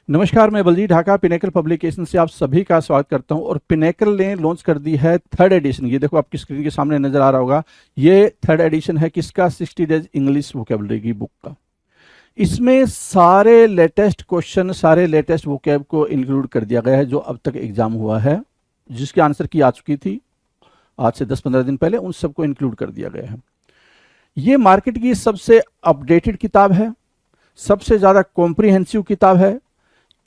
नमस्कार, मैं Baljeet Dhaka pinnacle publication से आप सभी का स्वागत करता हूं। और पिनेकल ने लॉन्च कर दी है थर्ड एडिशन। ये देखो आपकी स्क्रीन के सामने नजर आ रहा होगा। ये थर्ड एडिशन है किसका? 60 डेज इंग्लिश वोकेबलरी की बुक का। इसमें सारे लेटेस्ट क्वेश्चन, सारे लेटेस्ट वोकेब को इंक्लूड कर दिया गया है जो अब तक एग्जाम हुआ है, जिसकी आंसर की आ चुकी थी आज से 10-15 दिन पहले, उन सबको इंक्लूड कर दिया गया है। ये मार्केट की सबसे अपडेटेड किताब है, सबसे ज़्यादा कॉम्प्रिहेंसिव किताब है।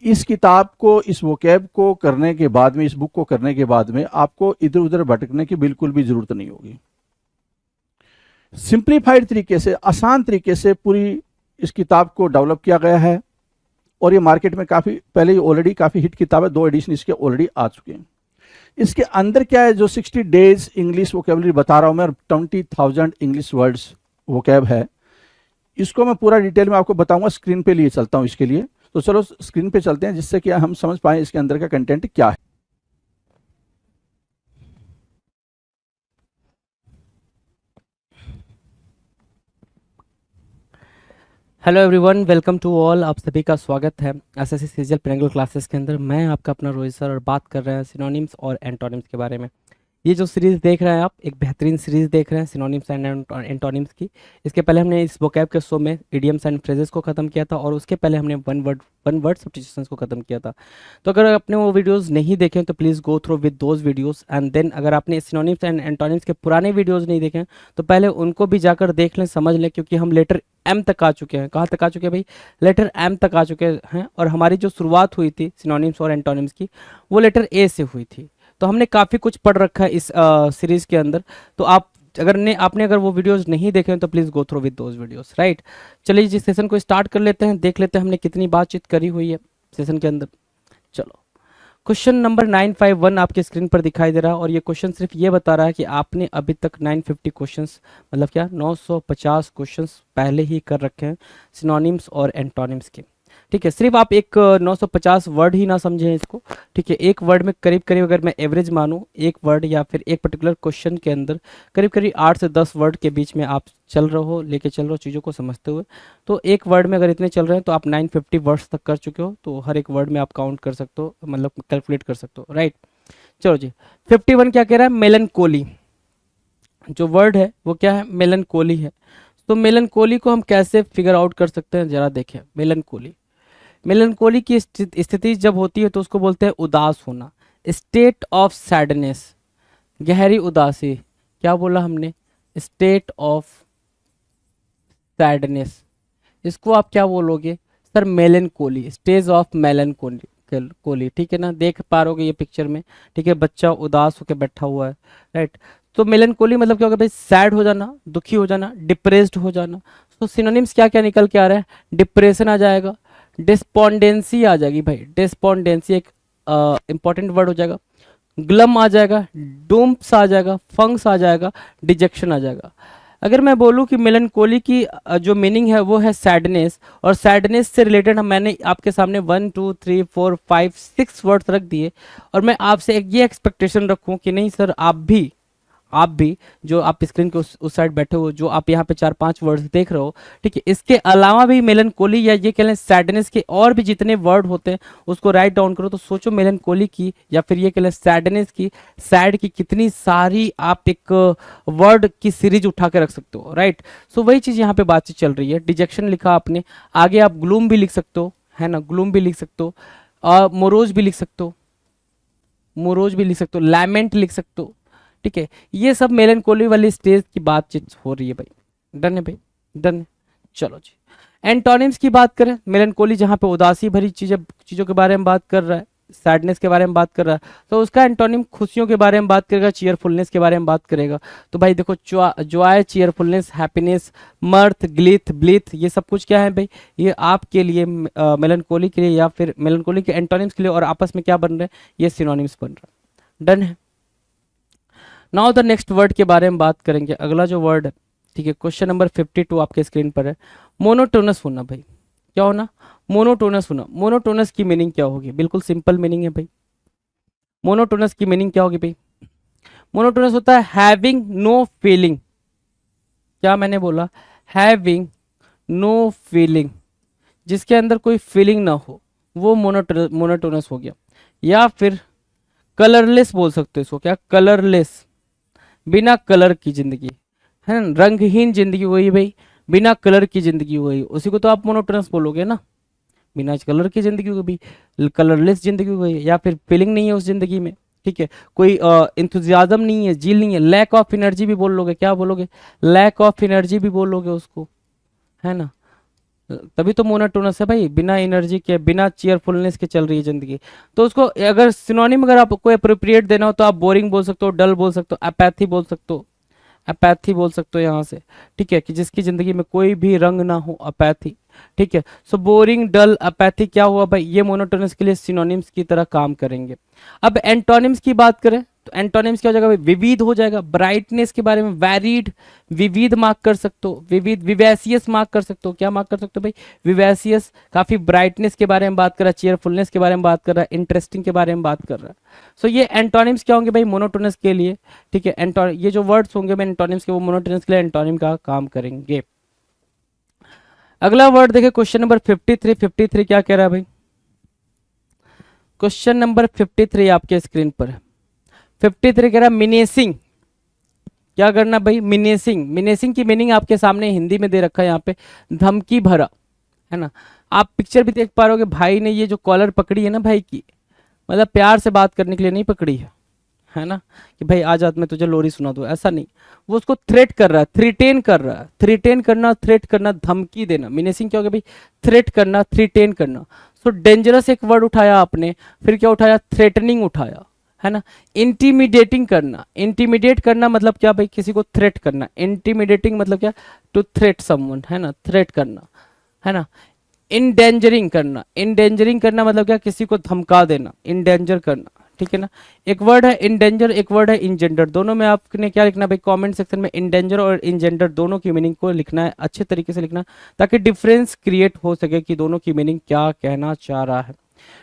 इस किताब को, इस वोकैब को करने के बाद में, इस बुक को करने के बाद में आपको इधर उधर भटकने की बिल्कुल भी जरूरत नहीं होगी। सिंप्लीफाइड तरीके से, आसान तरीके से पूरी इस किताब को डेवलप किया गया है। और ये मार्केट में काफ़ी पहले ही ऑलरेडी काफ़ी हिट किताब है, 2 एडिशन इसके ऑलरेडी आ चुके हैं। इसके अंदर क्या है, जो 60 डेज इंग्लिश वोकेबलरी बता रहा हूं मैं, 20,000 इंग्लिश वर्ड्स वोकैब है, इसको मैं पूरा डिटेल में आपको बताऊंगा। स्क्रीन पे लिए चलता हूं इसके लिए, तो चलो स्क्रीन पे चलते हैं जिससे कि हम समझ पाए इसके अंदर का कंटेंट क्या है। Hello everyone, welcome to all. आप सभी का स्वागत है एसएससी सीजीएल पिनेकल क्लासेस के अंदर। मैं आपका अपना रोहित सर और बात कर रहे हैं सिनोनिम्स और एंटोनिम्स के बारे में। ये जो सीरीज़ देख रहे हैं आप, एक बेहतरीन सीरीज़ देख रहे हैं सिनोनिम्स एंड एंटोनिम्स की। इसके पहले हमने इस वोकैब के शो में इडियम्स एंड फ्रेजेस को ख़त्म किया था और उसके पहले हमने वन वर्ड सब्स्टिट्यूशंस को ख़त्म किया था। तो अगर आपने वो वीडियोस नहीं देखे तो please go through with those videos. And then अगर आपने सिनोनिम्स एंड एंटोनिम्स के पुराने वीडियोज़ नहीं देखे तो पहले उनको भी जाकर देख लें, समझ लें, क्योंकि हम लेटर एम तक आ चुके हैं। कहाँ तक आ चुके हैं भाई? लेटर एम तक आ चुके हैं। और हमारी जो शुरुआत हुई थी सिनोनिम्स और एंटोनिम्स की, वो लेटर ए से हुई थी। तो हमने काफ़ी कुछ पढ़ रखा है इस सीरीज़ के अंदर। तो आपने अगर वो वीडियोस नहीं देखे हैं तो please go through with those videos, right. चलिए जिस सेशन को स्टार्ट कर लेते हैं, देख लेते हैं हमने कितनी बातचीत करी हुई है सेशन के अंदर। चलो, क्वेश्चन नंबर 951 आपके स्क्रीन पर दिखाई दे रहा है और ये क्वेश्चन सिर्फ ये बता रहा है कि आपने अभी तक 950 क्वेश्चंस, मतलब क्या 950 क्वेश्चंस पहले ही कर रखे हैं सिनोनिम्स और एंटोनिम्स के। ठीक है, सिर्फ आप एक 950 वर्ड ही ना समझें इसको। ठीक है, एक वर्ड में करीब करीब, अगर मैं एवरेज मानूं, एक वर्ड या फिर एक पर्टिकुलर क्वेश्चन के अंदर करीब करीब 8 से 10 वर्ड के बीच में आप चल रहे हो, लेके चल रहे हो चीज़ों को समझते हुए। तो एक वर्ड में अगर इतने चल रहे हैं तो आप 950 वर्ड्स तक कर चुके हो। तो हर एक वर्ड में आप काउंट कर सकते हो, मतलब कैलकुलेट कर सकते हो, राइट। चलो जी, 51 क्या कह रहा है? मेलनकोली। जो वर्ड है वो क्या है? मेलनकोली है। तो मेलनकोली को हम कैसे फिगर आउट कर सकते हैं, जरा देखें। मेलनकोली, मेलनकोली की स्थिति जब होती है तो उसको बोलते हैं उदास होना, स्टेट ऑफ सैडनेस, गहरी उदासी। क्या बोला हमने? State of sadness. इसको आप क्या बोलोगे sir? Melancholy, stage of melancholy कोली। ठीक है ना, देख पा रहोगे ये पिक्चर में। ठीक है, बच्चा उदास होकर बैठा हुआ है, राइट। तो मेलनकोली मतलब क्या होगा भाई? सैड हो जाना, दुखी हो जाना, डिप्रेस्ड हो जाना। तो सिनोनिम्स क्या क्या निकल के आ रहा है? डिप्रेशन आ जाएगा, डिस्पोंडेंसी आ जाएगी भाई, डिस्पोंडेंसी एक इंपॉर्टेंट वर्ड हो जाएगा। ग्लम आ जाएगा, डूम्स आ जाएगा, फंक्स आ जाएगा, डिजेक्शन आ जाएगा। अगर मैं बोलूं कि मेलनकोली की जो मीनिंग है वो है सैडनेस, और सैडनेस से रिलेटेड मैंने आपके सामने 1 2 3 4 5 6 वर्ड्स रख दिए, और मैं आपसे ये एक्सपेक्टेशन रखूं कि नहीं सर, आप भी जो आप स्क्रीन के उस साइड बैठे हो, जो आप यहाँ पे 4-5 वर्ड्स देख रहे हो, ठीक है, इसके अलावा भी मेलनकोली या ये कह लें सैडनेस के और भी जितने वर्ड होते हैं उसको राइट डाउन करो। तो सोचो मेलनकोली की या फिर ये कह लें सैडनेस की, सैड की कितनी सारी आप एक वर्ड की सीरीज उठा के रख सकते हो, राइट। सो वही चीज़ यहाँ पे बातचीत चल रही है। डिजेक्शन लिखा आपने, आगे आप ग्लूम भी लिख सकते हो, है ना, ग्लूम भी लिख सकते हो, मोरोज भी लिख सकते हो, मोरोज भी लिख सकते हो, लैमेंट लिख सकते हो। ठीक है, ये सब मेलनकोली वाली स्टेज की बातचीत हो रही है भाई। डन है भाई, डन है। चलो जी, एंटोनिम्स की बात करें। मेलनकोली जहाँ पे उदासी भरी चीज़ों के बारे में बात कर रहा है, सैडनेस के बारे में बात कर रहा है, तो उसका एंटोनिम खुशियों के बारे में बात करेगा, चीयरफुलनेस के बारे में बात करेगा। तो भाई देखो, जॉय, चीयरफुलनेस, हैप्पीनेस, मर्थ, ग्लिथ, ब्लिथ, ये सब कुछ क्या है भाई? ये आपके लिए मेलनकोली के लिए या फिर मेलनकोली के एंटोनिम्स के लिए, और आपस में क्या बन रहे हैं? ये सिनोनिम्स बन रहा है। डन है। नाउ द नेक्स्ट वर्ड के बारे में बात करेंगे। अगला जो वर्ड है, ठीक है, क्वेश्चन नंबर 52 आपके स्क्रीन पर है। मोनोटोनस होना भाई, क्या होना? मोनोटोनस होना। मोनोटोनस की मीनिंग क्या होगी? बिल्कुल सिंपल मीनिंग है भाई। मोनोटोनस की मीनिंग क्या होगी भाई? मोनोटोनस होता है हैविंग नो फीलिंग। क्या मैंने बोला? हैविंग नो फीलिंग, जिसके अंदर कोई फीलिंग ना हो, वो मोनोटोनस हो गया। या फिर कलरलेस बोल सकते हो इसको, क्या, कलरलेस, बिना कलर की जिंदगी, है ना, रंगहीन जिंदगी वही भाई, बिना कलर की जिंदगी वही, उसी को तो आप मोनोटोनस बोलोगे ना। बिना कलर की जिंदगी को भी कलरलेस जिंदगी को भी, या फिर फीलिंग नहीं है उस जिंदगी में, ठीक है, कोई इंथुजियाज्म नहीं है, जील नहीं है, लैक ऑफ एनर्जी भी बोल लोगे, क्या बोलोगे, लैक ऑफ एनर्जी भी बोलोगे उसको, है ना। तभी तो मोनोटोनस है भाई, बिना एनर्जी के, बिना चीयरफुलनेस के चल रही है जिंदगी। तो उसको अगर सिनोनिम अगर आपको अप्रोप्रिएट देना हो तो आप बोरिंग बोल सकते हो, डल बोल सकते हो, अपैथी बोल सकते हो, अपैथी बोल सकते हो यहाँ से, ठीक है, कि जिसकी जिंदगी में कोई भी रंग ना हो, अपैथी, ठीक है। सो बोरिंग, डल, अपैथी क्या हुआ भाई, ये मोनोटोनस के लिए सिनोनिम्स की तरह काम करेंगे। अब एंटोनिम्स की बात करें तो एंटोनिम्स क्या हो जाएगा भाई, विविध हो जाएगा, ब्राइटनेस के बारे में वैरिड, विविध मार्क कर सकते हो, विविध, विवैसियस मार्क कर सकते हो, क्या मार्क कर सकते हो भाई, विवैसियस, काफी ब्राइटनेस के बारे में बात कर रहा है, चेयरफुलनेस के बारे में बात कर रहा है, इंटरेस्टिंग के बारे में बात कर रहा है। सो ये एंटोनिम्स क्या होंगे भाई मोनोटोनस के लिए, ठीक है, ये जो वर्ड्स होंगे मैं एंटोनिम्स के, वो मोनोटोनस के लिए एंटोनिम का काम करेंगे। अगला वर्ड देखिए क्वेश्चन नंबर 53, 53 क्या कह रहा है भाई, क्वेश्चन नंबर 53 आपके स्क्रीन पर है। 53 कह रहा है मिनेसिंग, क्या करना भाई, मिनेसिंग, मिनेसिंग की मीनिंग आपके सामने हिंदी में दे रखा है यहाँ पे, धमकी भरा, है ना। आप पिक्चर भी देख पा रहे हो, भाई ने ये जो कॉलर पकड़ी है ना भाई की, मतलब प्यार से बात करने के लिए नहीं पकड़ी है ना, कि भाई आज रात मैं तुझे लोरी सुना दूं, ऐसा नहीं, वो उसको थ्रेट कर रहा है, थ्रीटेन कर रहा है, थ्रीटेन करना, थ्रेट करना, धमकी देना, मिनेसिंग क्या हो गया भाई, थ्रेट करना, थ्रीटेन करना। सो डेंजरस एक वर्ड उठाया आपने, फिर क्या उठाया, थ्रेटनिंग उठाया, है ना। इंटीमिडेटिंग करना, इंटीमिडेट करना मतलब क्या भाई, किसी को थ्रेट करना, इंटीमिडेटिंग मतलब क्या, टू थ्रेट समवन, है ना, थ्रेट करना, है ना। इंडेंजरिंग करना, इंडेंजरिंग करना मतलब क्या, किसी को धमका देना, इंडेंजर करना, ठीक है ना। एक वर्ड है इंडेंजर, एक वर्ड है इंजेंडर, दोनों में आपने क्या लिखना भाई, कमेंट सेक्शन में इंडेंजर और इंजेंडर दोनों की मीनिंग को लिखना है, अच्छे तरीके से लिखना, ताकि डिफरेंस क्रिएट हो सके कि दोनों की मीनिंग क्या कहना चाह रहा है,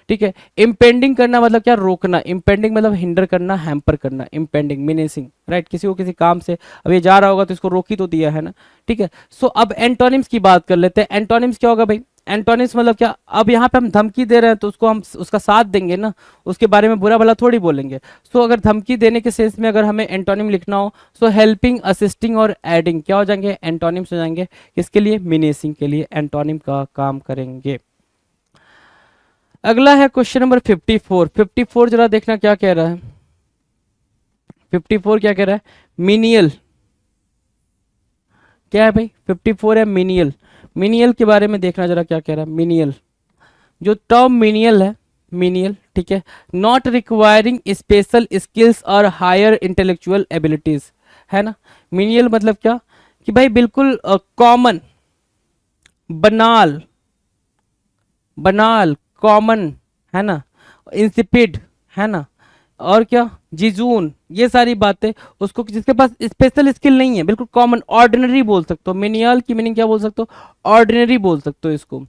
ठीक है। इम्पेंडिंग करना मतलब क्या, रोकना, इम्पेंडिंग मतलब हिंडर करना, हैम्पर करना, इम्पेंडिंग, मिनेसिंग, राइट, किसी को किसी काम से अब ये जा रहा होगा तो इसको रोक ही तो दिया है ना, ठीक है। सो अब एंटोनिम्स की बात कर लेते हैं, एंटोनिम्स क्या होगा भाई, एंटोनिम्स मतलब क्या, अब यहाँ पे हम धमकी दे रहे हैं तो उसको हम उसका साथ देंगे ना, उसके बारे में बुरा भला थोड़ी बोलेंगे। सो अगर धमकी देने के सेंस में अगर हमें एंटोनिम लिखना हो, सो हेल्पिंग, असिस्टिंग और एडिंग क्या हो जाएंगे, एंटोनिम्स हो जाएंगे, किसके लिए, मिनेसिंग के लिए एंटोनिम का काम करेंगे। अगला है क्वेश्चन नंबर 54, 54 जरा देखना क्या कह रहा है, 54 क्या कह रहा है, मिनियल, क्या है भाई, 54 है मिनियल, मिनियल के बारे में देखना जरा क्या कह रहा है, मिनियल, जो टर्म मिनियल है, मिनियल, ठीक है, नॉट रिक्वायरिंग स्पेशल स्किल्स और हायर इंटेलेक्चुअल एबिलिटीज, है ना। मिनियल मतलब क्या, कि भाई बिल्कुल कॉमन, बनाल, बनाल, कॉमन, है ना, इंसिपिड, है ना, और क्या, जिजून, ये सारी बातें, उसको जिसके पास स्पेशल स्किल नहीं है, बिल्कुल कॉमन, ऑर्डिनरी बोल सकते हो, मिनियल की मीनिंग क्या बोल सकते हो, ऑर्डिनरी बोल सकते हो इसको,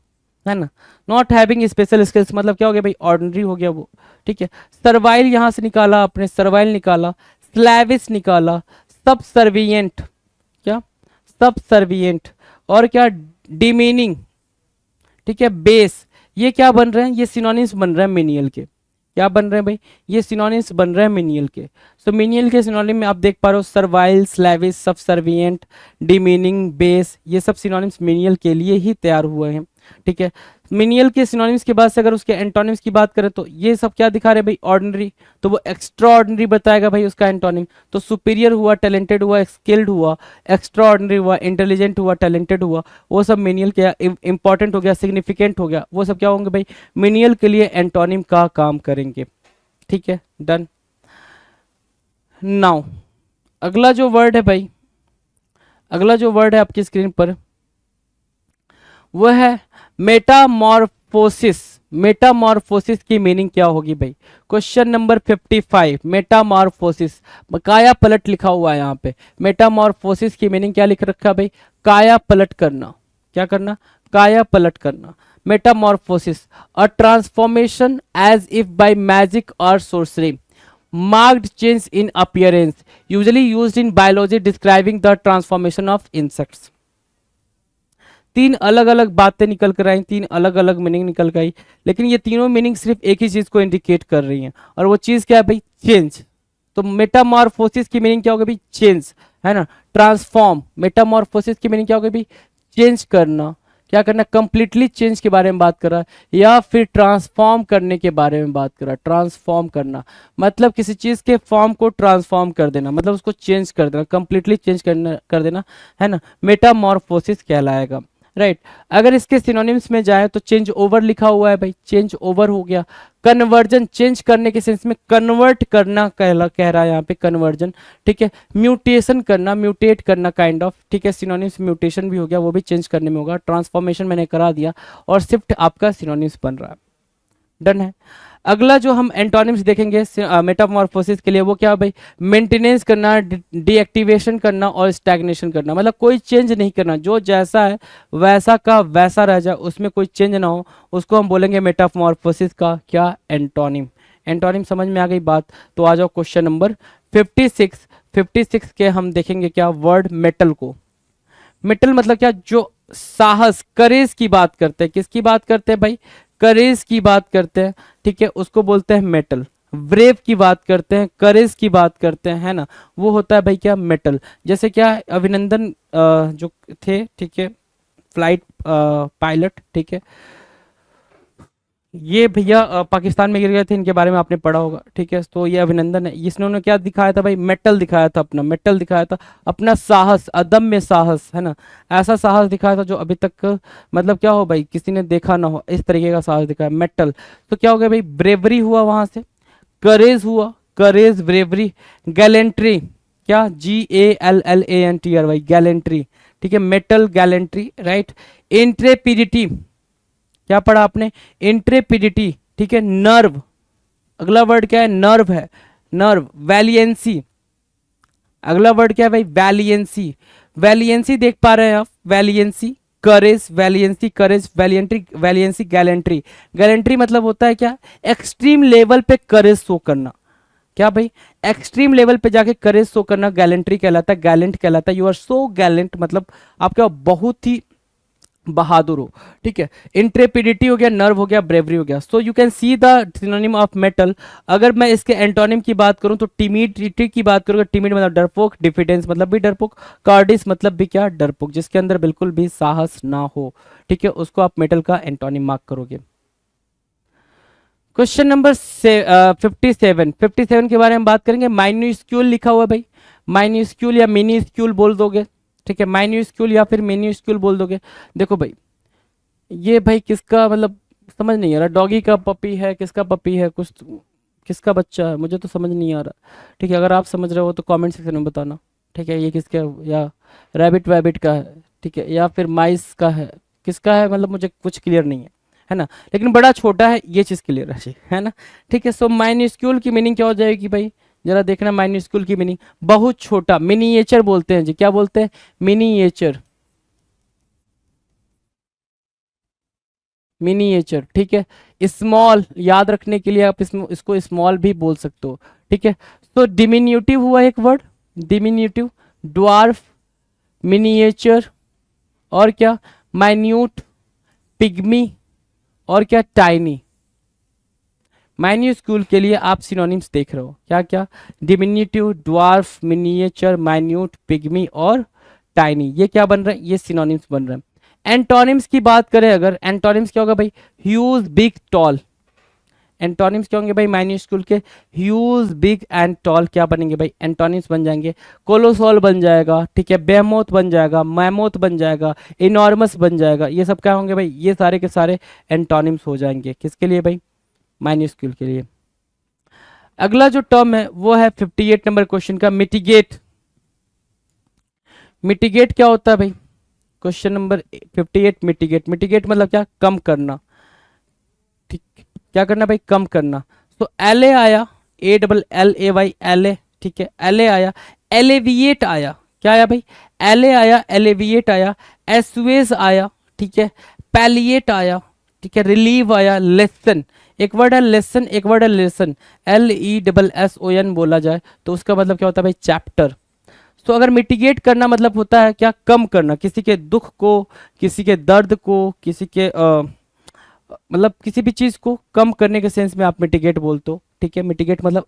है ना। नॉट हैविंग स्पेशल स्किल्स मतलब क्या हो गया भाई, ऑर्डिनरी हो गया वो, ठीक है। सर्वाइल यहां से निकाला आपने, सर्वाइल निकाला, स्लैविश निकाला, सब सर्वियंट, क्या, सब सर्वियंट, और क्या, डिमीनिंग, ठीक है, बेस, ये क्या बन रहे हैं, ये सिनोनिम्स बन रहे हैं मिनियल के, क्या बन रहे हैं भाई, ये सिनोनिम्स बन रहे हैं मिनियल के। सो मिनियल के सिनोनिम में आप देख पा रहे हो, सर्वाइल, स्लैविश, सबसर्विएंट, डिमीनिंग, बेस, ये सब सिनोनिम्स मिनियल के लिए ही तैयार हुए हैं, ठीक है। मिनियल के सिनोनिम्स के बाद से अगर उसके एंटोनिम्स की बात करें तो ये सब क्या दिखा रहे हैं भाई, ऑर्डिनरी, तो वो एक्स्ट्रा ऑर्डिनरी बताएगा भाई उसका एंटोनिम, तो सुपीरियर हुआ, टैलेंटेड हुआ, स्किल्ड हुआ, एक्स्ट्रा ऑर्डिनरी हुआ, इंटेलिजेंट हुआ, टैलेंटेड हुआ, वो सब मिनियल के, इंपॉर्टेंट हो गया, सिग्निफिकेंट हो गया, वो सब क्या होंगे भाई, मिनियल के लिए एंटोनिम का काम करेंगे, ठीक है, डन। नाउ अगला जो वर्ड है भाई, अगला जो वर्ड है आपकी स्क्रीन पर वो है मेटामॉर्फोसिस, मेटामॉर्फोसिस की मीनिंग क्या होगी भाई, क्वेश्चन नंबर 55, मेटामॉर्फोसिस, काया पलट लिखा हुआ है यहाँ पे, मेटामॉर्फोसिस की मीनिंग क्या लिख रखा है भाई, काया पलट करना, क्या करना, काया पलट करना, metamorphosis, a transformation as if by magic और sorcery, marked change in appearance, usually used in biology describing the transformation of insects, तीन अलग अलग बातें निकल कर आई, तीन अलग अलग मीनिंग निकल कर आई, लेकिन ये तीनों मीनिंग सिर्फ एक ही चीज को इंडिकेट कर रही हैं, और वो चीज क्या है भाई? चेंज। तो मेटामॉर्फोसिस की मीनिंग क्या होगी भाई? चेंज, है ना। ट्रांसफॉर्म, मेटामॉर्फोसिस की मीनिंग क्या होगी भाई? चेंज करना। क्या करना? कंप्लीटली चेंज के बारे में बात कर रहा है, या फिर ट्रांसफॉर्म करने के बारे में बात कर रहा है। ट्रांसफॉर्म करना मतलब किसी चीज के फॉर्म को ट्रांसफॉर्म कर देना, मतलब उसको चेंज कर देना, कंप्लीटली चेंज कर देना, है ना, मेटामॉर्फोसिस कहलाएगा, राइट। अगर इसके सिनोनिम्स में जाए तो चेंज ओवर लिखा हुआ है भाई, चेंज ओवर हो गया। कन्वर्जन, चेंज करने के सेंस में कन्वर्ट करना कह रहा है यहाँ पे, कन्वर्जन, ठीक है। म्यूटेशन करना, म्यूटेट करना काइंड ऑफ, ठीक है। सिनोनिम्स म्यूटेशन भी हो गया, वो भी चेंज करने में होगा। ट्रांसफॉर्मेशन मैंने करा दिया, और शिफ्ट आपका सिनोनिम्स बन रहा है। डन है। अगला जो हम एंटोनिम्स देखेंगे मेटामॉर्फोसिस के लिए, वो क्या भाई? मेंटेनेंस करना, डीएक्टिवेशन करना और स्टैग्नेशन करना, मतलब कोई चेंज नहीं करना, जो जैसा है वैसा का वैसा रह जाए, उसमें कोई चेंज ना हो, उसको हम बोलेंगे मेटामॉर्फोसिस का क्या? एंटोनिम। एंटोनिम समझ में आ गई बात? तो आ जाओ क्वेश्चन नंबर 56। 56 के हम देखेंगे क्या? वर्ड मेटल को। मेटल मतलब क्या? जो साहस, करेज की बात करते हैं। किसकी बात करते हैं भाई? करेज की बात करते हैं, ठीक है, उसको बोलते हैं मेटल। ब्रेव की बात करते हैं, करेज की बात करते हैं, है ना, वो होता है भाई क्या? मेटल। जैसे क्या, अभिनंदन जो थे, ठीक है, फ्लाइट पायलट, ठीक है, ये भैया पाकिस्तान में गिर गए थे, इनके बारे में आपने पढ़ा होगा, ठीक है। तो ये अभिनंदन है, इसने क्या दिखाया था भाई? मेटल दिखाया था, अपना मेटल दिखाया था, अपना साहस, अदम्य साहस, है ना, ऐसा साहस दिखाया था जो अभी तक मतलब क्या हो भाई, किसी ने देखा ना हो, इस तरीके का साहस दिखाया, मेटल। तो क्या हो गया भाई? ब्रेवरी हुआ वहां से, करेज हुआ, करेज, ब्रेवरी, गैलेंट्री, क्या? GALLANTRY, गैलेंट्री, ठीक है, मेटल, गैलेंट्री, राइट। इंट्रेपिडिटी, क्या पढ़ा आपने? इंट्रेपिडिटी, ठीक है। नर्व, अगला वर्ड क्या है? नर्व है, नर्व। वैलियंसी, अगला वर्ड क्या है भाई? वैलियंसी। वैलियंसी देख पा रहे हैं आप? वैलियंसी, करेज, वैलियंसी, करेज, वैलियंट्री, वैलियंसी, गैलेंट्री। गैलेंट्री मतलब होता है क्या? एक्सट्रीम लेवल पे करेज शो करना। क्या भाई? एक्सट्रीम लेवल पे जाके करेज शो करना गैलेंट्री कहलाता है, गैलेंट कहलाता है। यू आर सो गैलेंट, मतलब आप क्या, बहुत ही बहादुर हो, ठीक है। इंट्रेपिडिटी हो गया, नर्व हो गया, ब्रेवरी हो गया। So you can see the synonym of metal. अगर मैं इसके एंटोनिम की बात करूं तो टिमिडिटी की बात करूंगा, टिमिड मतलब डरपोक, डिफिडेंस मतलब भी डरपोक, कार्डिस मतलब भी क्या? डरपोक, जिसके अंदर बिल्कुल भी साहस ना हो, ठीक है, उसको आप मेटल का एंटोनिम मार्क करोगे। क्वेश्चन नंबर 57 के बारे में बात करेंगे। माइन्यूस्क्यूल लिखा हुआ है भाई, माइन्यूस्क्यूल या मिनीस्क्यूल बोल दोगे, ठीक है, माइन्यूस्क्यूल या फिर मिनीस्क्यूल बोल दोगे। देखो भाई, ये भाई किसका, मतलब समझ नहीं आ रहा, डॉगी का पपी है, किसका पपी है, कुछ किसका बच्चा है, मुझे तो समझ नहीं आ रहा, ठीक है। अगर आप समझ रहे हो तो कमेंट सेक्शन में बताना, ठीक है। ये किसका, या रैबिट वैबिट का है, ठीक है, या फिर माइस का है, किसका है, मतलब मुझे कुछ क्लियर नहीं है ना, लेकिन बड़ा छोटा है, ये चीज़ क्लियर है ना, ठीक है। सो माइन्यूस्क्यूल की मीनिंग क्या हो जाएगी भाई? जरा देखना माइन्यूस्क्यूल की मीनिंग, बहुत छोटा, मिनिएचर बोलते हैं जी, क्या बोलते हैं? मिनिएचर, मिनिएचर, ठीक है। स्मॉल, याद रखने के लिए आप इसको स्मॉल भी बोल सकते हो, ठीक है। तो डिमिन्यूटिव हुआ एक वर्ड, डिमिन्यूटिव, ड्वार्फ, मिनिएचर, और क्या? माइन्यूट, पिग्मी, और क्या? टाइनी। माइन्यूस्क्यूल के लिए आप सिनोनिम्स देख रहे हो, क्या क्या? डिमिन्यूटिव, ड्वार्फ, मिनिएचर, माइन्यूट, पिग्मी और टाइनी। ये क्या बन रहा है? ये सिनोनिम्स बन रहे हैं। एंटोनिम्स की बात करें अगर, एंटोनिम्स क्या होगा भाई? Huge, big, toll. एंटोनिम्स क्या होंगे भाई माइन्यूस्क्यूल के? ह्यूज, बिग एंड टॉल क्या बनेंगे भाई? एंटोनिम्स बन जाएंगे। कोलोसॉल बन जाएगा, ठीक है, बेमोथ बन जाएगा, मैमोथ बन जाएगा, इनॉर्मस बन जाएगा। ये सब क्या होंगे भाई? ये सारे के सारे एंटोनिम्स हो जाएंगे। किसके लिए भाई? माइन्यूस्क्यूल के लिए। अगला जो टर्म है वो है 58 नंबर क्वेश्चन का, मिटिगेट। मिटिगेट क्या होता है भाई? Question number 58, mitigate. मिटिगेट मतलब क्या? कम करना, ठीक, क्या करना भाई? कम करना। तो एल ए आया, ALLAY, एल ए, ठीक है, एल ए आया, एलेविएट आया, क्या आया भाई? एल ए आया, एलेविएट आया, एसवेज आया, ठीक है, पैलिएट आया, ठीक है, रिलीव आया, लेसन। एक वर्ड है लेसन, एक वर्ड है लेसन, LESSON बोला जाए तो उसका मतलब क्या होता है भाई? चैप्टर। तो अगर मिटिगेट करना मतलब होता है क्या, कम करना, किसी के दुख को, किसी के दर्द को, किसी के मतलब किसी भी चीज को कम करने के सेंस में आप मिटिगेट बोलते हो, ठीक है। मिटिगेट मतलब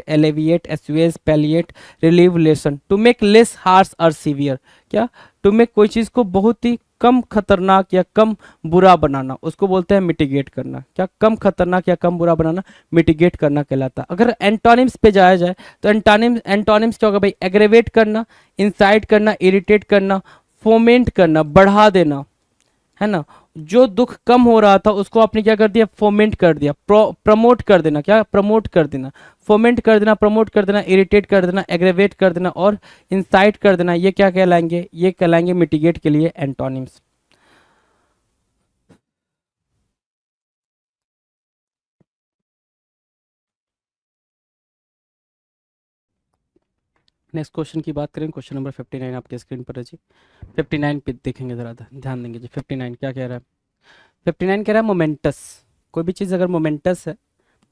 alleviate, assuage, palliate, relieve, lessen, to make less harsh और सीवियर, क्या, टू मेक कोई चीज को बहुत ही कम खतरनाक या कम बुरा बनाना, उसको बोलते हैं मिटिगेट करना, क्या, कम खतरनाक या कम बुरा बनाना मिटिगेट करना कहलाता है। अगर एंटोनिम्स पे जाया जाए तो एंटोनिम्स क्या होगा भाई, एग्रेवेट करना, इंसाइट करना, इरिटेट करना, फोमेंट करना, बढ़ा देना, है ना। जो दुख कम हो रहा था उसको आपने क्या कर दिया, फोमेंट कर दिया, प्रमोट कर देना, क्या, प्रमोट कर देना, फोमेंट कर देना, प्रमोट कर देना, इरिटेट कर देना, एग्रेवेट कर देना और इंसाइट कर देना, ये क्या कहलाएंगे, ये कहलाएंगे मिटिगेट के लिए एंटोनिम्स। नेक्स्ट क्वेश्चन की बात करें, क्वेश्चन नंबर 59 आपके स्क्रीन पर है जी। 59 पे देखेंगे जरा, ध्यान देंगे जी। 59 क्या कह रहा है, 59 कह रहा है मोमेंटस। कोई भी चीज़ अगर मोमेंटस है,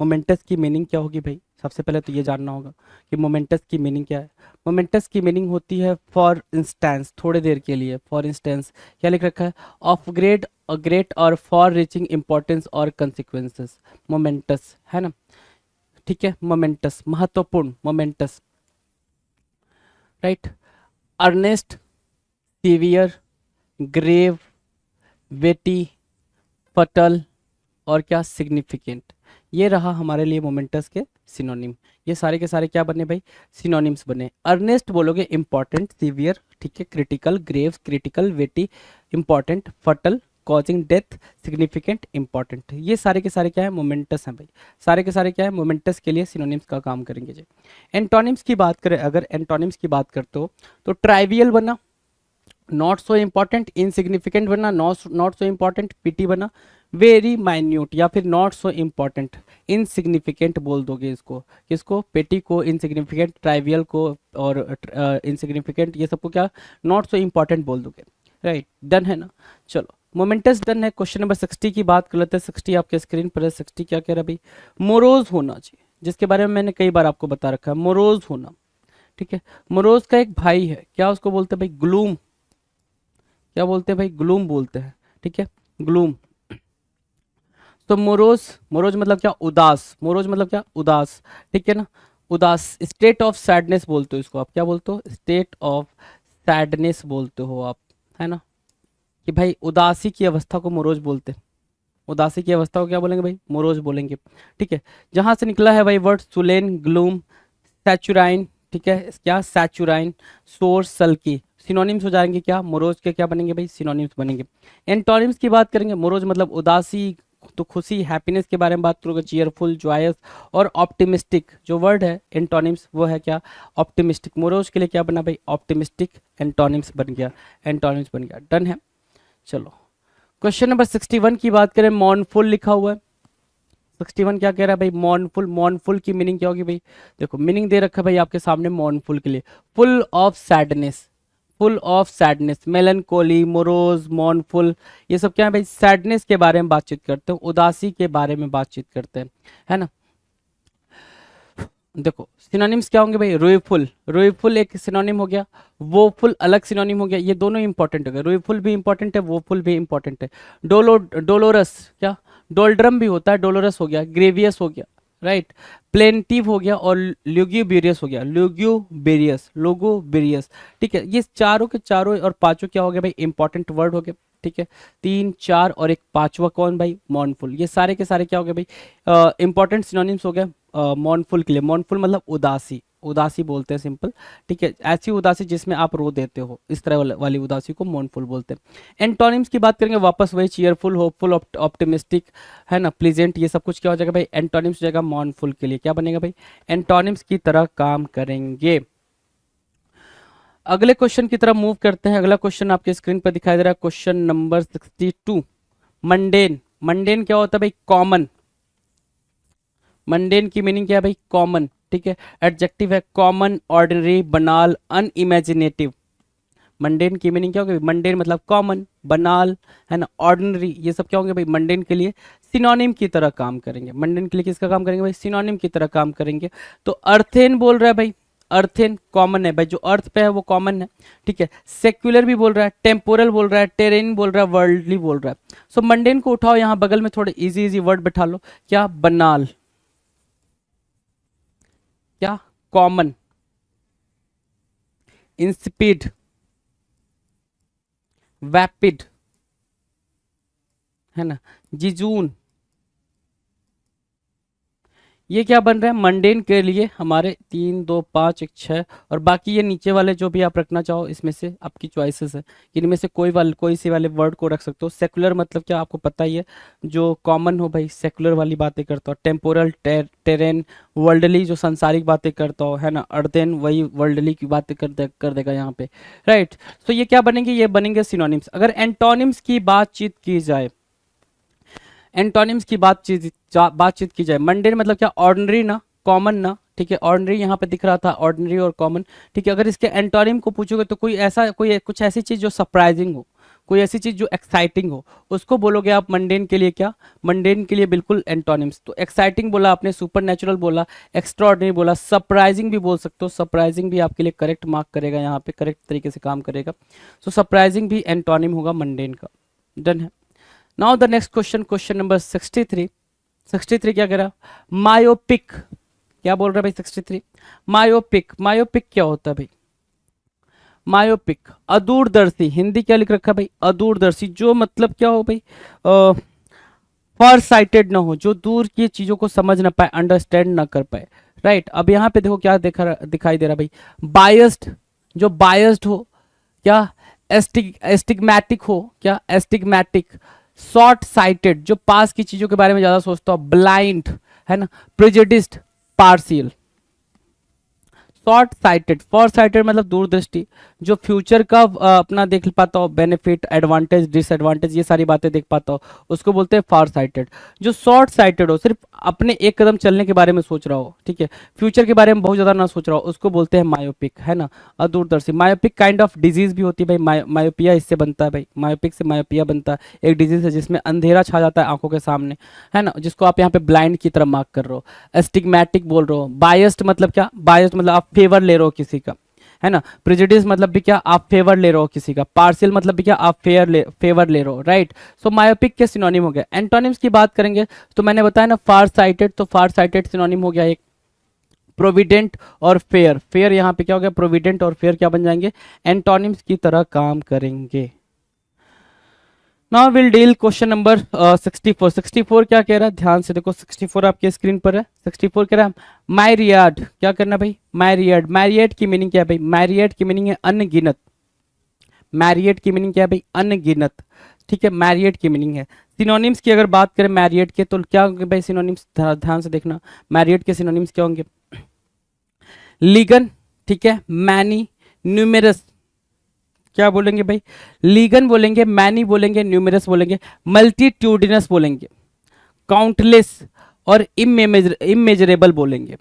मोमेंटस की मीनिंग क्या होगी भाई, सबसे पहले तो ये जानना होगा कि मोमेंटस की मीनिंग क्या है। मोमेंटस की मीनिंग होती है फॉर इंस्टेंस, थोड़े देर के लिए, फॉर इंस्टेंस क्या लिख रखा है, ऑफ ग्रेट और फॉर रीचिंग इंपॉर्टेंस और कंसिक्वेंसेस, मोमेंटस, है ना, ठीक है। मोमेंटस महत्वपूर्ण, momentous, right. Earnest, severe, grave, weighty, fatal और क्या, सिग्निफिकेंट, ये रहा हमारे लिए मोमेंटस के सिनोनिम। ये सारे के सारे क्या बने भाई, सिनोनिम्स बने। अर्नेस्ट बोलोगे इंपॉर्टेंट, सीवियर, ठीक है, क्रिटिकल, ग्रेव क्रिटिकल, वेटी इंपॉर्टेंट, फटल कॉजिंग डेथ, सिग्निफिकेंट इंपॉर्टेंट, ये सारे के सारे क्या है, मोमेंटस हैं भाई। सारे के सारे क्या है, मोमेंटस के लिए सिनोनिम्स का काम करेंगे जी। एंटोनिम्स की बात करें, अगर एंटोनिम्स की बात करते हो तो ट्राइवियल बना, नॉट सो इंपॉर्टेंट, इनसिग्निफिकेंट बना, नॉट सो इंपॉर्टेंट, पीटी बना, वेरी माइन्यूट या फिर नॉट सो इंपॉर्टेंट, इनसिग्निफिकेंट बोल दोगे इसको, किसको, पेटी को, इनसिग्निफिकेंट, ट्राइवियल को और इनसिग्निफिकेंट, ये सबको क्या, नॉट सो इंपॉर्टेंट बोल दोगे, राइट। डन है ना, चलो मोमेंटस डन है। क्वेश्चन नंबर 60 की बात कर लेते हैं। 60 आपके स्क्रीन पर है। 60 क्या कह रहा है भाई, मोरोज होना चाहिए, जिसके बारे में मैंने कई बार आपको बता रखा है, मोरोज होना, ठीक है। मोरोज का एक भाई है, क्या उसको बोलते हैं भाई, ग्लूम, क्या बोलते हैं भाई, ग्लूम बोलते हैं, ठीक है, ग्लूम। तो मोरोज, मोरोज मतलब क्या, उदास, मोरोज मतलब क्या, उदास, ठीक है ना, उदास, स्टेट ऑफ सैडनेस बोलते हो इसको आप, क्या बोलते हो, स्टेट ऑफ सैडनेस बोलते हो आप, है ना, कि भाई उदासी की अवस्था को मोरोज बोलते हैं। उदासी की अवस्था को क्या बोलेंगे भाई, मोरोज बोलेंगे, ठीक है। जहां से निकला है भाई वर्ड सुलेन, ग्लूम, सैचुराइन, ठीक है, क्या, सैचुराइन, सोर्स, सल्की, सिनोनिम्स हो जाएंगे क्या, मोरोज के क्या बनेंगे भाई, सिनोनिम्स बनेंगे। एंटोनिम्स की बात करेंगे, मोरोज मतलब उदासी, तो खुशी, हैप्पीनेस के बारे में बात करोगे, चीयरफुल, जॉयस और ऑप्टिमिस्टिक, जो वर्ड है एंटोनिम्स वो है क्या, ऑप्टिमिस्टिक। मोरोज के लिए क्या बना भाई, ऑप्टिमिस्टिक, एंटोनिम्स बन गया, एंटोनिम्स बन गया, डन है। चलो क्वेश्चन नंबर 61 की बात करें, मॉर्नफुल लिखा हुआ है। 61 क्या कह रहा है भाई, मॉर्नफुल, मॉर्नफुल की मीनिंग क्या होगी भाई, देखो मीनिंग दे रखा है भाई आपके सामने मॉर्नफुल के लिए, full of sadness, full of sadness, melancholy, morose, mournful, ये सब क्या है भाई, सैडनेस के बारे में बातचीत करते हैं, उदासी के बारे में बातचीत करते हैं, है ना। देखो सिनोनिम्स क्या होंगे भाई, रोईफुल, रोईफुल एक सिनोनिम हो गया, वोफुल अलग सिनोनिम हो गया, ये दोनों इंपॉर्टेंट हो गए, रोईफुल भी इंपॉर्टेंट है, वोफुल भी इंपॉर्टेंट है। डोलोरस, क्या, डोल्ड्रम भी होता है, डोलोरस हो गया, ग्रेवियस हो गया, राइट, प्लेंटिव हो गया और ल्यूग्यूबेरियस हो गया, ल्यूग्यूबेरियस, लोगोबेरियस, ठीक है। ये चारों के चारों और पांचों क्या हो गया भाई, इंपॉर्टेंट वर्ड हो गए, ठीक है। 3 4 और एक पांचवा कौन भाई, मॉर्नफुल, ये सारे के सारे क्या हो गए भाई, इंपॉर्टेंट सिनोनिम्स हो गए मॉर्नफुल के लिए। मॉर्नफुल मतलब उदासी, उदासी बोलते हैं सिंपल, ठीक है, ऐसी उदासी जिसमें आप रो देते हो, इस तरह वाली उदासी को मॉर्नफुल बोलते हैं। एंटोनिम्स की बात करेंगे, वापस वही चीयरफुल, होपफुल, ऑप्टिमिस्टिक, है ना, प्लीजेंट, ये सब कुछ क्या हो जाएगा भाई, एंटोनिम्स हो जाएगा मॉर्नफुल के लिए, क्या बनेगा भाई, एंटोनिम्स की तरह काम करेंगे। अगले क्वेश्चन की तरफ मूव करते हैं। अगला क्वेश्चन आपके स्क्रीन पर दिखाई दे रहा है, क्वेश्चन नंबर 62, मंडेन। मंडेन क्या होता है भाई, कॉमन, मंडेन की मीनिंग क्या है भाई, कॉमन, ठीक है। एडजेक्टिव है कॉमन, ऑर्डिनरी, बनाल, अनइमेजिनेटिव। मंडेन की मीनिंग क्या होगी, मंडेन मतलब कॉमन, बनाल, है ना, ऑर्डिनरी, ये सब क्या होंगे भाई, मंडेन के लिए सिनोनिम की तरह काम करेंगे। मंडेन के लिए किसका काम करेंगे भाई, सिनोनिम की तरह काम करेंगे। तो अर्थेन बोल रहा है भाई, अर्थेन कॉमन है भाई, जो अर्थ पे है वो कॉमन है, ठीक है। सेक्युलर भी बोल रहा है, टेम्पोरल बोल रहा है, टेरेन बोल रहा है, वर्ल्डली बोल रहा है। सो मंडेन को उठाओ यहाँ बगल में, थोड़े इजी इजी वर्ड बैठा लो। क्या? बनाल, क्या? कॉमन, इंस्पीड, वैपिड, है ना, जिजून। ये क्या बन रहा है मंडेन के लिए हमारे 3 2 5 1 6, और बाकी ये नीचे वाले जो भी आप रखना चाहो इसमें से आपकी चॉइसेस है, इनमें से कोई सी वाले वर्ड को रख सकते हो। सेकुलर मतलब क्या आपको पता ही है, जो कॉमन हो भाई, सेकुलर वाली बातें करता हो। टेम्पोरल, टेरेन, वर्ल्डली जो संसारिक बातें करता हो, है ना। अर्देन वही वर्ल्डली की बातें कर देगा यहाँ पे, राइट। तो ये क्या बनेंगे? ये बनेंगे सिनोनिम्स। अगर एंटोनिम्स की बातचीत की जाए, एंटोनिम्स की बातचीत की जाए, मंडेन मतलब क्या? ऑर्डिनरी ना, कॉमन ना, ठीक है। ऑर्डिनरी यहाँ पे दिख रहा था, ऑर्डिनरी और कॉमन, ठीक है। अगर इसके एंटोनिम को पूछोगे तो कुछ ऐसी चीज जो सरप्राइजिंग हो, कोई ऐसी चीज जो एक्साइटिंग हो, उसको बोलोगे आप मंडेन के लिए। क्या? मंडेन के लिए बिल्कुल एंटोनिम्स। तो एक्साइटिंग बोला आपने, सुपरनैचुरल बोला, एक्स्ट्राऑर्डिनरी बोला, सरप्राइजिंग भी बोल सकते हो। सरप्राइजिंग भी आपके लिए करेक्ट मार्क करेगा, यहाँ पे करेक्ट तरीके से काम करेगा। सो सरप्राइजिंग भी एंटोनिम होगा मंडेन का। डन है। Now the next question, question number 63। 63 क्या कह रहा? मायोपिक। क्या बोल रहा है भाई 63? मायोपिक। मायोपिक क्या होता है भाई? मायोपिक अदूरदर्शी। हिंदी क्या लिख रखा है भाई? अदूरदर्शी। जो मतलब क्या हो भाई? फार साइटेड ना हो, जो दूर की चीजों को समझ ना पाए, अंडरस्टैंड ना कर पाए, राइट। अब यहाँ पे देखो क्या दिखाई दे रहा भाई? बायस्ड, जो बायस्ड हो। क्या? एस्टिग्मैटिक हो। क्या? एस्टिग्मैटिक। शॉर्ट साइटेड, जो पास की चीजों के बारे में ज्यादा सोचता हो। ब्लाइंड, है ना। Prejudiced, partial. Short sighted, far sighted मतलब दूरदृष्टि, जो फ्यूचर का अपना देख पाता हो, बेनिफिट, एडवांटेज, डिसएडवांटेज, ये सारी बातें देख पाता हो, उसको बोलते हैं फार साइटेड। जो शॉर्ट साइटेड हो, सिर्फ अपने एक कदम चलने के बारे में सोच रहा हो, ठीक है, फ्यूचर के बारे में बहुत ज्यादा ना सोच रहा हो, उसको बोलते हैं मायोपिक, है ना, अदूरदर्शी। मायोपिक काइंड ऑफ डिजीज भी होती है भाई। मायोपिया इससे बनता है भाई, मायोपिक से मायोपिया बनता है। एक डिजीज है जिसमें अंधेरा छा जाता है आंखों के सामने, है ना, जिसको आप यहाँ पे ब्लाइंड की तरह मार्क कर रहे हो। एस्टिग्मैटिक बोल रहे हो। बायस्ड मतलब क्या? बायस्ड मतलब आप फेवर ले रहे हो किसी का, है ना। प्रेजुडिस मतलब भी क्या? आप फेवर ले रहे हो किसी का। पार्शियल मतलब भी क्या? आप फेवर ले रहे हो, राइट। सो मायोपिक के सिनोनिम हो गया। एंटोनिम्स की बात करेंगे तो मैंने बताया ना, फार साइटेड, तो फार साइटेड सिनोनिम हो गया एक। प्रोविडेंट और फेयर, फेयर यहाँ पे क्या हो गया? प्रोविडेंट और फेयर क्या बन जाएंगे? एंटोनिम्स की तरह काम करेंगे। Now will deal question number 64। 64 क्या कह रहा है? ध्यान से देखो, 64 आपके स्क्रीन पर है। 64 कह रहा है मायरियाड। क्या करना भाई? मायरियाड। मैरियड की मीनिंग क्या है भाई? मैरियड की मीनिंग है अनगिनत। मैरियड की मीनिंग क्या है भाई? अनगिनत, ठीक है, मैरियड की मीनिंग है। सिनोनिम्स की अगर बात करें मैरियड के, तो क्या होंगे भाई सिनोनिम्स? ध्यान से देखना, मैरियड के सिनोनिम्स क्या होंगे? लीगन, ठीक है, मैनी, न्यूमेरस। क्या बोलेंगे भाई? लीगन बोलेंगे, मैनी बोलेंगे, न्यूमेरस बोलेंगे, मल्टीट्यूडिनस बोलेंगे, काउंटलेस और इमेजरेबल बोलेंगे,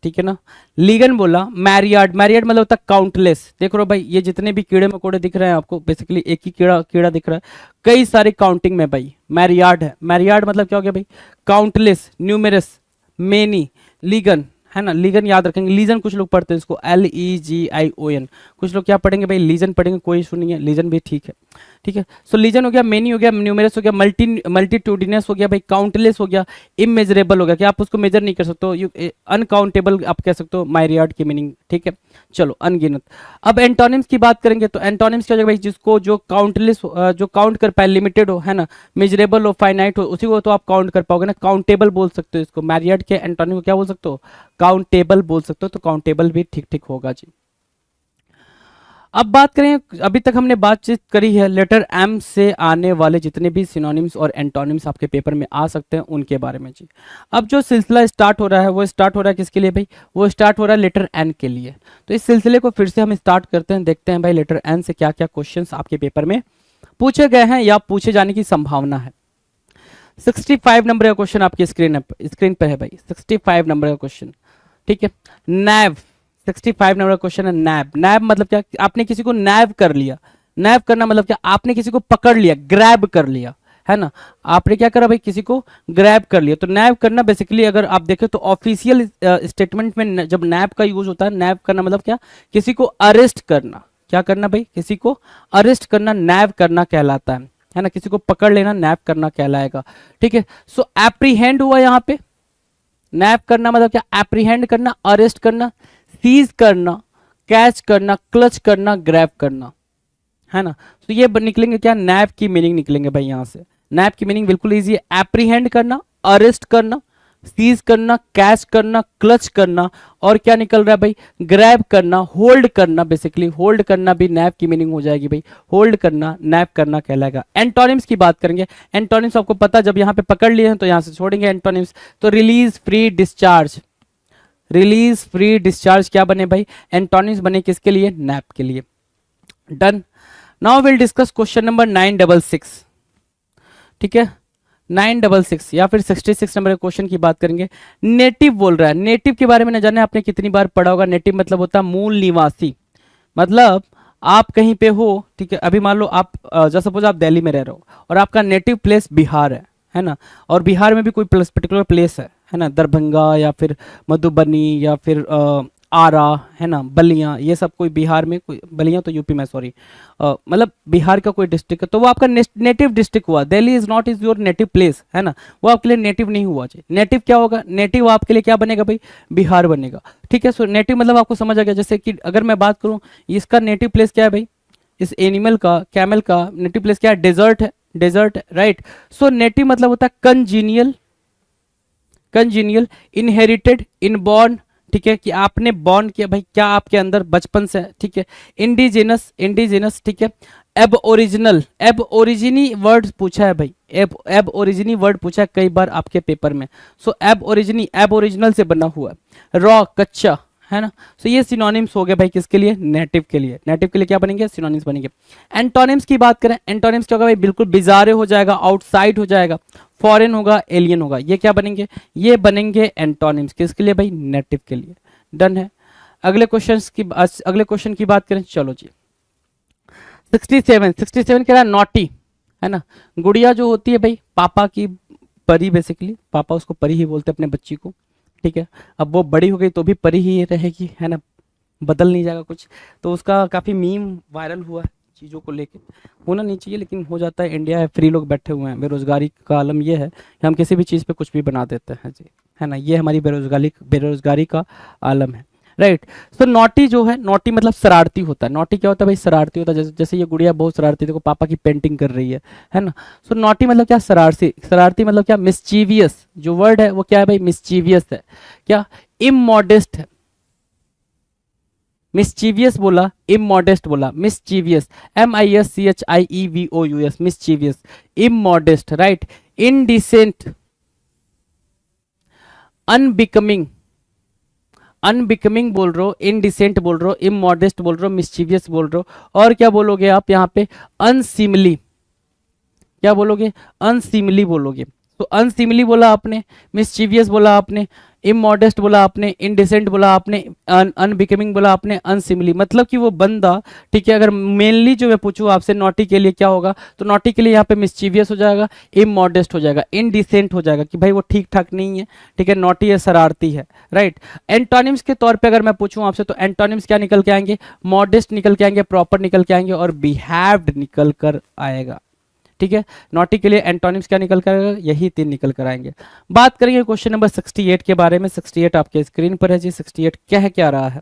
ठीक है ना। लीगन बोला, मैरियाड, मैरियाड मतलब होता है काउंटलेस। देख रहे हो भाई, ये जितने भी कीड़े मकोड़े दिख रहे हैं आपको, बेसिकली एक ही कीड़ा दिख रहा है, कई सारे काउंटिंग में भाई मैरियाड है। मैरियाड मतलब क्या हो गया भाई? काउंटलेस, न्यूमेरस, मेनी, लीगन, है ना। लीगन याद रखेंगे। लीजन कुछ लोग पढ़ते हैं इसको LEGION, कुछ लोग क्या पढ़ेंगे भाई? लीजन पढ़ेंगे, कोई इशू नहीं है, लीजन भी ठीक है, ठीक है। सो लीजन हो गया, मेनी हो गया, न्यूमेरस हो गया, मल्टीट्यूडिनस हो गया भाई, काउंटलेस हो गया, इमेजरेबल हो गया, कि आप उसको मेजर नहीं कर सकते हो, अनकाउंटेबल आप कह सकते हो मायरियाड की मीनिंग, ठीक है। चलो, अनगिनत। अब एंटोनिम्स की बात करेंगे तो एंटोनिम्स क्या हो जाएगा भाई? जिसको जो काउंटलेस, जो काउंट कर पाए, लिमिटेड हो, है ना, मेजरेबल हो, फाइनाइट हो, उसी को तो आप काउंट कर पाओगे ना। काउंटेबल बोल सकते हो इसको। मैरियड के एंटोनिम को क्या बोल सकते हो? काउंटेबल बोल सकते हो। तो काउंटेबल भी ठीक ठीक होगा जी। अब बात करें, अभी तक हमने बातचीत करी है लेटर एम से आने वाले जितने भी सिनोनिम्स और एंटोनिम्स आपके पेपर में आ सकते हैं उनके बारे में जी। अब जो सिलसिला स्टार्ट हो रहा है वो स्टार्ट हो रहा है किसके लिए भाई? वो स्टार्ट हो रहा है लेटर एन के लिए। तो इस सिलसिले को फिर से हम स्टार्ट करते हैं, देखते हैं भाई लेटर एन से क्या क्या क्वेश्चन आपके पेपर में पूछे गए हैं या पूछे जाने की संभावना है। 65 नंबर का क्वेश्चन आपकी स्क्रीन पर है भाई, 65 नंबर का क्वेश्चन, ठीक है। नैव, 65 नंबर का क्वेश्चन है नैब। नैब मतलब क्या? आपने किसी को नैब कर लिया। नैब करना मतलब क्या? आपने किसी को पकड़ लिया, ग्रैब कर लिया, है ना, आपने क्या करा भाई, किसी को ग्रैब कर लिया। तो नैब करना बेसिकली अगर आप देखें तो ऑफिशियल स्टेटमेंट में जब नैब का यूज होता है, नैब करना मतलब क्या, किसी को अरेस्ट करना। क्या करना भाई, किसी को अरेस्ट करना नैब करना कहलाता है ना, किसी को पकड़ लेना नैब करना कहलाएगा। ठीक है, सो एप्रीहेंड हुआ यहाँ पे, नैब करना मतलब क्या, एप्रीहेंड करना, अरेस्ट करना, सीज करना, कैच करना, क्लच करना, ग्रैब करना, है ना। तो ये निकलेंगे क्या, नैब की मीनिंग निकलेंगे भाई यहाँ से। नैब की मीनिंग बिल्कुल इजी है, एप्रीहेंड करना, अरेस्ट करना, सीज करना, कैच करना, क्लच करना, और क्या निकल रहा है भाई, ग्रैब करना, होल्ड करना। बेसिकली होल्ड करना भी नैब की मीनिंग हो जाएगी भाई, होल्ड करना नैब करना कहलाएगा। एंटोनिम्स की बात करेंगे, एंटोनिम्स आपको पता, जब यहाँ पे पकड़ लिए हैं तो यहाँ से छोड़ेंगे एंटोनिम्स। तो release, free, discharge, release, free, discharge क्या बने भाई, एंटोनिम्स बने किसके लिए, नैब के लिए। Done. Now will discuss question number 966। ठीक है, 966 या फिर 66 नंबर के क्वेश्चन की बात करेंगे। नेटिव बोल रहा है, नेटिव के बारे में न जाने आपने कितनी बार पढ़ा होगा। नेटिव मतलब होता है मूल निवासी, मतलब आप कहीं पे हो, ठीक है, अभी मान लो आप जैसे सपोज आप दिल्ली में रह रहे हो और आपका नेटिव प्लेस बिहार है ना, और बिहार में भी कोई पर्टिकुलर प्लेस है ना, दरभंगा या फिर मधुबनी या फिर आरा, है ना, बलिया, ये सब कोई बिहार में, कोई बलिया तो यूपी में, सॉरी, मतलब बिहार का कोई डिस्ट्रिक्ट है, तो वो आपका नेटिव डिस्ट्रिक्ट हुआ। Delhi is not is your native place, है ना, वो आपके लिए नेटिव नहीं हुआ चाहिए। नेटिव क्या होगा, नेटिव आपके लिए क्या बनेगा भाई, बिहार बनेगा। ठीक है, सो नेटिव मतलब आपको समझ आ गया। जैसे कि अगर मैं बात करूं, इसका नेटिव प्लेस क्या है भाई, इस एनिमल का, कैमल का नेटिव प्लेस क्या है, डेजर्ट है, डेजर्ट है, राइट। सो नेटिव मतलब होता है कंजीनियल, कंजीनियल, इनहेरिटेड, इनबॉर्न, ठीक है, कि आपने बॉर्न किया भाई, क्या आपके अंदर बचपन से, ठीक है। इंडिजिनस, इंडिजिनस, ठीक है। एब ओरिजिनल, एब ओरिजिनी वर्ड पूछा है भाई, एब ओरिजिनी वर्ड पूछा है कई बार आपके पेपर में। सो एब ओरिजिनी, एब ओरिजिनल से बना हुआ है। रॉ, कच्चा, है ना। सो ये सिनोनिम्स हो गए भाई किसके लिए, नेटिव के लिए। नेटिव के लिए क्या बनेंगे, सिनोनिम्स बनेंगे। एंटोनिम्स की बात करें, एंटोनिम्स क्या होगा भाई, बिल्कुल बिजारे हो जाएगा, आउटसाइड हो जाएगा, फॉरेन होगा, एलियन होगा, ये क्या बनेंगे, ये बनेंगे एंटोनिम्स किसके लिए भाई, नेटिव के लिए। डन है। अगले क्वेश्चन की बात करें, चलो जी। 67 कह रहा है नॉटी, है ना। गुड़िया जो होती है भाई पापा की परी, बेसिकली पापा उसको परी ही बोलते हैं अपने बच्ची को, ठीक है। अब वो बड़ी हो गई तो भी परी ही रहेगी, है ना, बदल नहीं जाएगा कुछ। तो उसका काफ़ी मीम वायरल हुआ है चीज़ों को लेके, होना नहीं चाहिए लेकिन हो जाता है। इंडिया है, फ्री लोग बैठे हुए हैं, बेरोजगारी का आलम ये है कि हम किसी भी चीज़ पे कुछ भी बना देते हैं जी, है ना, ये हमारी बेरोजगारी का आलम है, राइट। तो नॉटी जो है, नॉटी मतलब शरारती होता है। नॉटी क्या होता है भाई, शरारती होता है। जैसे ये गुड़िया बहुत शरारती, देखो पापा की पेंटिंग कर रही है ना। सो नॉटी मतलब क्या, शरारती, शरारती मतलब क्या, मिस्चीवियस, जो वर्ड है वो क्या है भाई, मिस्चीवियस है। क्या, इममॉडेस्ट है, मिस्चीवियस बोला, इममॉडेस्ट बोला, mischievous, MISCHIEVOUS, mischievous, immodest, right. Indecent, unbecoming, unbecoming बोल रहे हो, इनडिसेंट बोल रहे हो, इममॉडेस्ट बोल रहे हो, मिस्चीवियस बोल रहे हो, और क्या बोलोगे आप यहाँ पे, अनसिमली, क्या बोलोगे, अनसिमली बोलोगे। तो अनसिमली बोला आपने, मिस्चीवियस बोला आपने, इममॉडेस्ट बोला आपने, इनडिसेंट बोला आपने, अनबिकमिंग बोला आपने, अनसिमली। मतलब कि वो बंदा, ठीक है, अगर मेनली जो मैं पूछूं आपसे नॉटी के लिए क्या होगा, तो नॉटी के लिए यहाँ पे मिस्चीवियस हो जाएगा, इममॉडेस्ट हो जाएगा, इनडिसेंट हो जाएगा कि भाई वो ठीक ठाक नहीं है, ठीक है, नॉटी है, शरारती है, राइट। एंटोनिम्स के तौर पे अगर मैं पूछूं आपसे तो एंटोनिम्स क्या निकल के आएंगे, मॉडेस्ट निकल के आएंगे, प्रॉपर निकल के आएंगे, और बिहेव्ड निकल कर आएगा, ठीक है। नॉटी के लिए एंटोनिम्स क्या निकल कर आएगा, यही 3 निकल कर आएंगे। बात करेंगे क्वेश्चन नंबर 68 के बारे में। 68 आपके स्क्रीन पर है जी। 68 कह क्या रहा है,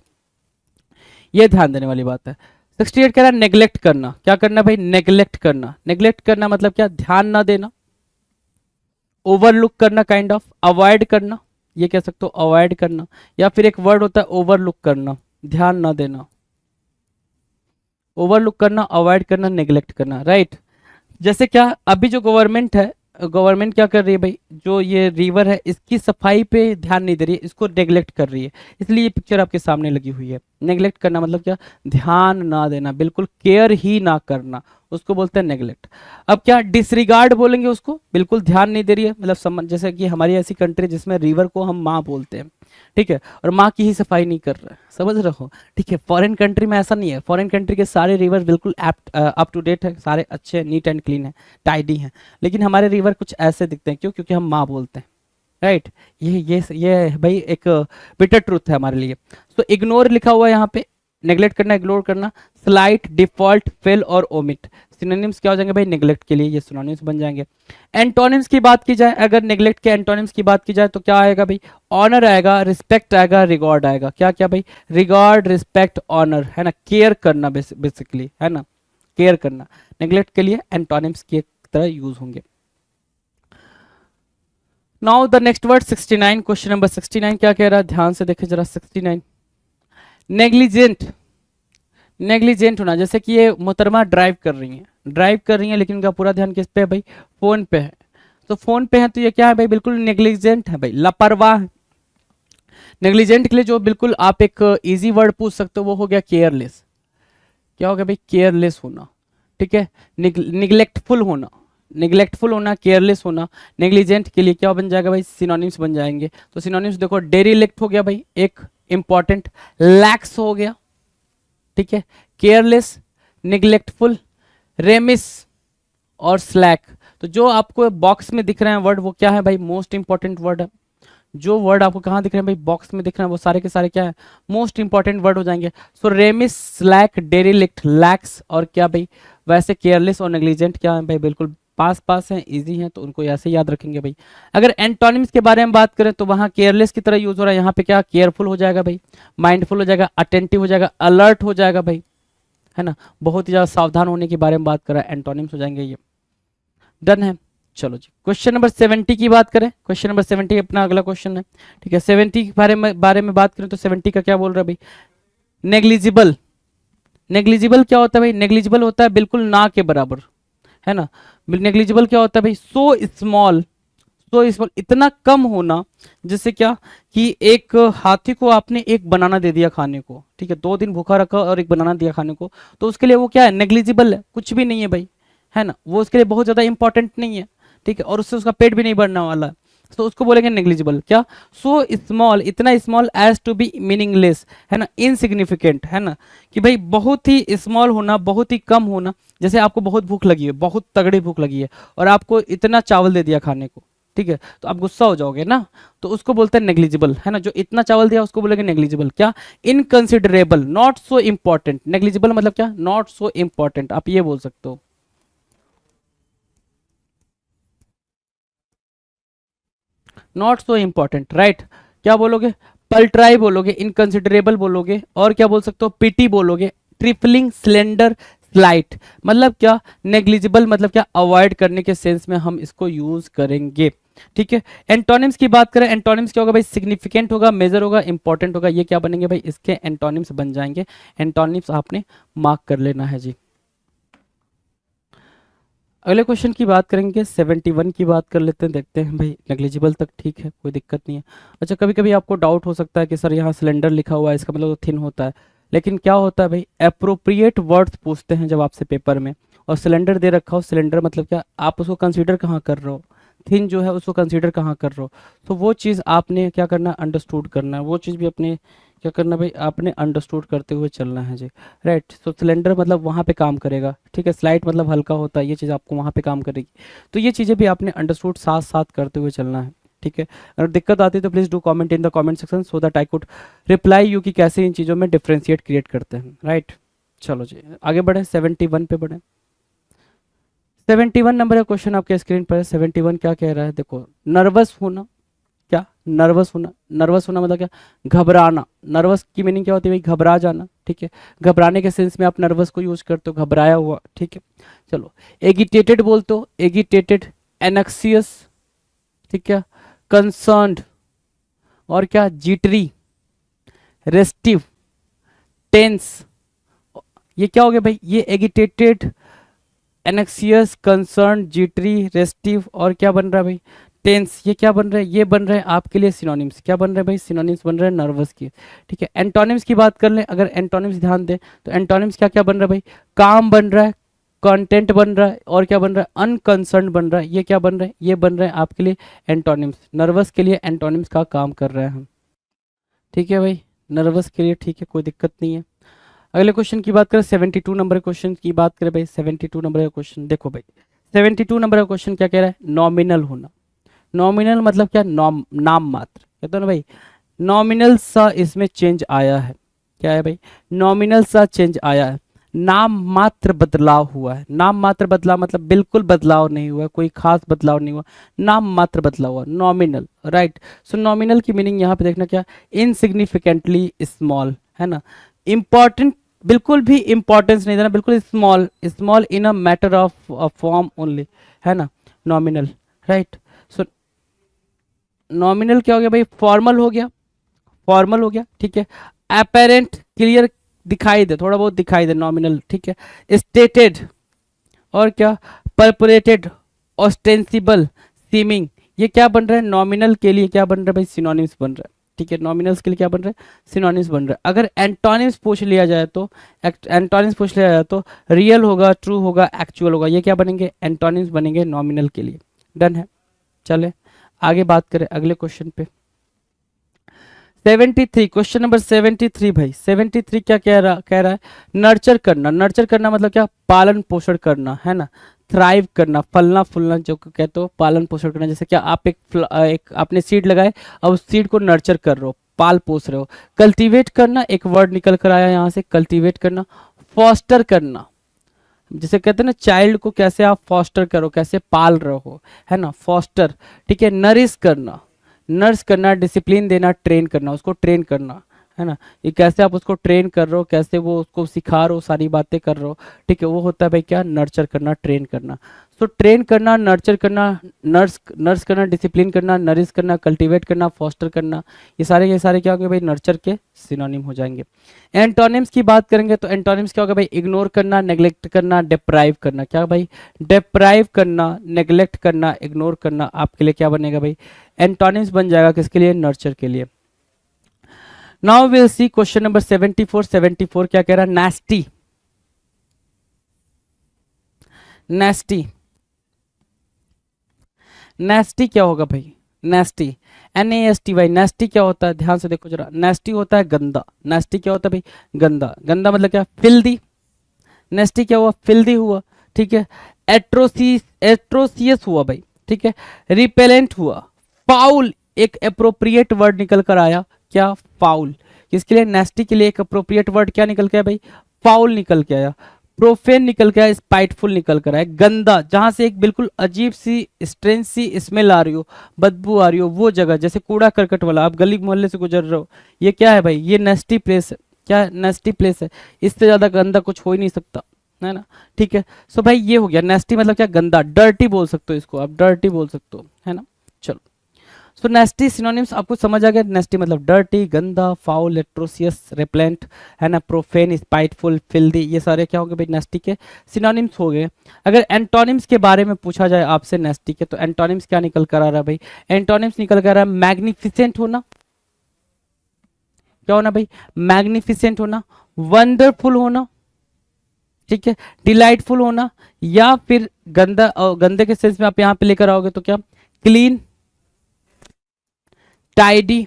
ये ध्यान देने वाली बात है। 68 कह रहा है नेग्लेक्ट करना। क्या करना भाई, नेग्लेक्ट करना। नेग्लेक्ट करना मतलब क्या, ध्यान ना देना, ओवरलुक करना, काइंड ऑफ, अवॉइड करना, ये कह सकते हो अवॉइड करना, या फिर एक वर्ड होता है ओवरलुक करना, ध्यान ना देना, ओवरलुक करना, अवॉइड करना, नेग्लेक्ट करना, राइट। जैसे क्या, अभी जो गवर्नमेंट है, गवर्नमेंट क्या कर रही है भाई, जो ये रिवर है इसकी सफाई पे ध्यान नहीं दे रही है, इसको नेग्लेक्ट कर रही है, इसलिए ये पिक्चर आपके सामने लगी हुई है। नेग्लेक्ट करना मतलब क्या, ध्यान ना देना, बिल्कुल केयर ही ना करना, उसको बोलते हैं नेग्लेक्ट। अब क्या डिसरिगार्ड बोलेंगे उसको, बिल्कुल ध्यान नहीं दे रही है, मतलब जैसे कि हमारी ऐसी कंट्री जिसमें रिवर को हम माँ बोलते हैं, ठीक है, और माँ की ही सफाई नहीं कर रहा है, समझ रहे हो, ठीक है। फॉरेन कंट्री में ऐसा नहीं है, फॉरेन कंट्री के सारे रिवर बिल्कुल अप टू डेट है, सारे अच्छे नीट एंड क्लीन है, टाइडी हैं, लेकिन हमारे रिवर कुछ ऐसे दिखते हैं, क्यों, क्योंकि हम माँ बोलते हैं, राइट। ये भाई एक बिटर ट्रूथ है हमारे लिए। सो इग्नोर लिखा हुआ है यहाँ पे, नेग्लेक्ट करना, इग्नोर करना, स्लाइट, डिफॉल्ट, फेल और ओमिट, सिनोनिम्स क्या हो जाएंगे भाई नेग्लेक्ट के लिए, ये सिनोनिम्स बन जाएंगे। एंटोनिम्स की बात की जाए, अगर नेग्लेक्ट के एंटोनिम्स की बात की जाए तो क्या आएगा भाई, ऑनर आएगा, रिस्पेक्ट आएगा, रिगॉर्ड आएगा, क्या क्या भाई, रिगॉर्ड, रिस्पेक्ट, ऑनर, है ना, केयर करना बेसिकली, है ना, केयर करना, नेग्लेक्ट के लिए एंटोनिम्स की तरह यूज होंगे। Now the next word 69, question number 69 क्या कह रहा है, ध्यान से देखें जरा 69। नेग्लिजेंट, नेग्लिजेंट होना, जैसे कि ये मोहतरमा ड्राइव कर रही हैं लेकिन उनका पूरा ध्यान किस पे है भाई, फोन पे है, तो फोन पे है तो ये क्या है भाई, बिल्कुल नेग्लिजेंट है भाई, लापरवाह। नेग्लिजेंट के लिए जो बिल्कुल आप एक इजी वर्ड पूछ सकते हो वो हो गया केयरलेस, क्या हो गया भाई, केयरलेस होना, ठीक है, निग्लेक्टफुल होना, निग्लेक्टफुल होना, केयरलेस होना, नेग्लिजेंट के लिए क्या बन जाएगा भाई, सिनोनिम्स बन जाएंगे। तो सिनोनिम्स देखो, डेरिलेक्ट हो गया भाई एक इंपॉर्टेंट, लैक्स हो गया, ठीक है, केयरलेस, निग्लेक्टफुल, रेमिस और स्लैक। तो जो आपको बॉक्स में दिख रहे हैं वर्ड वो क्या है भाई, मोस्ट इंपॉर्टेंट वर्ड है। जो वर्ड आपको कहाँ दिख रहे हैं भाई, बॉक्स में दिख रहे हैं, वो सारे के सारे क्या है, मोस्ट इंपॉर्टेंट वर्ड हो जाएंगे। सो रेमिस, स्लैक, डेरिलेक्ट, लैक्स और क्या भाई, वैसे केयरलेस और नेग्लिजेंट क्या है भाई, बिल्कुल पास पास हैं, इजी हैं, तो उनको ऐसे याद रखेंगे भाई। अगर एंटोनिम्स के बारे में बात करें तो वहां केयरलेस की तरह यूज हो रहा है, यहाँ पे क्या, केयरफुल हो जाएगा भाई, माइंडफुल हो जाएगा, अटेंटिव हो जाएगा, अलर्ट हो जाएगा भाई, है ना, बहुत ही ज्यादा सावधान होने के बारे में बात कर रहा है, एंटोनिम्स हो जाएंगे ये। डन है, चलो जी क्वेश्चन नंबर 70 की बात करें, क्वेश्चन नंबर 70 अपना अगला क्वेश्चन है, ठीक है। 70 के बारे में बात करें तो 70 का क्या बोल रहा है भाई, नेग्लिजिबल। नेग्लिजिबल क्या होता है भाई, नेग्लिजिबल होता है बिल्कुल ना के बराबर, है ना। नेग्लिजिबल क्या होता है भाई, सो स्मॉल, सो स्मॉल, इतना कम होना, जैसे क्या कि एक हाथी को आपने एक बनाना दे दिया खाने को, ठीक है, 2 दिन भूखा रखा और एक बनाना दिया खाने को, तो उसके लिए वो क्या है, नेग्लिजिबल है, कुछ भी नहीं है भाई, है ना, वो उसके लिए बहुत ज्यादा इंपॉर्टेंट नहीं है, ठीक है, और उससे उसका पेट भी नहीं भरने वाला है, तो उसको बोलेंगे नेग्लिजिबल। क्या, सो स्मॉल, इतना small as to be meaningless, है ना, इनसिग्निफिकेंट, है ना, कि भाई बहुत ही स्मॉल होना, बहुत ही कम होना, जैसे आपको बहुत भूख लगी है, बहुत तगड़ी भूख लगी है, और आपको इतना चावल दे दिया खाने को, ठीक है, तो आप गुस्सा हो जाओगे ना, तो उसको बोलते हैं नेग्लिजिबल, है ना, जो इतना चावल दिया उसको बोलेंगे नेग्लिजिबल। क्या, इनकंसिडरेबल, नॉट सो इंपॉर्टेंट, नेग्लिजिबल मतलब क्या, नॉट सो इंपॉर्टेंट, आप ये बोल सकते हो। नॉट सो इंपॉर्टेंट, राइट, क्या बोलोगे, पल्ट्राई बोलोगे, इनकंसिडरेबल बोलोगे, और क्या बोल सकते हो, पिटी बोलोगे, ट्रिपलिंग, स्लेंडर, स्लाइट, मतलब क्या, नेग्लिजिबल मतलब क्या, अवॉइड करने के सेंस में हम इसको यूज करेंगे, ठीक है। एंटोनिम्स की बात करें, एंटोनिम्स क्या होगा भाई, सिग्निफिकेंट होगा, मेजर होगा, इंपॉर्टेंट होगा, ये क्या बनेंगे भाई, इसके एंटोनिम्स बन जाएंगे। एंटोनिम्स आपने मार्क कर लेना है जी। अगले क्वेश्चन की बात करेंगे, 71 की बात कर लेते हैं, देखते हैं भाई, नेग्लिजिबल तक ठीक है, कोई दिक्कत नहीं है। अच्छा, कभी कभी आपको डाउट हो सकता है कि सर यहाँ सिलेंडर लिखा हुआ है, इसका मतलब तो थिन होता है, लेकिन क्या होता है भाई, अप्रोप्रिएट वर्ड्स पूछते हैं जब आपसे पेपर में, और सिलेंडर दे रखा हो, सिलेंडर मतलब क्या, आप उसको कंसीडर कहाँ कर रहे हो, थिन जो है उसको कंसीडर कहाँ कर रहे हो, तो वो चीज़ आपने क्या करना है, अंडरस्टूड करना है, वो चीज़ भी अपने क्या करना भाई, आपने अंडरस्टूड करते हुए चलना है जी, राइट। तो सिलेंडर मतलब वहाँ पे काम करेगा, ठीक है, स्लाइट मतलब हल्का होता है, ये चीज़ आपको वहाँ पे काम करेगी, तो ये चीज़ें भी आपने अंडरस्टूड साथ साथ करते हुए चलना है, ठीक है। अगर दिक्कत आती है तो please do comment in the comment section so that I could reply you कि कैसे इन चीज़ों में डिफ्रेंशिएट क्रिएट करते हैं, राइट। चलो जी आगे बढ़े, 71 पे बढ़े। 71 नंबर का क्वेश्चन आपके स्क्रीन पर है। 71 क्या कह रहा है, देखो, नर्वस होना, क्या, नर्वस होना, नर्वस होना मतलब क्या, घबराना, नर्वस की मीनिंग क्या होती है भाई, घबरा जाना, ठीक है, घबराने के सेंस में आप नर्वस को यूज करते हो, घबराया हुआ, ठीक है। चलो, एगिटेटेड बोलते हो, एगिटेटेड, एनक्सियस, ठीक है, कंसर्न्ड, और क्या, जीटरी, रेस्टिव, टेंस, ये क्या हो गया भाई, ये एगिटेटेड, एनक्सियस, कंसर्न, जीटरी, रेस्टिव, और क्या बन रहा है भाई, टेंस, ये क्या बन रहा है, ये बन रहा है आपके लिए सिनोनिम्स, क्या बन रहे हैं भाई, सिनोनिम्स बन रहे हैं नर्वस की, ठीक है। एंटोनिम्स की बात कर लें, अगर एंटोनिम्स ध्यान दें तो एंटोनिम्स क्या क्या बन रहा है भाई, काम बन रहा है, कंटेंट बन रहा है, और क्या बन रहा है, अनकंसर्न बन रहा है। ये क्या बन रहा है, ये बन रहा है आपके लिए एंटोनिम्स। नर्वस के लिए एंटोनिम्स का काम कर रहे हैं हम, ठीक है भाई, नर्वस के लिए, ठीक है, कोई दिक्कत नहीं है। अगले क्वेश्चन की बात करें, 72 नंबर क्वेश्चन की बात करें भाई, 72 नंबर का क्वेश्चन देखो भाई, 72 नंबर का क्वेश्चन क्या कह रहा है, नॉमिनल होना। नॉमिनल मतलब क्या, नाम मात्र, कहते हो ना भाई, नॉमिनल सा इसमें चेंज आया है। क्या है भाई, नॉमिनल सा चेंज आया है, नाम मात्र बदलाव हुआ है। नाम मात्र बदलाव मतलब बिल्कुल बदलाव नहीं हुआ, कोई खास बदलाव नहीं हुआ, नाम मात्र बदलाव हुआ, नॉमिनल, राइट। सो नॉमिनल की मीनिंग यहाँ पे देखना क्या, इनसिग्निफिकेंटली स्मॉल, है ना, इंपॉर्टेंट, बिल्कुल भी इंपॉर्टेंस नहीं देना, बिल्कुल small, small in a matter of form only, है ना, नॉमिनल, राइट। सो नॉमिनल क्या हो गया भाई, फॉर्मल हो गया, फॉर्मल हो गया, ठीक है। अपेरेंट, क्लियर, दिखाई दे, थोड़ा बहुत दिखाई दे, नॉमिनल, ठीक है। स्टेटेड, और क्या, परपरेटेड, ऑस्टेंसिबल, सीमिंग, ये क्या बन रहा है, नॉमिनल के लिए क्या बन रहा है भाई, सिनोनिम्स बन रहा है, ठीक है। नॉमिनल्स के लिए क्या बन रहा है, सिनोनिम्स बन रहा है। अगर एंटोनिम्स पूछ लिया जाए तो, एंटोनिम्स पूछ लिया जाए तो रियल होगा, ट्रू होगा, एक्चुअल होगा, ये क्या बनेंगे, एंटोनिम्स बनेंगे नॉमिनल के लिए। डन है, चले आगे बात करें अगले क्वेश्चन पे। 73, क्वेश्चन नंबर 73 भाई, 73 क्या कह रहा है, नर्चर करना। नर्चर करना मतलब क्या, पालन पोषण करना, है ना, थ्राइव करना, फलना फूलना जो कहते हो, पालन पोषण करना। जैसे क्या, आप एक आपने सीड लगाए, अब उस सीड को नर्चर कर रहे हो, पाल पोस रहे हो। कल्टीवेट करना, एक वर्ड निकल कर आया यहाँ से, कल्टीवेट करना। फॉस्टर करना, जैसे कहते हैं ना, चाइल्ड को कैसे आप फॉस्टर करो, कैसे पाल रहे हो, है ना, फॉस्टर, ठीक है। नरिश करना, नर्स करना, डिसिप्लिन देना, ट्रेन करना, उसको ट्रेन करना, है ना, ये कैसे आप उसको ट्रेन कर रहे हो, कैसे वो उसको सिखा रहे हो, सारी बातें कर रहे हो, ठीक है, वो होता है भाई क्या, नर्चर करना, ट्रेन करना। सो ट्रेन करना, नर्चर करना, नर्स करना, डिसिप्लिन करना, नरिश करना, कल्टीवेट करना, फॉस्टर करना, ये सारे क्या होंगे भाई, नर्चर के सिनोनिम हो जाएंगे। एंटोनिम्स की बात करेंगे तो एंटोनिम्स क्या होगा भाई, इग्नोर करना, नेग्लेक्ट करना, डिप्राइव करना। क्या भाई, डिप्राइव करना, नेग्लेक्ट करना, इग्नोर करना, आपके लिए क्या बनेगा भाई, एंटोनिम्स बन जाएगा, किसके लिए, नर्चर के लिए। Now will see question number 74। 74 क्या कह रहा है, नेस्टी। नेस्टी, नेस्टी क्या होगा भाई, नेस्टी, NASTY, नेस्टी क्या होता है, ध्यान से देखो जरा, नेस्टी होता है गंदा। नेस्टी क्या होता है भाई, गंदा। गंदा मतलब क्या, फिल्दी। नेस्टी क्या हुआ, फिल्दी हुआ, ठीक है। एट्रोसियस हुआ भाई, ठीक है। रिपेलेंट हुआ। फाउल, एक अप्रोप्रिएट वर्ड निकल कर आया, क्या, फाउल। किसके लिए, नेस्टी के लिए एक अप्रोप्रिएट वर्ड क्या निकल के आया भाई, फाउल निकल के आया। प्रोफेन निकल के आया, स्पाइटफुल निकल कर आया। गंदा, जहां से एक बिल्कुल अजीब सी स्ट्रेंज सी स्मेल आ रही हो, बदबू आ रही हो, वो जगह, जैसे कूड़ा करकट वाला, आप गली मोहल्ले से गुजर रहे हो, ये क्या है भाई, ये नेस्टी प्लेस है। क्या, नेस्टी प्लेस है, इससे ज्यादा गंदा कुछ हो ही नहीं सकता, है ना, ठीक है। सो भाई ये हो गया, नेस्टी मतलब क्या, गंदा, डर्टी बोल सकते हो इसको आप, डर्टी बोल सकते हो, है ना। चलो, सो नेस्टी सिनोनिम्स आपको समझ आ गया। नेस्टी मतलब डर्टी, गंदा, फाउल, एट्रोसियस, रेपलेंट, है ना, प्रोफेन, स्पाइटफुल, फिल्दी, ये सारे क्या होंगे भाई, नेस्टी के सिनोनिम्स हो गए। अगर एंटोनिम्स के बारे में पूछा जाए आपसे नेस्टी के, तो एंटोनिम्स क्या निकल कर आ रहा है भाई, एंटोनिम्स निकल कर आ रहा है, मैग्निफिसेंट होना। क्या होना भाई, मैग्निफिसेंट होना, वंडरफुल होना, ठीक है, डिलाइटफुल होना, या फिर गंदा, गंदे के सेंस में आप यहां पे लेकर आओगे तो क्या, क्लीन, टाइडी,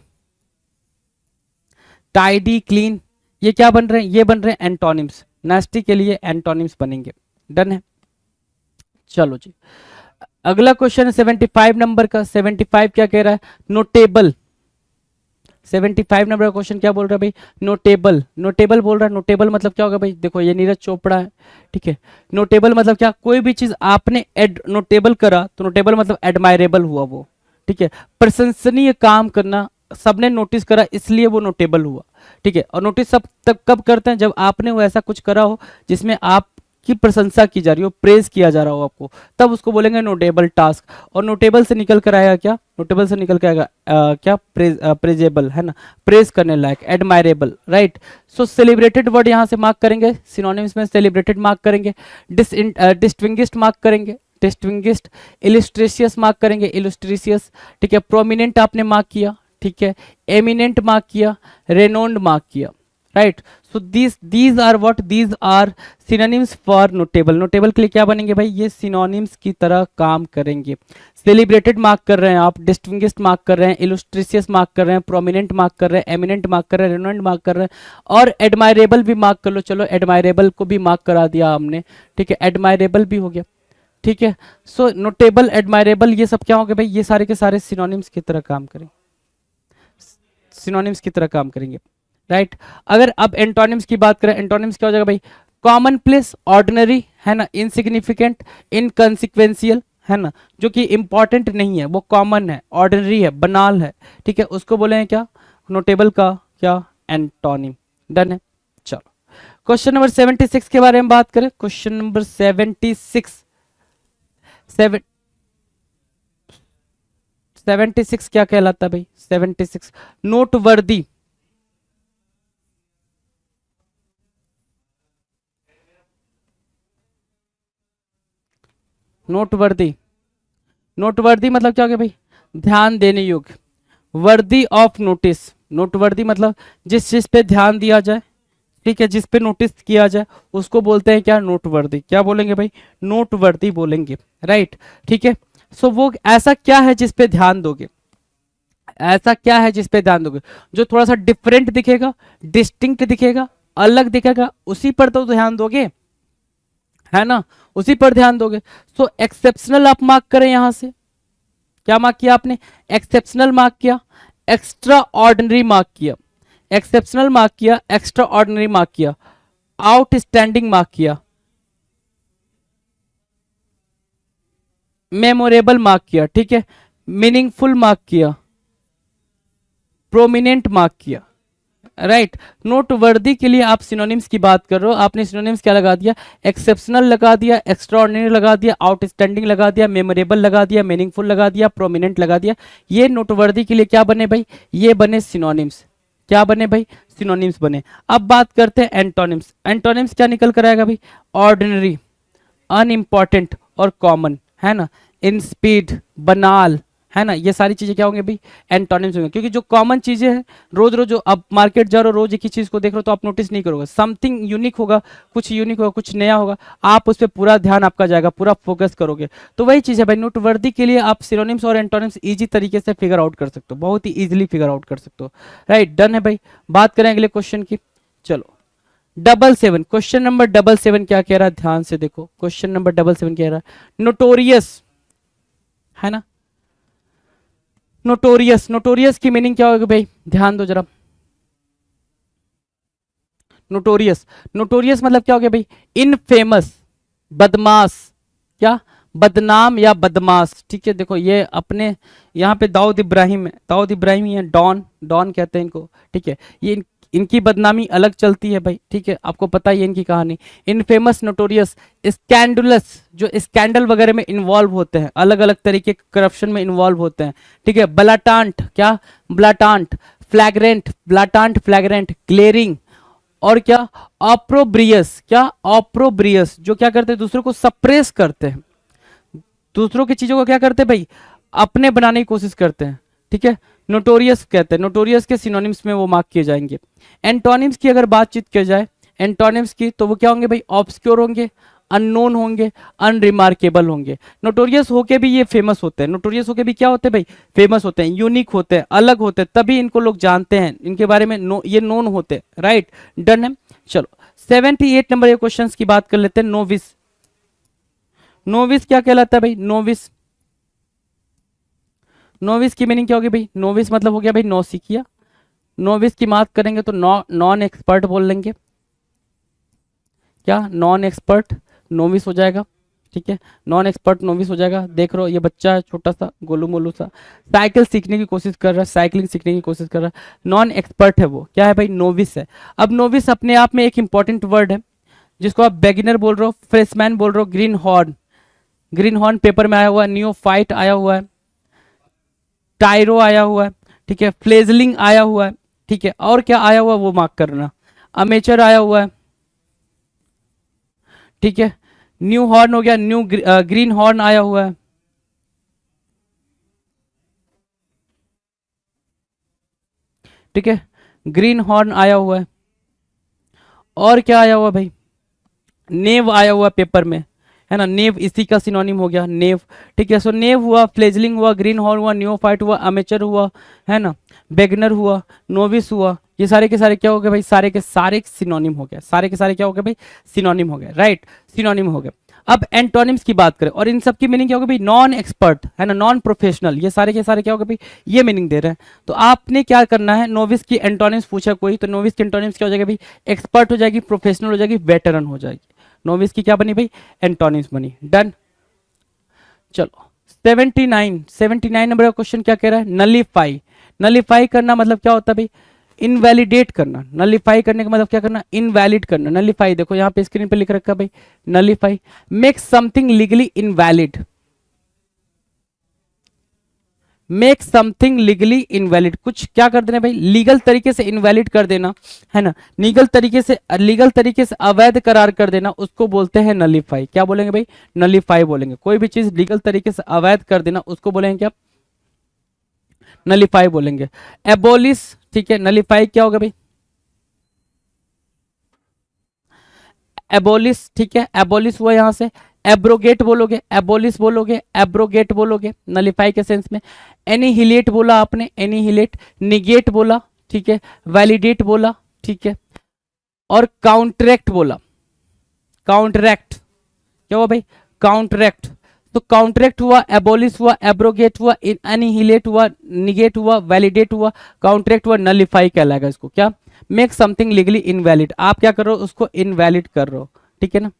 टाइडी, क्लीन, ये क्या बन रहे हैं, ये बन रहे हैं एंटोनिम्स। नेस्टी के लिए एंटोनिम्स बनेंगे। डन है, चलो जी अगला क्वेश्चन है 75 नंबर का। 75 क्या कह रहा है, नोटेबल। 75 नंबर का क्वेश्चन क्या बोल रहा है भाई, नोटेबल। नोटेबल बोल रहा है, नोटेबल मतलब क्या होगा भाई, देखो ये नीरज चोपड़ा है, ठीक है। नोटेबल मतलब क्या, कोई भी चीज आपने नोटेबल करा तो नोटेबल मतलब एडमायरेबल हुआ वो, ठीक है। प्रशंसनीय काम करना, सबने नोटिस करा इसलिए वो नोटेबल हुआ, ठीक है। और नोटिस सब तब कब करते हैं, जब आपने वो ऐसा कुछ करा हो जिसमें आपकी प्रशंसा की जा रही हो, प्रेज किया जा रहा हो आपको, तब उसको बोलेंगे नोटेबल टास्क। और नोटेबल से निकल कर आएगा क्या, नोटेबल से निकल के आएगा क्या, प्रेजेबल, है ना, प्रेज करने लायक, एडमायरेबल, राइट। सो सेलिब्रेटेड वर्ड यहां से मार्क करेंगे, सिनोनिम्स में सेलिब्रेटेड मार्क करेंगे, डिस्टिंग्विश्ड मार्क करेंगे, डिस्टिंग्विश्ड, इलिस्ट्रेशियस मार्क करेंगे, इलिस्ट्रेशियस, ठीक है। प्रोमिनेंट आपने मार्क किया, ठीक है। एमिनेंट मार्क किया, रेनोन्ड मार्क किया, right. So these are what, these are synonyms for notable। notable के लिए क्या बनेंगे भाई, ये synonyms की तरह काम करेंगे। सेलिब्रेटेड मार्क कर रहे हैं आप, डिस्टिंग्विश्ड मार्क कर रहे हैं, इलुस्ट्रिशियस मार्क कर रहे हैं, प्रोमिनेंट मार्क कर रहे हैं, एमिनेंट मार्क कर रहे हैं, रेनोवेंट मार्क कर रहे हैं, और एडमायरेबल भी मार्क कर लो। चलो एडमायरेबल को भी मार्क करा दिया हमने, ठीक है, एडमायरेबल भी हो गया, ठीक है। सो नोटेबल, एडमायरेबल, ये सब क्या हो गए भाई, ये सारे के सारे सिनोनिम्स की तरह काम करेंगे, सिनोनिम्स की तरह काम करेंगे, राइट। अगर अब एंटोनिम्स की बात करें, एंटोनिम्स क्या हो जाएगा भाई, कॉमन प्लेस, ऑर्डिनरी, है ना, इनसिग्निफिकेंट, इनकॉन्सिक्वेंशियल, है ना, जो कि इंपॉर्टेंट नहीं है, वो कॉमन है, ऑर्डिनरी है, बनाल है, ठीक है, उसको बोले क्या, नोटेबल का क्या, एंटोनिम। डन है। चलो क्वेश्चन नंबर 76 के बारे में बात करें। क्वेश्चन नंबर 76, 76 क्या कहलाता है भाई, 76 नोटवर्दी, नोटवर्दी, नोटवर्दी मतलब क्या हो गया भाई, ध्यान देने योग्य, वर्दी ऑफ नोटिस, नोटवर्दी मतलब जिस चीज पे ध्यान दिया जाए, ठीक है, जिस पे नोटिस किया जाए उसको बोलते हैं क्या, नोटवर्दी। क्या बोलेंगे भाई, नोटवर्दी बोलेंगे, राइट, ठीक है। सो वो ऐसा क्या है जिस पे ध्यान दोगे, ऐसा क्या है जिस पे ध्यान दोगे, जो थोड़ा सा डिफरेंट दिखेगा, डिस्टिंक्ट दिखेगा, अलग दिखेगा, उसी पर तो ध्यान दोगे, है ना, उसी पर ध्यान दोगे। सो एक्सेप्शनल आप मार्क करें, यहां से क्या मार्क किया आपने, एक्सेप्शनल मार्क किया, एक्स्ट्रा ऑर्डिनरी मार्क किया, एक्सेप्शनल मार्क किया, एक्स्ट्रा ऑर्डिनरी मार्क किया, आउटस्टैंडिंग मार्क किया, मेमोरेबल मार्क किया, ठीक है, मीनिंगफुल मार्क किया, प्रोमिनेंट मार्क किया, राइट। नोटवर्दी के लिए आप सिनोनिम्स की बात कर रहे हो, आपने सिनोनिम्स क्या लगा दिया, एक्सेप्शनल लगा दिया, एक्स्ट्राऑर्डिनरी लगा दिया, आउटस्टैंडिंग लगा दिया, मेमोरेबल लगा दिया, मीनिंगफुल लगा दिया, प्रोमिनेंट लगा दिया। ये नोटवर्दी के लिए क्या बने भाई, ये बने सिनोनिम्स। क्या बने भाई, सिनोनिम्स बने। अब बात करते हैं एंटोनिम्स। एंटोनिम्स क्या निकल कर आएगा भाई, ऑर्डिनरी, अनइम्पॉर्टेंट और कॉमन, है ना, इन स्पीड, बनाल, है ना, ये सारी चीजें क्या होंगे भाई, एंटोनिम्स होंगे। क्योंकि जो कॉमन चीजें हैं, रोज रोज जो आप मार्केट जा रहे हो, रोज एक ही चीज को देख रहे हो, तो आप नोटिस नहीं करोगे, समथिंग यूनिक होगा, कुछ यूनिक होगा, कुछ नया होगा, आप उस पर पूरा ध्यान आपका जाएगा, पूरा फोकस करोगे। तो वही चीज है भाई, नोटवर्दी के लिए आप सिनोनिम्स और एंटोनिम्स इजी तरीके से फिगर आउट कर सकते हो, बहुत ही इजिली फिगर आउट कर सकते हो, राइट। डन है भाई। बात करें अगले क्वेश्चन की। चलो 77, क्वेश्चन नंबर 77 क्या कह रहा है, ध्यान से देखो, क्वेश्चन नंबर 77 कह रहा है नोटोरियस, है ना, नोटोरियस, नोटोरियस की मीनिंग क्या होगी भाई, ध्यान दो जरा। नोटोरियस, नोटोरियस मतलब क्या हो गया भाई, इनफेमस, बदमाश, क्या, बदनाम या बदमाश, ठीक है। देखो ये अपने यहाँ पे दाऊद इब्राहिम है, दाऊद इब्राहिम ही है, डॉन, डॉन कहते हैं इनको, ठीक है। ये इनकी बदनामी अलग चलती है भाई, ठीक है, आपको पता ही है इनकी कहानी। इनफेमस, नोटोरियस, स्कैंडुलस, जो स्कैंडल वगैरह में इन्वॉल्व होते हैं, अलग अलग तरीके के करप्शन में इन्वॉल्व होते हैं, ठीक है। ब्लाटांट, क्या, ब्लाटांट, फ्लैग्रेंट, ब्लाटांट, फ्लैग्रेंट, ग्लेरिंग, और क्या, ऑप्रोब्रियस, क्या, ऑप्रोब्रियस, जो क्या करते हैं, दूसरों को सप्रेस करते हैं, दूसरों की चीजों को क्या करते हैं भाई, अपने बनाने की कोशिश करते हैं, ठीक है। नोटोरियस कहते हैं, नोटोरियस के सिनोनिम्स में वो मार्क किए जाएंगे। एंटोनिम्स की अगर बातचीत की जाए, एंटोनिम्स की, तो वो क्या होंगे भाई, ऑब्सक्योर होंगे, अननोन होंगे, अनरिमार्केबल होंगे। नोटोरियस होके भी ये फेमस होते हैं, नोटोरियस होके भी क्या होते हैं भाई, फेमस होते हैं, यूनिक होते हैं, अलग होते हैं, तभी इनको लोग जानते हैं, इनके बारे में ये नोन होते हैं, राइट। डन है। चलो 78 नंबर ये क्वेश्चन की बात कर लेते हैं। नोविस, नोविस क्या कहलाता है भाई, नोविस, नोविस की मीनिंग क्या होगी भाई, नोविस मतलब हो गया भाई नौसिखिया। नोविस की बात करेंगे तो नॉन एक्सपर्ट बोल लेंगे, क्या, नॉन एक्सपर्ट नोविस हो जाएगा, ठीक है, नॉन एक्सपर्ट नोविस हो जाएगा। देख रहे हो ये बच्चा है छोटा सा गोलू मोलू सा, साइकिल सीखने की कोशिश कर रहा है, साइकिलिंग सीखने की कोशिश कर रहा है, नॉन एक्सपर्ट है वो, क्या है भाई, नोविस है। अब नोविस अपने आप में एक इंपॉर्टेंट वर्ड है, जिसको आप बेगिनर बोल रहे हो, फ्रेशमैन बोल रहे हो, green horn, green horn paper में आया हुआ है, नियोफाइट आया हुआ है, टायरो आया हुआ है, ठीक है, फ्लेजलिंग आया हुआ है, ठीक है, और क्या आया हुआ है वो मार्क करना, अमेचर आया हुआ है, ठीक है, न्यू हॉर्न हो गया, न्यू ग्रीन हॉर्न आया हुआ है, ठीक है, ग्रीन हॉर्न आया हुआ है, और क्या आया हुआ भाई, नेव आया हुआ पेपर में, है ना, नेव इसी का सिनोनिम हो गया नेव, ठीक है। सो नेव हुआ, फ्लेजलिंग हुआ, ग्रीन हॉर्न हुआ, न्योफाइट हुआ, अमेचर हुआ, है ना, बेगनर हुआ, नोविस हुआ, ये सारे के सारे क्या हो गए भाई, सारे के सारे सिनोनिम हो गए, सारे के सारे क्या हो गए भाई, सिनोनिम हो गए, राइट, सिनोनिम हो गए। अब एंटोनिम्स की बात करें, और इन सब की मीनिंग क्या होगी भाई, नॉन एक्सपर्ट, है ना, नॉन प्रोफेशनल, ये सारे के सारे क्या होगा भाई, ये मीनिंग दे रहे हैं। तो आपने क्या करना है, नोविस की एंटोनिम्स पूछा कोई, तो नोविस की एंटोनिम्स क्या हो जाएगी भाई, एक्सपर्ट हो जाएगी, प्रोफेशनल हो जाएगी, वेटरन हो जाएगी। नोविस की क्या बनी भाई, एंटोनिम्स बनी, डन। चलो 79 नंबर का क्वेश्चन क्या कह रहा है, नलीफाई। नलीफाई करना मतलब क्या होता है भाई, इनवैलिडेट करना। नलीफाई करने का मतलब क्या करना, इनवैलिड करना। नलीफाई देखो यहाँ पे स्क्रीन पे लिख रखा है भाई, nullify, make something legally invalid, make something legally invalid, कुछ क्या कर देना भाई, लीगल तरीके से इनवैलिड कर देना, है ना, लीगल तरीके से अवैध करार कर देना, उसको बोलते हैं नलीफाई। क्या बोलेंगे भाई, नलीफाई बोलेंगे। कोई भी चीज लीगल तरीके से अवैध कर देना, उसको बोलेंगे क्या, नलीफाई बोलेंगे। एबोलिश, ठीक है, नलीफाई क्या होगा भाई, एबोलिश, ठीक है, एबोलिश हुआ यहां से। एब्रोगेट बोलोगे, एबोलिश बोलोगे, एब्रोगेट बोलोगे नलीफाई के सेंस में। एनीहिलेट बोला आपने, एनीहिलेट, निगेट बोला, ठीक है, वैलिडेट बोला, ठीक है, और काउंट्रैक्ट बोला। काउंट्रैक्ट क्या हुआ भाई, काउंट्रैक्ट। तो काउंट्रैक्ट हुआ, एबोलिश हुआ, एब्रोगेट हुआ, एनीहिलेट हुआ, निगेट हुआ, वैलिडेट हुआ, काउंट्रैक्ट हुआ, नलीफाई कहलाएगा इसको। क्या, मेक समथिंग लीगली इनवैलिड, आप क्या कर रहे हो, उसको इनवैलिड कर रहे हो, ठीक है ना।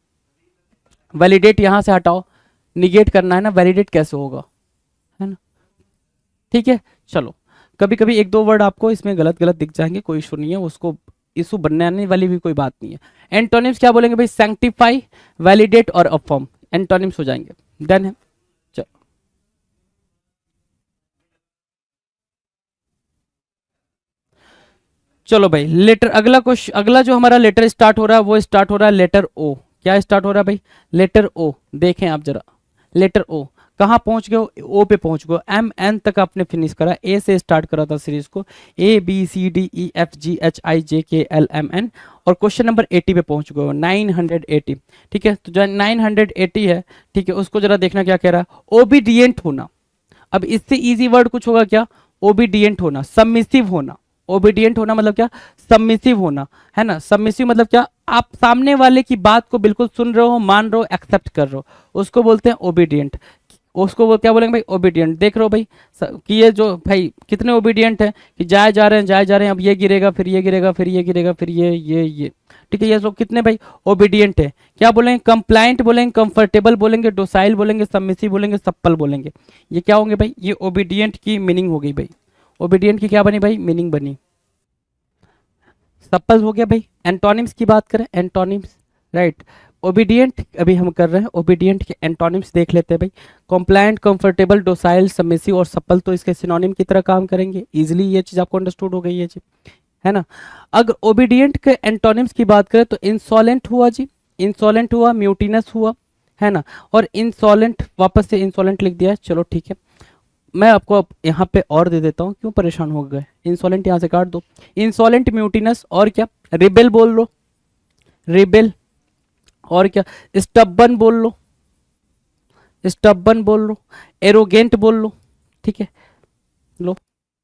वैलिडेट यहां से हटाओ, निगेट करना है ना, वैलिडेट कैसे होगा, है ना, ठीक है। चलो, कभी कभी एक दो वर्ड आपको इसमें गलत गलत दिख जाएंगे, कोई इशू नहीं है, उसको इशू बनने वाली भी कोई बात नहीं है। एंटोनिम्स क्या बोलेंगे भाई, सैंक्टिफाई, वैलिडेट और अफर्म, एंटोनिम्स हो जाएंगे, डन है। चलो चलो भाई, लेटर, अगला क्वेश्चन, अगला जो हमारा लेटर स्टार्ट हो रहा है वो स्टार्ट हो रहा है लेटर ओ। क्या स्टार्ट हो रहा है भाई, लेटर ओ। देखें आप जरा, लेटर ओ, कहाँ पहुंच गए हो, ओ पे पहुंच गए, एम एन तक आपने फिनिश करा, ए से स्टार्ट करा था सीरीज को, A B C D E F G H I J K L M N, और क्वेश्चन नंबर 80 पे पहुंच गए हो, 980, ठीक है। तो जो 980 है, ठीक है, उसको जरा देखना क्या कह रहा है, ओबीडियंट होना। अब इससे इजी वर्ड कुछ होगा क्या, ओबीडियंट होना, सबमिसिव होना। ओबीडियंट होना मतलब क्या, सबमिसिव होना, है ना। सबमिसिव मतलब क्या, आप सामने वाले की बात को बिल्कुल सुन रहे हो, मान रहे हो, एक्सेप्ट कर रहे हो, उसको बोलते हैं ओबीडियंट। उसको वो क्या बोलेंगे भाई, ओबीडियंट। देख रहे हो भाई कि ये जो भाई कितने ओबीडियंट है, कि जाए जा रहे हैं, जाए जा रहे हैं, अब ये गिरेगा, फिर ये गिरेगा, फिर ये गिरेगा, फिर ये, ठीक है, ये लोग कितने भाई ओबीडियंट है। क्या बोलेंगे, कंप्लाइंट बोलेंगे, कंफर्टेबल बोलेंगे, डोसाइल बोलेंगे, सबमिसिव बोलेंगे, सप्पल बोलेंगे। ये क्या होंगे भाई, ये ओबीडियंट की मीनिंग हो गई भाई। ओबीडियंट की क्या बनी भाई, मीनिंग बनी। सप्पल हो गया भाई। एंटोनिम्स की बात करें, एंटोनिम्स, राइट, ओबीडियंट अभी हम कर रहे हैं, ओबीडियंट के एंटोनिम्स देख लेते हैं भाई। कॉम्प्लायंट, कंफर्टेबल, डोसाइल, सबमिसिव और सप्पल तो इसके सिनोनिम की तरह काम करेंगे, इजीली ये चीज आपको अंडरस्टूड हो गई है जी, है ना। अगर ओबीडियंट के एंटोनिम्स की बात करें तो इंसोलेंट हुआ जी, इंसोलेंट हुआ, म्यूटिनस हुआ, है ना, और इंसोलेंट, वापस से इंसोलेंट लिख दिया है, चलो ठीक है। मैं आपको अब यहाँ पे और दे देता हूँ, क्यों परेशान हो गए, इंसोलेंट यहाँ से काट दो। इंसोलेंट, म्यूटिनस, और क्या, रिबेल बोल लो, रिबेल, और क्या, स्टब्बन बोल लो, स्टब्बन बोल लो, एरोगेंट बोल लो, ठीक है, लो,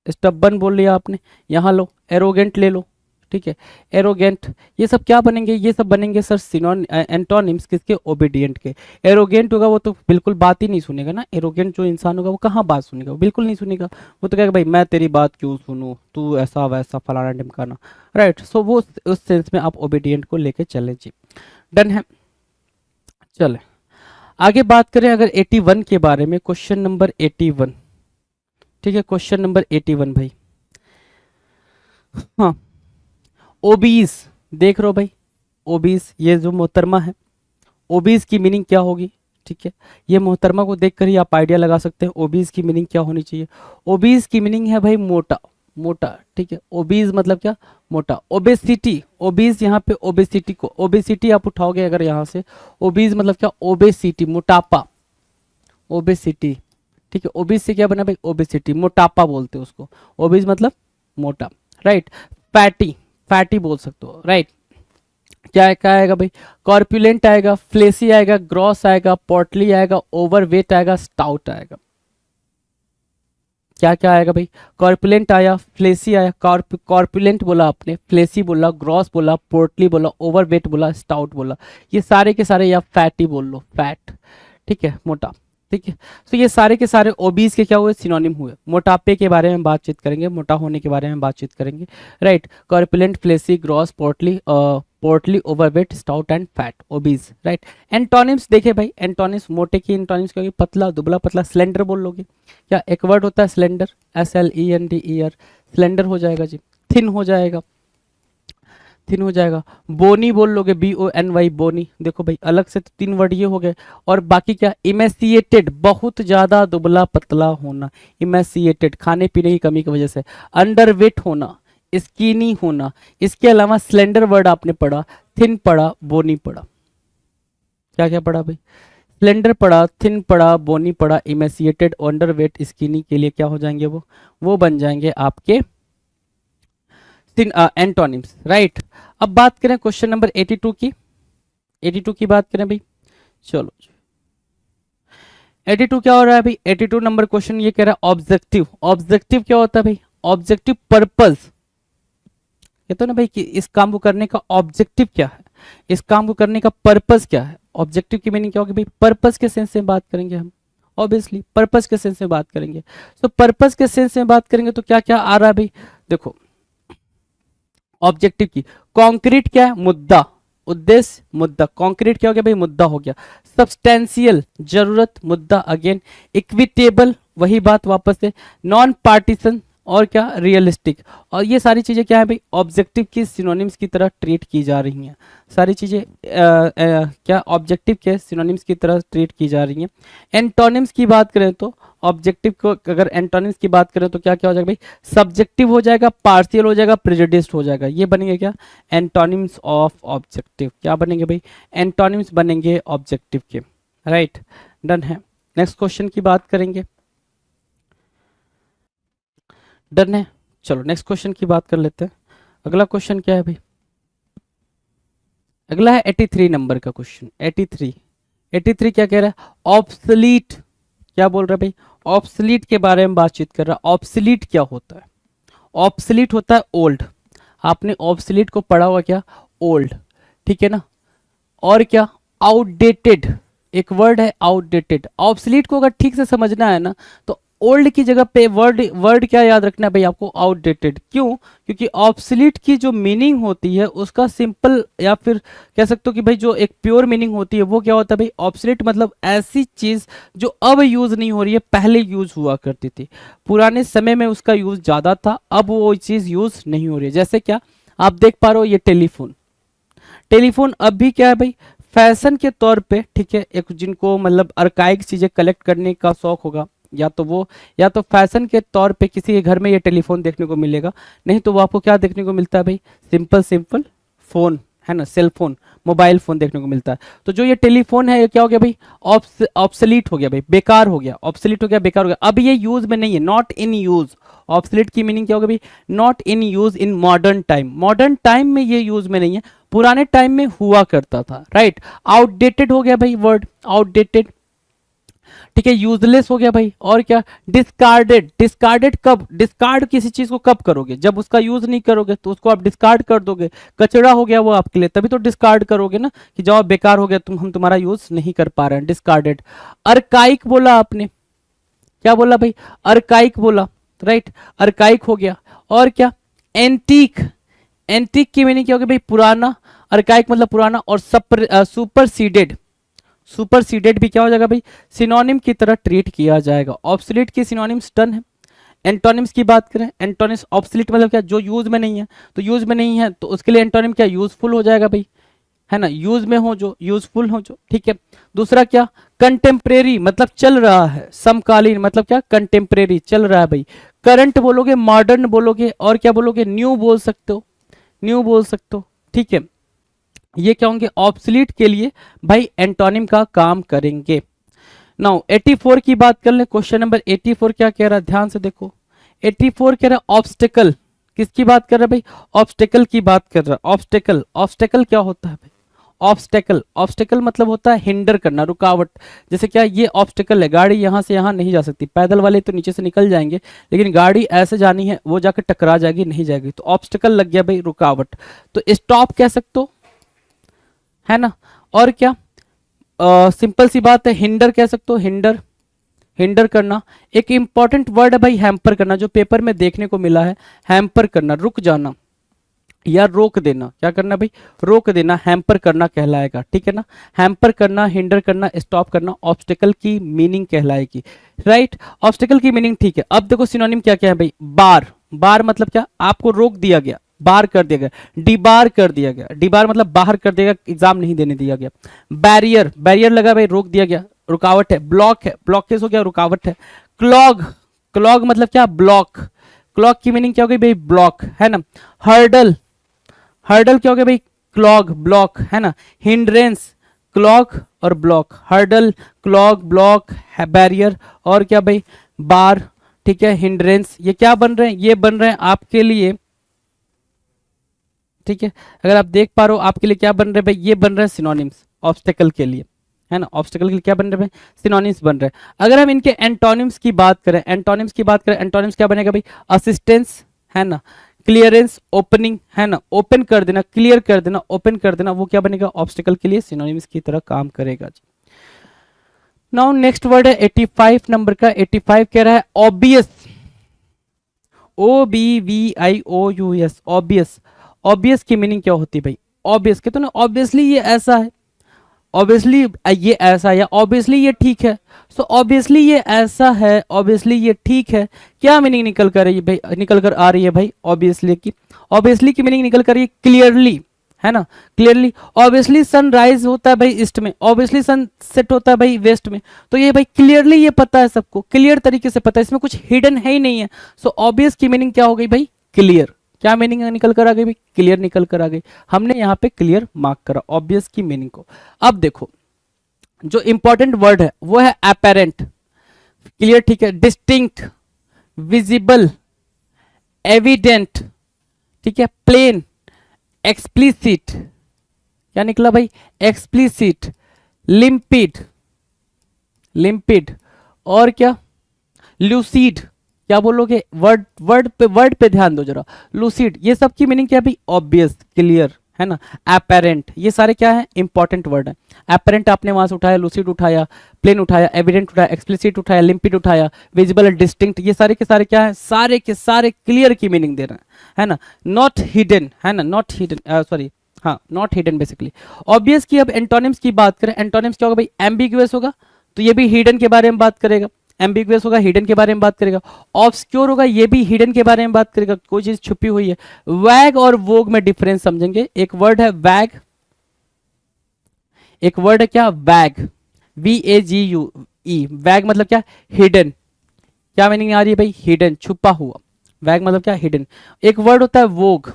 स्टब्बन बोल लिया आपने, यहाँ लो, एरोगेंट ले लो, ठीक है, एरोगेंट। ये सब क्या बनेंगे, ये सब बनेंगे सर सिनोन एंटोनिम्स किसके, ओबीडियंट के। एरोगेंट होगा वो तो बिल्कुल बात ही नहीं सुनेगा ना, एरोगेंट जो इंसान होगा वो कहाँ बात सुनेगा, वो बिल्कुल नहीं सुनेगा, वो तो कहेगा भाई मैं तेरी बात क्यों सुनूं, तू ऐसा वैसा फलाना ढिमकाना, राइट। सो वो उस सेंस में आप ओबीडियंट को लेके चले जी, डन है। चले आगे बात करें अगर 81 के बारे में, क्वेश्चन नंबर 81, ठीक है, क्वेश्चन नंबर 81 भाई। हाँ, ओबीस, देख रहे हो भाई, ओबीस, ये जो मोहतरमा है, ओबीस की मीनिंग क्या होगी, ठीक है, ये मोहतरमा को देखकर ही आप आइडिया लगा सकते हैं ओबीस की मीनिंग क्या होनी चाहिए। ओबीस की मीनिंग है भाई मोटा, मोटा, ठीक है, ओबीस मतलब क्या, मोटा। ओबेसिटी, ओबीस यहाँ पे ओबेसिटी को, ओबेसिटी आप उठाओगे अगर यहाँ से, ओबीस मतलब क्या, ओबेसिटी, मोटापा, ओबेसिटी, ठीक है, ओबीस से क्या बना भाई, ओबेसिटी, मोटापा बोलते हैं उसको, ओबीस मतलब मोटा, राइट। फैटी, फैटी बोल सकते हो, राइट। क्या आएगा भाई, कॉर्पुलेंट आएगा, फ्लेसी आएगा, ग्रॉस आएगा, पोर्टली आएगा, ओवरवेट आएगा, स्टाउट आएगा। क्या क्या आएगा भाई, कॉर्पुलेंट आया, फ्लेसी आया, कॉर्पुलेंट बोला आपने, फ्लेसी बोला, ग्रॉस बोला, पोर्टली बोला, ओवरवेट बोला, स्टाउट बोला। ये सारे के सारे या फैटी बोल लो, फैट, ठीक है, मोटा, ठीक है। तो ये सारे के सारे ओबीज के क्या हुए, सिनोनिम हुए। मोटापे के बारे में बातचीत करेंगे, मोटा होने के बारे में बातचीत करेंगे, right. Corpulent, fleshy, gross, Potli, overweight, stout and fat, obese, right. Antonyms देखे भाई, एंटोनिम्स मोटे की एंटोनिम्स क्या होगी, पतला, दुबला, पतला, स्लेंडर बोल लोगे। क्या एक वर्ड होता है स्लेंडर, SLENDER, स्लेंडर हो जाएगा जी। थिन हो जाएगा, थिन हो जाएगा। बोनी बोल लोगे, BONY, बोनी। देखो भाई अलग से तो 3 वर्ड ये हो गए। और बाकी क्या, इमेसिएटेड, बहुत ज्यादा दुबला पतला होना, इमेसिएटेड, खाने पीने की कमी की वजह से। अंडरवेट होना, स्कीनी होना। इसके अलावा स्लेंडर वर्ड आपने पढ़ा, थिन पढ़ा, बोनी पढ़ा। क्या क्या पढ़ा भाई, स्लेंडर पढ़ा, थिन पढ़ा, बोनी पढ़ा, इमेसिएटेड, अंडरवेट, स्कीनी के लिए क्या हो जाएंगे वो बन जाएंगे आपके एंटोनिम्स, राइट। अब बात करें क्वेश्चन नंबर 82 की, 82 की बात करें भाई। चलो 82 क्या हो रहा है भाई, 82 नंबर क्वेश्चन ये कह रहा है ऑब्जेक्टिव। ऑब्जेक्टिव क्या होता है भाई, ऑब्जेक्टिव पर्पस। कहते हो ना भाई कि इस काम को करने का ऑब्जेक्टिव क्या है, इस काम को करने का पर्पस क्या है। ऑब्जेक्टिव की मीनिंग क्या होगी भाई, पर्पस के सेंस में बात करेंगे हम, ऑब्वियसली पर्पस के सेंस में बात करेंगे। तो पर्पस के सेंस में बात करेंगे तो क्या क्या आ रहा है भाई, देखो ऑब्जेक्टिव की, कॉन्क्रीट क्या है, मुद्दा, उद्देश्य, मुद्दा। कॉन्क्रीट क्या हो गया भाई, मुद्दा हो गया। सब्सटेंशियल, जरूरत, मुद्दा अगेन। इक्विटेबल, वही बात वापस से। नॉन पार्टीशन, और क्या, रियलिस्टिक। और ये सारी चीजें क्या है भाई, ऑब्जेक्टिव की सिनोनिम्स की तरह ट्रीट की जा रही हैं। सारी चीजें क्या ऑब्जेक्टिव के सिनोनिम्स की तरह ट्रीट की जा रही हैं। एंटोनिम्स की बात करें तो ऑब्जेक्टिव को अगर एंटोनिम्स की बात करें तो क्या क्या हो जाएगा भाई, सब्जेक्टिव हो जाएगा, पार्शियल हो जाएगा, प्रेजुडिस्ड हो जाएगा। ये बनेंगे क्या, एंटोनिम्स ऑफ ऑब्जेक्टिव। क्या बनेंगे भाई, एंटोनिम्स बनेंगे ऑब्जेक्टिव के, राइट। डन है। नेक्स्ट क्वेश्चन की बात करेंगे, डन है। चलो नेक्स्ट क्वेश्चन की बात कर लेते हैं। अगला क्वेश्चन क्या है भाई, अगला है 83 नंबर का क्वेश्चन। 83 क्या कह रहा है, ऑब्सलीट। क्या बोल रहा है भाई, ऑब्सलीट के बारे में बातचीत कर रहा है। ऑब्सलीट क्या होता है, ऑब्सलीट होता है ओल्ड। आपने ऑब्सलीट को पढ़ा हुआ क्या, ओल्ड, ठीक है ना। और क्या, आउटडेटेड, एक वर्ड है आउटडेटेड। ऑब्सलीट को अगर ठीक से समझना है ना तो ओल्ड की जगह पे वर्ड क्या याद रखना है भाई आपको, आउटडेटेड। क्यों, क्योंकि ऑब्सलीट की जो मीनिंग होती है उसका सिंपल या फिर कह सकते हो कि भाई जो एक प्योर मीनिंग होती है वो क्या होता है भाई, ऑब्सलीट मतलब ऐसी चीज जो अब यूज नहीं हो रही है, पहले यूज हुआ करती थी। पुराने समय में उसका यूज ज्यादा था, अब वो चीज यूज नहीं हो रही है। जैसे क्या, आप देख पा रहे हो ये टेलीफोन, टेलीफोन अब भी क्या है भाई, फैशन के तौर पे, ठीक है। एक जिनको मतलब अर्काइक चीजें कलेक्ट करने का शौक होगा, या तो वो, या तो फैशन के तौर पे किसी के घर में ये टेलीफोन देखने को मिलेगा। नहीं तो वो आपको क्या देखने को मिलता है भाई, सिंपल फोन, है ना, सेल फोन, मोबाइल फोन देखने को मिलता है। तो जो ये टेलीफोन है ये क्या हो गया भाई, ऑब्सलीट हो गया भाई, बेकार हो गया, ऑब्सलीट हो गया, बेकार हो गया। अब ये यूज में नहीं है, नॉट इन यूज। ऑब्सलीट की मीनिंग क्या होगा भाई, not in use in modern time. Modern time में ये यूज में नहीं है, पुराने टाइम में हुआ करता था, राइट। आउटडेटेड हो गया भाई वर्ड, आउटडेटेड, ठीक है। यूजलेस हो गया भाई। और क्या, डिस्कार्डेड। डिस्कार्डेड कब, डिस्कार्ड किसी चीज को कब करोगे, जब उसका यूज नहीं करोगे तो उसको आप डिस्कार्ड कर दोगे, कचरा हो गया वो आपके लिए, तभी तो डिस्कार्ड करोगे ना, कि जब बेकार हो गया हम तुम्हारा यूज नहीं कर पा रहे हैं, डिस्कार्डेड। अर्काइक बोला आपने, क्या बोला भाई, अर्काइक बोला, राइट, अर्काइक हो गया। और क्या, एंटीक। एंटीक की मीनिंग क्या होगी भाई, पुराना। अर्काइक मतलब पुराना। और सुपरसीडेड, सुपरसीडेड भी क्या हो जाएगा भाई, सिनोनिम की तरह ट्रीट किया जाएगा। ऑब्सलीट की सिनोनिम्स डन है। एंटोनिम्स की बात करें, एंटोनिम्स, ऑब्सलीट मतलब क्या, जो यूज में नहीं है, तो यूज में नहीं है तो उसके लिए एंटोनिम क्या, यूजफुल हो जाएगा भाई, है ना, यूज में हो जो, यूजफुल हो जो, ठीक है। दूसरा क्या, कंटेम्प्रेरी मतलब चल रहा है, समकालीन मतलब क्या, कंटेम्प्रेरी, चल रहा है भाई। करंट बोलोगे, मॉडर्न बोलोगे, और क्या बोलोगे, न्यू बोल सकते हो, न्यू बोल सकते हो, ठीक है। ये क्या होंगे, ऑब्सलीट के लिए भाई एंटोनिम का काम करेंगे। नाउ 84 की बात कर ले। क्वेश्चन नंबर 84 क्या कह रहा है, ध्यान से देखो। 84 कह रहा है ऑब्स्टिकल। किसकी बात कर रहा है भाई? ऑब्स्टेकल की बात कर रहा है। ऑब्स्टेकल, ऑब्स्टेकल क्या होता है भाई? ऑब्स्टेकल, ऑब्स्टेकल मतलब होता है हिंडर करना, रुकावट। जैसे क्या ये ऑब्स्टेकल है, गाड़ी यहाँ से यहाँ नहीं जा सकती, पैदल वाले तो नीचे से निकल जाएंगे, लेकिन गाड़ी ऐसे जानी है, वो जाकर टकरा जाएगी, नहीं जाएगी, तो ऑब्स्टेकल लग गया भाई, रुकावट। तो स्टॉप कह सकते हो, है ना। और क्या सिंपल सी बात है, हिंडर कह सकते हो, हिंडर, हिंडर करना। एक इंपॉर्टेंट वर्ड है भाई हैम्पर करना, जो पेपर में देखने को मिला है, हैम्पर करना, रुक जाना या रोक देना। क्या करना भाई? रोक देना, हैम्पर करना कहलाएगा, ठीक है ना। हैम्पर करना, हिंडर करना, स्टॉप करना, ऑब्स्टेकल की मीनिंग कहलाएगी, राइट। ऑब्स्टेकल की मीनिंग ठीक है। अब देखो सिनोनिम क्या क्या है भाई? बार, बार मतलब क्या? आपको रोक दिया गया, बार कर दिया गया, डिबार कर दिया गया, डिबार मतलब बाहर कर दिया गया, एग्जाम नहीं देने दिया गया। बैरियर, बैरियर लगा भाई, रोक दिया गया, रुकावट है। ब्लॉक है, ब्लॉकेज हो गया, रुकावट है। क्लॉग, क्लॉग मतलब क्या? ब्लॉक, क्लॉग की मीनिंग क्या हो गई भाई? ब्लॉक, है ना। हर्डल, हर्डल क्या हो गया भाई? क्लॉग, ब्लॉक, है ना। हिंड्रेंस, क्लॉग और block, hurdle, clog, block, barrier और क्या भाई? बार, ठीक है। हिंड्रेंस, ये क्या बन रहे हैं? ये बन रहे हैं आपके लिए, ठीक है। अगर आप देख पा रहे हो आपके लिए क्या बन रहे हैं भाई? ये बन रहे हैं सिनोनिम्स ऑब्स्टेकल के लिए, है ना। ऑब्स्टेकल के लिए क्या बन रहे हैं? सिनोनिम्स बन रहे हैं। अगर हम इनके एंटोनिम्स की बात करें, एंटोनिम्स की बात करें, एंटोनिम्स क्या बनेगा भाई? असिस्टेंस, है ना। क्लियरेंस, ओपनिंग, है ना, ओपन कर देना, क्लियर कर देना, ओपन कर देना, वो क्या बनेगा? ऑब्स्टेकल के लिए सिनोनिम्स की तरह काम करेगा जी। नाउ नेक्स्ट वर्ड है 85 नंबर का। 85 कह रहा है ऑब्वियस, OBVIOUS, ऑब्वियस। ऑब्वियस की मीनिंग क्या होती है भाई? ऑब्वियस कहते हो ना, ऑब्वियसली ये ऐसा है, ऑब्वियसली ये ऐसा है, या ऑब्वियसली ये ठीक है। सो ऑब्वियसली ये ऐसा है, ऑब्वियसली ये ठीक है, क्या मीनिंग निकल कर रही है भाई? निकल कर आ रही है भाई ऑब्वियसली की। ऑब्वियसली की मीनिंग निकल कर रही है क्लियरली, है ना, क्लियरली। ऑब्वियसली सन होता है भाई ईस्ट में, ऑब्वियसली सन सेट होता है भाई वेस्ट में। तो ये भाई क्लियरली ये पता है सबको, क्लियर तरीके से पता है, इसमें कुछ हिडन है ही नहीं है। सो ऑब्वियस की मीनिंग क्या हो गई भाई? क्लियर। क्या मीनिंग निकल कर आ गई भाई? क्लियर निकल कर आ गई। हमने यहाँ पे क्लियर मार्क करा ऑब्वियस की मीनिंग को। अब देखो जो इंपॉर्टेंट वर्ड है वो है अपेरेंट, क्लियर, ठीक है। डिस्टिंक्ट, विजिबल, एविडेंट, ठीक है। प्लेन, एक्सप्लिसिट, क्या निकला भाई? एक्सप्लिसिट। लिम्पिड, लिम्पिड और क्या? लूसीड। क्या बोलोगे? वर्ड वर्ड पे ध्यान दो जरा। लूसीड, ये सब की मीनिंग क्या है भाई? ऑब्वियस, क्लियर, है ना। अपेरेंट, ये सारे क्या है? इंपॉर्टेंट वर्ड है। अपेरेंट आपने वहां से उठाया, लूसीड उठाया, प्लेन उठाया, एविडेंट उठाया, एक्सप्लिसिट उठाया, लिम्पिड उठाया, विजिबल, डिस्टिंक्ट, ये सारे के सारे क्या है? सारे के सारे क्लियर की मीनिंग दे रहे हैं, है ना। नॉट हिडन, है ना, नॉट हिडन, सॉरी, हाँ, नॉट हिडन बेसिकली। ऑब्वियस की अब एंटोनिम्स की बात करें, एंटोनिम्स क्या होगा भाई? एम्बिगुअस होगा, तो ये भी हिडन के बारे में बात करेगा। एम्बिगुअस होगा, हिडन के बारे में बात करेगा। ऑब्सक्योर होगा, ये भी हिडन के बारे में बात करेगा, कोई चीज छुपी हुई है। वैग और वोग में डिफरेंस समझेंगे। एक वर्ड है वैग, एक वर्ड है क्या? वैग, VAGUE। वैग मतलब क्या? हिडन। क्या मीनिंग आ रही है भाई? हिडन, छुपा हुआ। वैग मतलब क्या? हिडन। एक वर्ड होता है वोग,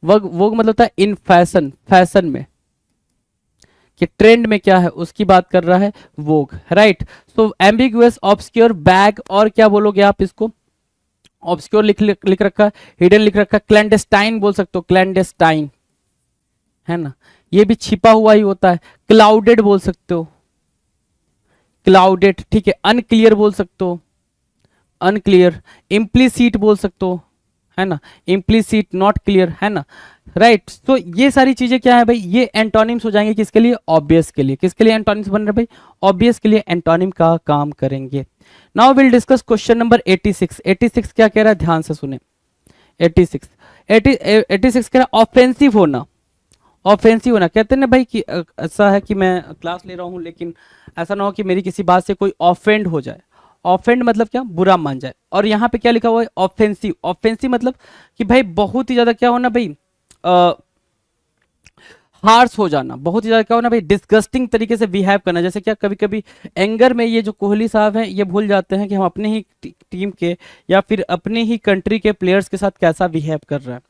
वोग मतलब होता है इन फैशन, फैशन में, कि ट्रेंड में क्या है उसकी बात कर रहा है वोग, राइट। सो एम्बिगुअस, ऑब्सक्योर, बैग और क्या बोलोगे आप इसको? ऑब्सक्योर लिख रखा, हिडन लिख रखा, क्लैंडेस्टाइन बोल सकते हो, क्लैंडेस्टाइन, है ना, ये भी छिपा हुआ ही होता है। क्लाउडेड बोल सकते हो, क्लाउडेड, ठीक है। अनक्लियर बोल सकते हो, अनक्लियर। इम्प्लीसिट बोल सकते हो, है ना, इम्प्लीसिट, नॉट क्लियर, है ना, राइट। तो ये सारी चीजें क्या है भाई? ये एंटोनिम्स हो जाएंगे किसके लिए? ऑब्वियस के लिए। किसके लिए एंटोनिम्स बन रहे भाई? ऑब्वियस के लिए एंटोनिम का काम करेंगे। Now will discuss question number 86। 86 क्या कह रहा है? ध्यान से सुने। 86 कह रहा है ऑफेंसिव होना, ऑफेंसिव होना। कहते हैं ना भाई कि ऐसा है कि मैं क्लास ले रहा हूं लेकिन ऐसा ना हो कि मेरी किसी बात से कोई ऑफेंड हो जाए। ऑफेंड मतलब क्या? बुरा मान जाए। और यहाँ पे क्या लिखा हुआ है? ऑफेंसिव। ऑफेंसिव मतलब कि भाई बहुत ही ज्यादा क्या होना भाई? हार्श हो जाना, बहुत ही ज्यादा क्या होना भाई? डिस्गस्टिंग तरीके से बिहेव करना। जैसे क्या कभी कभी एंगर में ये जो कोहली साहब हैं ये भूल जाते हैं कि हम अपने ही टीम के या फिर अपने ही कंट्री के प्लेयर्स के साथ कैसा बिहेव कर रहे हैं,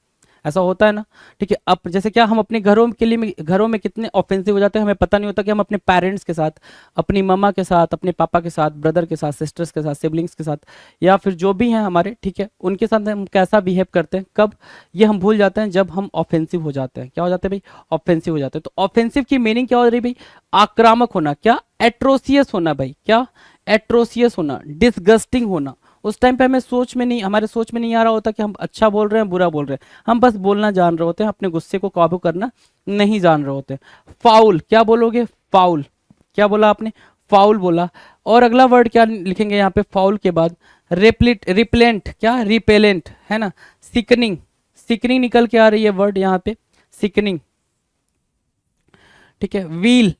ऐसा होता है ना, ठीक है। अब जैसे क्या हम अपने घरों के लिए घरों में कितने ऑफेंसिव हो जाते हैं, हमें पता नहीं होता कि हम अपने पेरेंट्स के साथ, अपनी मम्मा के साथ, अपने पापा के साथ, ब्रदर के साथ, सिस्टर्स के साथ, सिबलिंग्स के साथ, या फिर जो भी हैं हमारे, ठीक है, उनके साथ हम कैसा बिहेव करते हैं, कब ये हम भूल जाते हैं, जब हम ऑफेंसिव हो जाते हैं। क्या हो जाते हैं भाई? ऑफेंसिव हो जाते हैं। तो ऑफेंसिव की मीनिंग क्या हो रही भाई? आक्रामक होना, क्या एट्रोसियस होना भाई, क्या एट्रोसियस होना, डिसगस्टिंग होना। उस टाइम पे हमें सोच में नहीं, हमारे सोच में नहीं आ रहा होता कि हम अच्छा बोल रहे हैं बुरा बोल रहे हैं, हम बस बोलना जान रहे होते हैं, अपने गुस्से को काबू करना नहीं जान रहे होते। फाउल, क्या बोलोगे? फाउल, क्या बोला आपने? फाउल बोला। और अगला वर्ड क्या लिखेंगे यहाँ पे फाउल के बाद? रिपेलेंट, क्या? रिपेलेंट, है ना। सिकनिंग, सिकनिंग निकल के आ रही है वर्ड यहाँ पे, सिकनिंग, ठीक है। व्हील,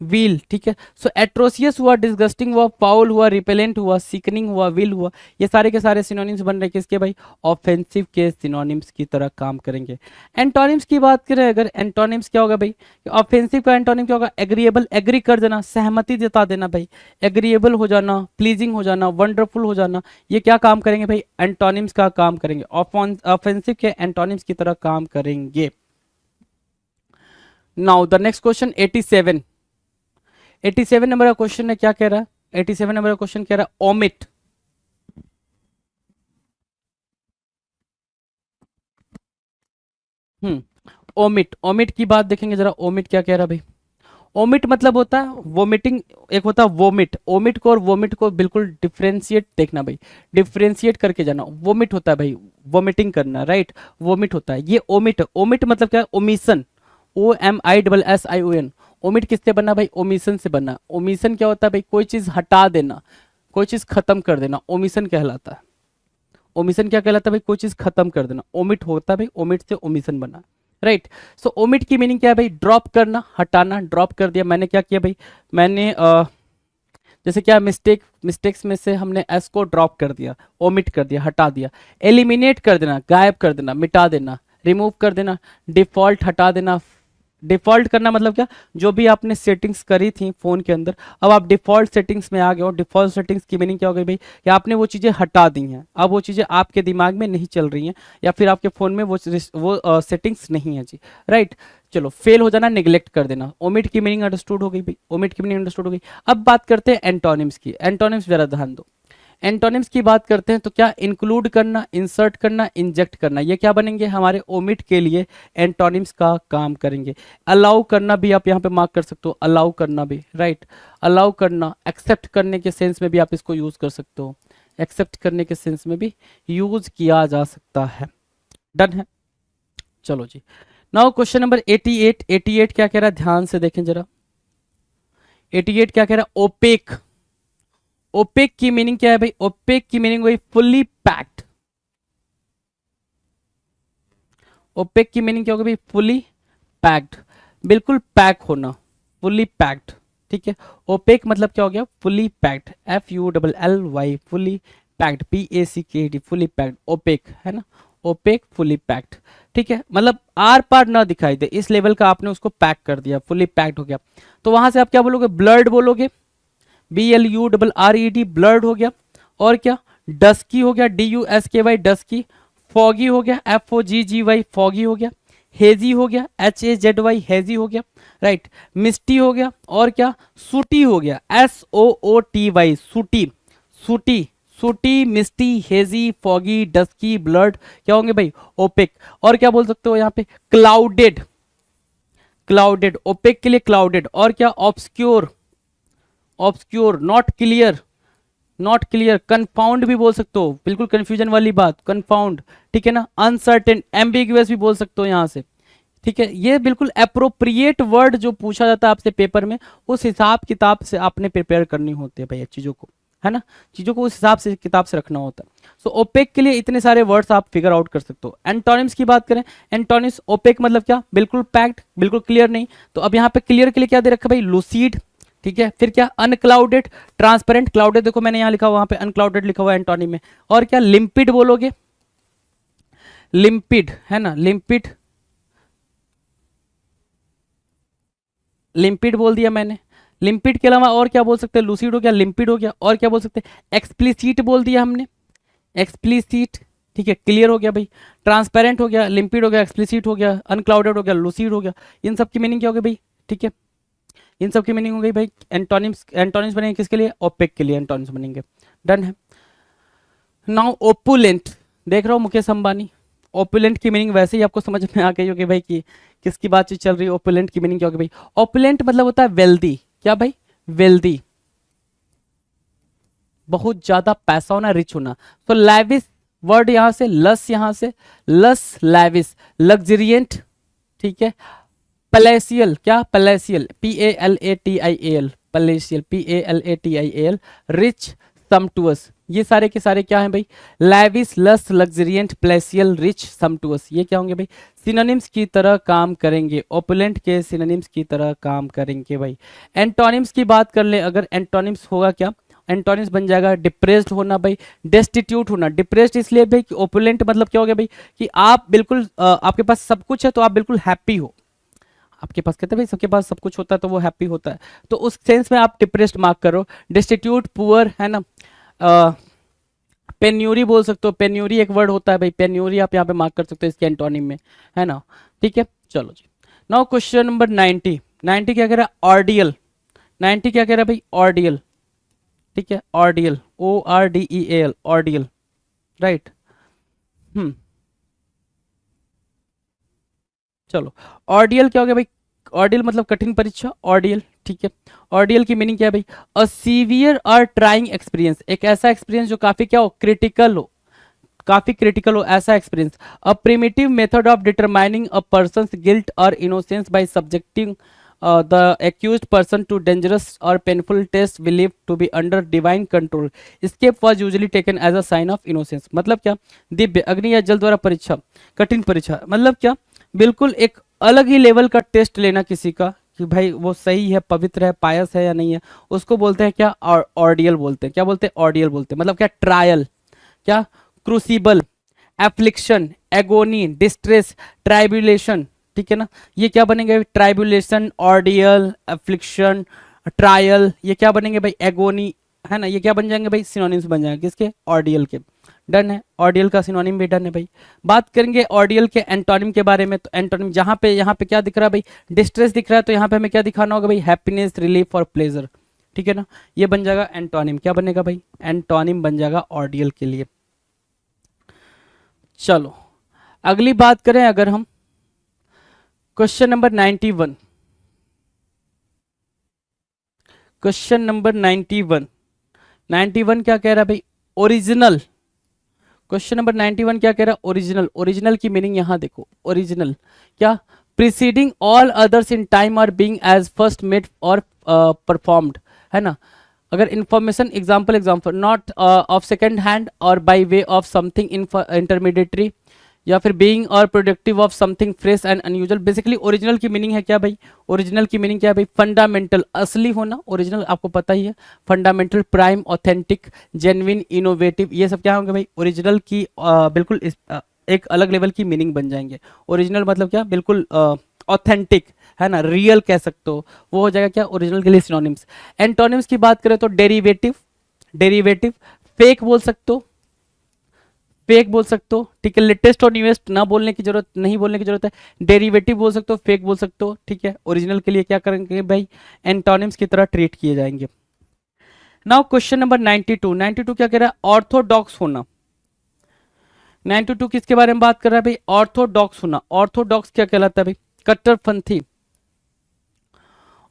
व्हील, ठीक है। सो एट्रोसियस हुआ, डिसगस्टिंग हुआ, फाउल हुआ, रिपेलेंट हुआ, सीकनिंग हुआ, विल हुआ। ये सारे के सारे सिनोनिम्स बन रहे किसके भाई? ऑफेंसिव के सिनोनिम्स की तरह काम करेंगे। एंटोनिम्स की बात करें अगर, एंटोनिम्स क्या होगा भाई? ऑफेंसिव का एंटोनिम क्या होगा? एग्रीएबल, एग्री कर देना, सहमति जता देना भाई, एग्रीएबल हो जाना, प्लीजिंग हो जाना, वंडरफुल हो जाना। ये क्या काम करेंगे भाई? एंटोनिम्स का काम करेंगे, ऑफेंसिव के एंटोनिम्स की तरह काम करेंगे। Now the next question 87, 87 number का क्वेश्चन है, क्या कह रहा है? 87 नंबर का क्वेश्चन कह रहा है ओमिट। ओमिट, ओमिट की बात देखेंगे जरा, ओमिट क्या कह रहा है भाई? ओमिट मतलब होता है वोमिटिंग, एक होता है वोमिट। ओमिट को और वोमिट को बिल्कुल डिफ्रेंशिएट देखना भाई, डिफ्रेंशिएट करके जाना। वोमिट होता है भाई वोमिटिंग करना, राइट, वोमिट होता है। ये ओमिट, ओमिट मतलब क्या है? Omission, OMISSION। ओमिट किससे बनना भाई? ओमिशन से बनना। ओमिशन क्या होता है भाई? कोई चीज हटा देना, कोई चीज खत्म कर देना, ओमिशन कहलाता है। ओमिशन क्या कहलाता है भाई? कोई चीज खत्म कर देना। ओमिट होता है भाई, ओमिट से ओमिशन बना, राइट। सो ओमिट की मीनिंग क्या है भाई? ड्रॉप करना, हटाना, ड्रॉप कर दिया। मैंने क्या किया भाई? मैंने जैसे क्या मिस्टेक्स में से हमने एस को ड्रॉप कर दिया, ओमिट कर दिया, हटा दिया। एलिमिनेट कर देना, गायब कर देना, मिटा देना, रिमूव कर देना। डिफॉल्ट, हटा देना। डिफॉल्ट करना मतलब क्या? जो भी आपने सेटिंग्स करी थी फोन के अंदर, अब आप डिफॉल्ट सेटिंग्स में आ गए हो। डिफॉल्ट सेटिंग्स की मीनिंग क्या हो गई भाई? कि आपने वो चीजें हटा दी हैं, अब वो चीजें आपके दिमाग में नहीं चल रही हैं, या फिर आपके फोन में वो सेटिंग्स नहीं है जी, राइट। चलो, फेल हो जाना, निगलेक्ट कर देना। ओमिट की मीनिंग अंडरस्टूड हो गई भाई, ओमिट की मीनिंग अंडरस्टूड हो गई। अब बात करते हैं एंटोनिम्स की। एंटोनिम्स जरा ध्यान दो। एंटोनिम्स की बात करते हैं तो क्या? इंक्लूड करना, इंसर्ट करना, इंजेक्ट करना, ये क्या बनेंगे? हमारे ओमिट के लिए एंटोनिम्स का काम करेंगे। अलाउ करना भी आप यहाँ पे मार्क कर सकते हो, अलाउ करना भी, राइट। अलाउ करना, एक्सेप्ट करने के सेंस में भी आप इसको यूज कर सकते हो, एक्सेप्ट करने के सेंस में भी यूज किया जा सकता है। डन है, चलो जी। नाउ क्वेश्चन नंबर 88, 88 क्या कह रहा है? ध्यान से देखें जरा। 88 क्या कह रहा है? ओपेक। ओपेक की मीनिंग क्या है भाई? ओपेक की मीनिंग वही फुल्ली पैक्ड। ओपेक की मीनिंग क्या होगी भाई? फुल्ली पैक्ड, बिल्कुल पैक होना, फुल्ली पैक्ड, ठीक है। ओपेक मतलब क्या हो गया? Fully packed, FULLY, fully packed, PACKD, fully packed, opaque, है ना। ओपेक, फुल्ली पैक्ड, ठीक है। मतलब आर पार ना दिखाई दे, इस लेवल का आपने उसको पैक कर दिया, फुल्ली पैक्ड हो गया। तो वहां से आप क्या बोलोगे? ब्लर्ड बोलोगे, BLURRED, ब्लर्ड हो गया। और क्या? डस्की हो गया, DUSKY, डस्की। फॉगी हो गया, FOGGY, फॉगी हो गया। हेजी हो गया, HAZY, हेजी हो गया, राइट। मिस्टी हो गया। और क्या? सूटी हो गया, SOOTY, सूटी, सूटी, सूटी, मिस्टी, हेजी, फॉगी, डस्की, ब्लर्ड क्या होंगे भाई? ओपेक। और क्या बोल सकते हो यहाँ पे? क्लाउडेड, क्लाउडेड, ओपेक के लिए क्लाउडेड। और क्या? Obscure, obscure, not clear, not clear. Confound भी बोल सकते हो, बिल्कुल कंफ्यूजन वाली बात, कंफाउंड, ठीक है ना। अनसर्टेन, एम्बिगुअस भी बोल सकते हो यहाँ से, ठीक है। ये बिल्कुल अप्रोप्रिएट वर्ड जो पूछा जाता है आपसे पेपर में, उस हिसाब किताब से आपने प्रिपेयर करनी होती है भाई चीजों को, है ना। चीजों को उस हिसाब से किताब से रखना होता है। सो ओपेक के लिए इतने सारे वर्ड्स आप फिगर आउट कर सकते हो। एंटोनिम्स की बात करें, एंटोनिम्स, ओपेक मतलब क्या? बिल्कुल पैक्ड, बिल्कुल क्लियर नहीं। तो अब यहाँ पे क्लियर के लिए क्या दे रखा भाई? लूसीड, ठीक है। फिर क्या? अनक्लाउडेड, ट्रांसपेरेंट, क्लाउडेड देखो मैंने यहाँ लिखा हुआ, वहां पे अनक्लाउडेड लिखा हुआ है एंटोनिम में। और क्या? लिम्पिड बोलोगे, लिम्पिड, है ना, लिम्पिड, लिम्पिड बोल दिया मैंने। लिम्पिड के अलावा और क्या बोल सकते हैं? लूसिड हो गया, लिम्पिड हो गया। और क्या बोल सकते हैं? एक्सप्लिसिट बोल दिया हमने, एक्सप्लिसिट, ठीक है। लिम्पिड बोल दिया, लिम्पिड के अलावा और क्या बोल सकते हैं? लूसिड हो गया, लिम्पिड हो गया। और क्या बोल सकते हैं? एक्सप्लिसिट, लिम्पिड हो गया। और क्या बोल सकते हैं? एक्सप्लिसिट, ठीक है, क्लियर हो गया भाई, ट्रांसपेरेंट हो गया, लिम्पिड हो गया, एक्सप्लिसिट हो गया, अनक्लाउडेड हो गया, लूसिड हो गया, इन सब की मीनिंग क्या हो गई भाई, ठीक है, इन सब की मीनिंग हो गई भाई, एंटोनिम्स, एंटोनिम्स बनेंगे किसके लिए, ओपेक के लिए एंटोनिम्स बनेंगे, डन है। नाउ ओपुलेंट, देख रहा हूँ मुकेश अंबानी, ओपुलेंट की मीनिंग वैसे ही आपको समझ में आ गई होगी भाई कि किसकी बातचीत चल रही है, ओपुलेंट की मीनिंग क्या होगी भाई, ओपुलेंट मतलब होता है वेल्दी, क्या भाई, वेल्दी, बहुत ज्यादा पैसा होना, रिच होना, तो लैविश वर्ड यहां से, लस यहां से, लस लैविश, लग्जरियंट, ठीक है, पैलेसियल, क्या पैलेसियल, PALATIAL, पैलेसियल, PALATIAL, रिच, सम्टुअस, ये सारे के सारे क्या हैं भाई, लैविश, लस, लग्जरियंट, पैलेसियल, रिच, सम्टुअस, ये क्या होंगे भाई, सिनोनिम्स की तरह काम करेंगे, ओपुलेंट के सिनोनिम्स की तरह काम करेंगे भाई। एंटोनिम्स की बात कर ले अगर, एंटोनिम्स होगा क्या, एंटोनिम्स बन जाएगा डिप्रेस्ड होना भाई, डेस्टिट्यूट होना, डिप्रेस्ड इसलिए भाई कि ओपुलेंट मतलब क्या हो गया भाई कि आप बिल्कुल आपके पास सब कुछ है तो आप बिल्कुल हैप्पी हो, आपके पास कहते हैं भाई सबके पास सब कुछ होता है तो वो हैप्पी होता है, तो उस सेंस में आप डिप्रेस्ड मार्क करो, डिस्टिट्यूट, पुअर, है ना, पेन्यूरी बोल सकते हो, पेन्यूरी एक वर्ड होता है भाई, पेन्यूरी आप यहाँ पे मार्क कर सकते हो इसके एंटोनिम में, है ना, ठीक है, चलो जी। नाउ क्वेश्चन नंबर 90, 90 क्या कह रहा है, ऑर्डियल, 90 क्या कह रहा है भाई, ऑर्डियल, ठीक है, ऑर्डियल, ORDEAL, ऑर्डियल, राइट, चलो, ऑर्डियल क्या हो गया भाई, ऑर्डियल मतलब कठिन परीक्षा, ऑर्डियल, ठीक है, ऑर्डियल की मीनिंग क्या है भाई, अ सीवियर और ट्राइंग एक्सपीरियंस, एक ऐसा एक्सपीरियंस जो काफी क्या हो, क्रिटिकल हो, काफी क्रिटिकल हो, ऐसा experience, a primitive method of determining a person's guilt और innocence by subjecting the accused person to dangerous or painful test believed to be under divine control, escape was usually taken as a sign of innocence, मतलब क्या, दिव्य, अग्नि या जल द्वारा परीक्षा, कठिन परीक्षा, मतलब क्या, बिल्कुल एक अलग ही लेवल का टेस्ट लेना किसी का कि भाई वो सही है, पवित्र है, पायस है या नहीं है, उसको बोलते हैं क्या, ऑर्डियल बोलते हैं, क्या बोलते हैं, ऑर्डियल बोलते हैं, मतलब क्या, ट्रायल, क्या, crucible, affliction, agony, distress, tribulation, ठीक है ना, ये क्या बनेंगे, ट्राइबुलेशन, ऑर्डियल, एफ्लिक्शन, ट्रायल, ये क्या बनेंगे भाई, एगोनी, है ना, ये क्या बन जाएंगे भाई, सिनोनिम्स बन जाएंगे किसके, ऑर्डियल के, डन है, ऑर्डियल का सिनोनिम भी डन है भाई। बात करेंगे ऑर्डियल के एंटोनिम के बारे में, तो एंटोनिम जहां पे, यहाँ पे क्या दिख रहा है भाई, डिस्ट्रेस दिख रहा है, तो यहाँ पे हमें क्या दिखाना होगा भाई, हैप्पीनेस, रिलीफ और प्लेजर, ठीक है ना, ये बन जाएगा एंटोनिम, क्या बनेगा भाई, एंटोनिम बन जाएगा ऑर्डियल के लिए। चलो अगली बात करें अगर हम, क्वेश्चन नंबर 91, क्वेश्चन नंबर 91, 91 क्या कह रहा है भाई, ओरिजिनल, क्वेश्चन नंबर 91 क्या कह रहा है, ओरिजिनल, ओरिजिनल की मीनिंग यहां देखो, ओरिजिनल क्या, preceding all others in time और बीइंग एज फर्स्ट मेड और परफॉर्म्ड, है ना, अगर information, example, example, not of second hand और by way of something intermediatory, या फिर बीइंग और productive of something fresh and unusual, basically original की मीनिंग है क्या भाई, ओरिजिनल की मीनिंग क्या है भाई, फंडामेंटल, असली होना, ओरिजिनल आपको पता ही है, fundamental, prime, authentic, genuine, innovative, ये सब क्या होंगे भाई, ओरिजिनल की बिल्कुल एक अलग लेवल की मीनिंग बन जाएंगे, ओरिजिनल मतलब क्या, बिल्कुल ऑथेंटिक, है ना, रियल कह सकते हो, वो हो जाएगा क्या, ओरिजिनल के लिए सिनोनिम्स। एंटोनिम्स की बात करें तो डेरिवेटिव, डेरिवेटिव, फेक बोल सकते हो, फेक बोल सकते हो, ठीक है, लेटेस्ट और न्यूएस्ट ना बोलने की जरूरत, नहीं बोलने की जरूरत है, डेरिवेटिव बोल सकते हो, फेक बोल सकते हो, ठीक है, ओरिजिनल के लिए क्या करेंगे भाई, एंटोनिम्स की तरह ट्रीट किए जाएंगे। नाउ क्वेश्चन नंबर 92, 92 क्या कह रहा है, ऑर्थोडॉक्स होना, 92 किसके बारे में बात कर रहा है भाई, ऑर्थोडॉक्स होना, ऑर्थोडॉक्स क्या कहलाता है भाई, कट्टरपंथी,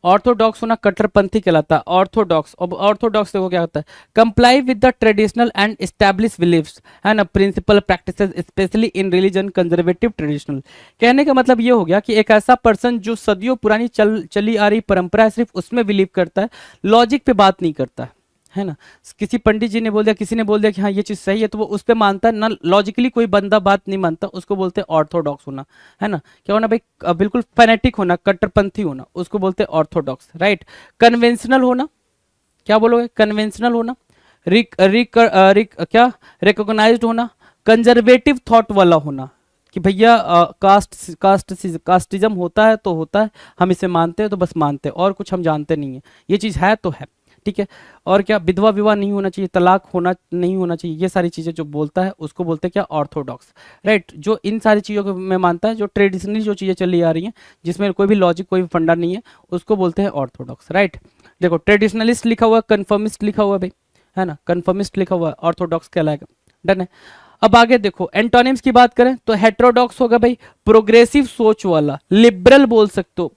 ऑर्थोडॉक्स होना कट्टरपंथी कहलाता है, ऑर्थोडॉक्स, अब ऑर्थोडॉक्स देखो क्या होता है, comply with the traditional and establish beliefs, है ना, principle, practices, specially in religion, conservative, traditional, कहने का मतलब ये हो गया कि एक ऐसा पर्सन जो सदियों पुरानी चली आ रही परंपरा है सिर्फ उसमें बिलीव करता है, लॉजिक पे बात नहीं करता है ना, किसी पंडित जी ने बोल दिया, किसी ने बोल दिया कि हाँ ये चीज सही है तो वो उस पर मानता है ना, लॉजिकली कोई बंदा बात नहीं मानता, उसको बोलते हैं ऑर्थोडॉक्स होना, है ना, क्या होना भाई, बिल्कुल फैनेटिक होना, कट्टरपंथी होना, उसको बोलते हैं ऑर्थोडॉक्स, राइट। कन्वेंशनल होना, क्या बोलोगे, कन्वेंशनल होना, क्या, रिकॉग्नाइज्ड होना, कंजर्वेटिव थॉट वाला होना, कि भैया कास्टिज्म होता है तो होता है, हम इसे मानते हैं तो बस मानते हैं और कुछ हम जानते नहीं है, ये चीज है तो है, ठीक है। और क्या, विधवा विवाह नहीं होना चाहिए, तलाक होना नहीं होना चाहिए, ये सारी चीज़ें जो बोलता है उसको बोलते हैं क्या, ऑर्थोडॉक्स, राइट। जो इन सारी चीज़ों को मैं मानता है, जो ट्रेडिशनली जो चीज़ें चली आ रही हैं जिसमें कोई भी लॉजिक कोई भी फंडा नहीं है, उसको बोलते हैं ऑर्थोडॉक्स, राइट। देखो ट्रेडिशनलिस्ट लिखा हुआ है, कन्फर्मिस्ट लिखा हुआ है भाई, है ना, कन्फर्मिस्ट लिखा हुआ है, ऑर्थोडॉक्स कहलाएगा, डन है। अब आगे देखो एंटोनिम्स की बात करें तो हेटेरोडॉक्स होगा भाई प्रोग्रेसिव सोच वाला, लिबरल बोल सकते हो,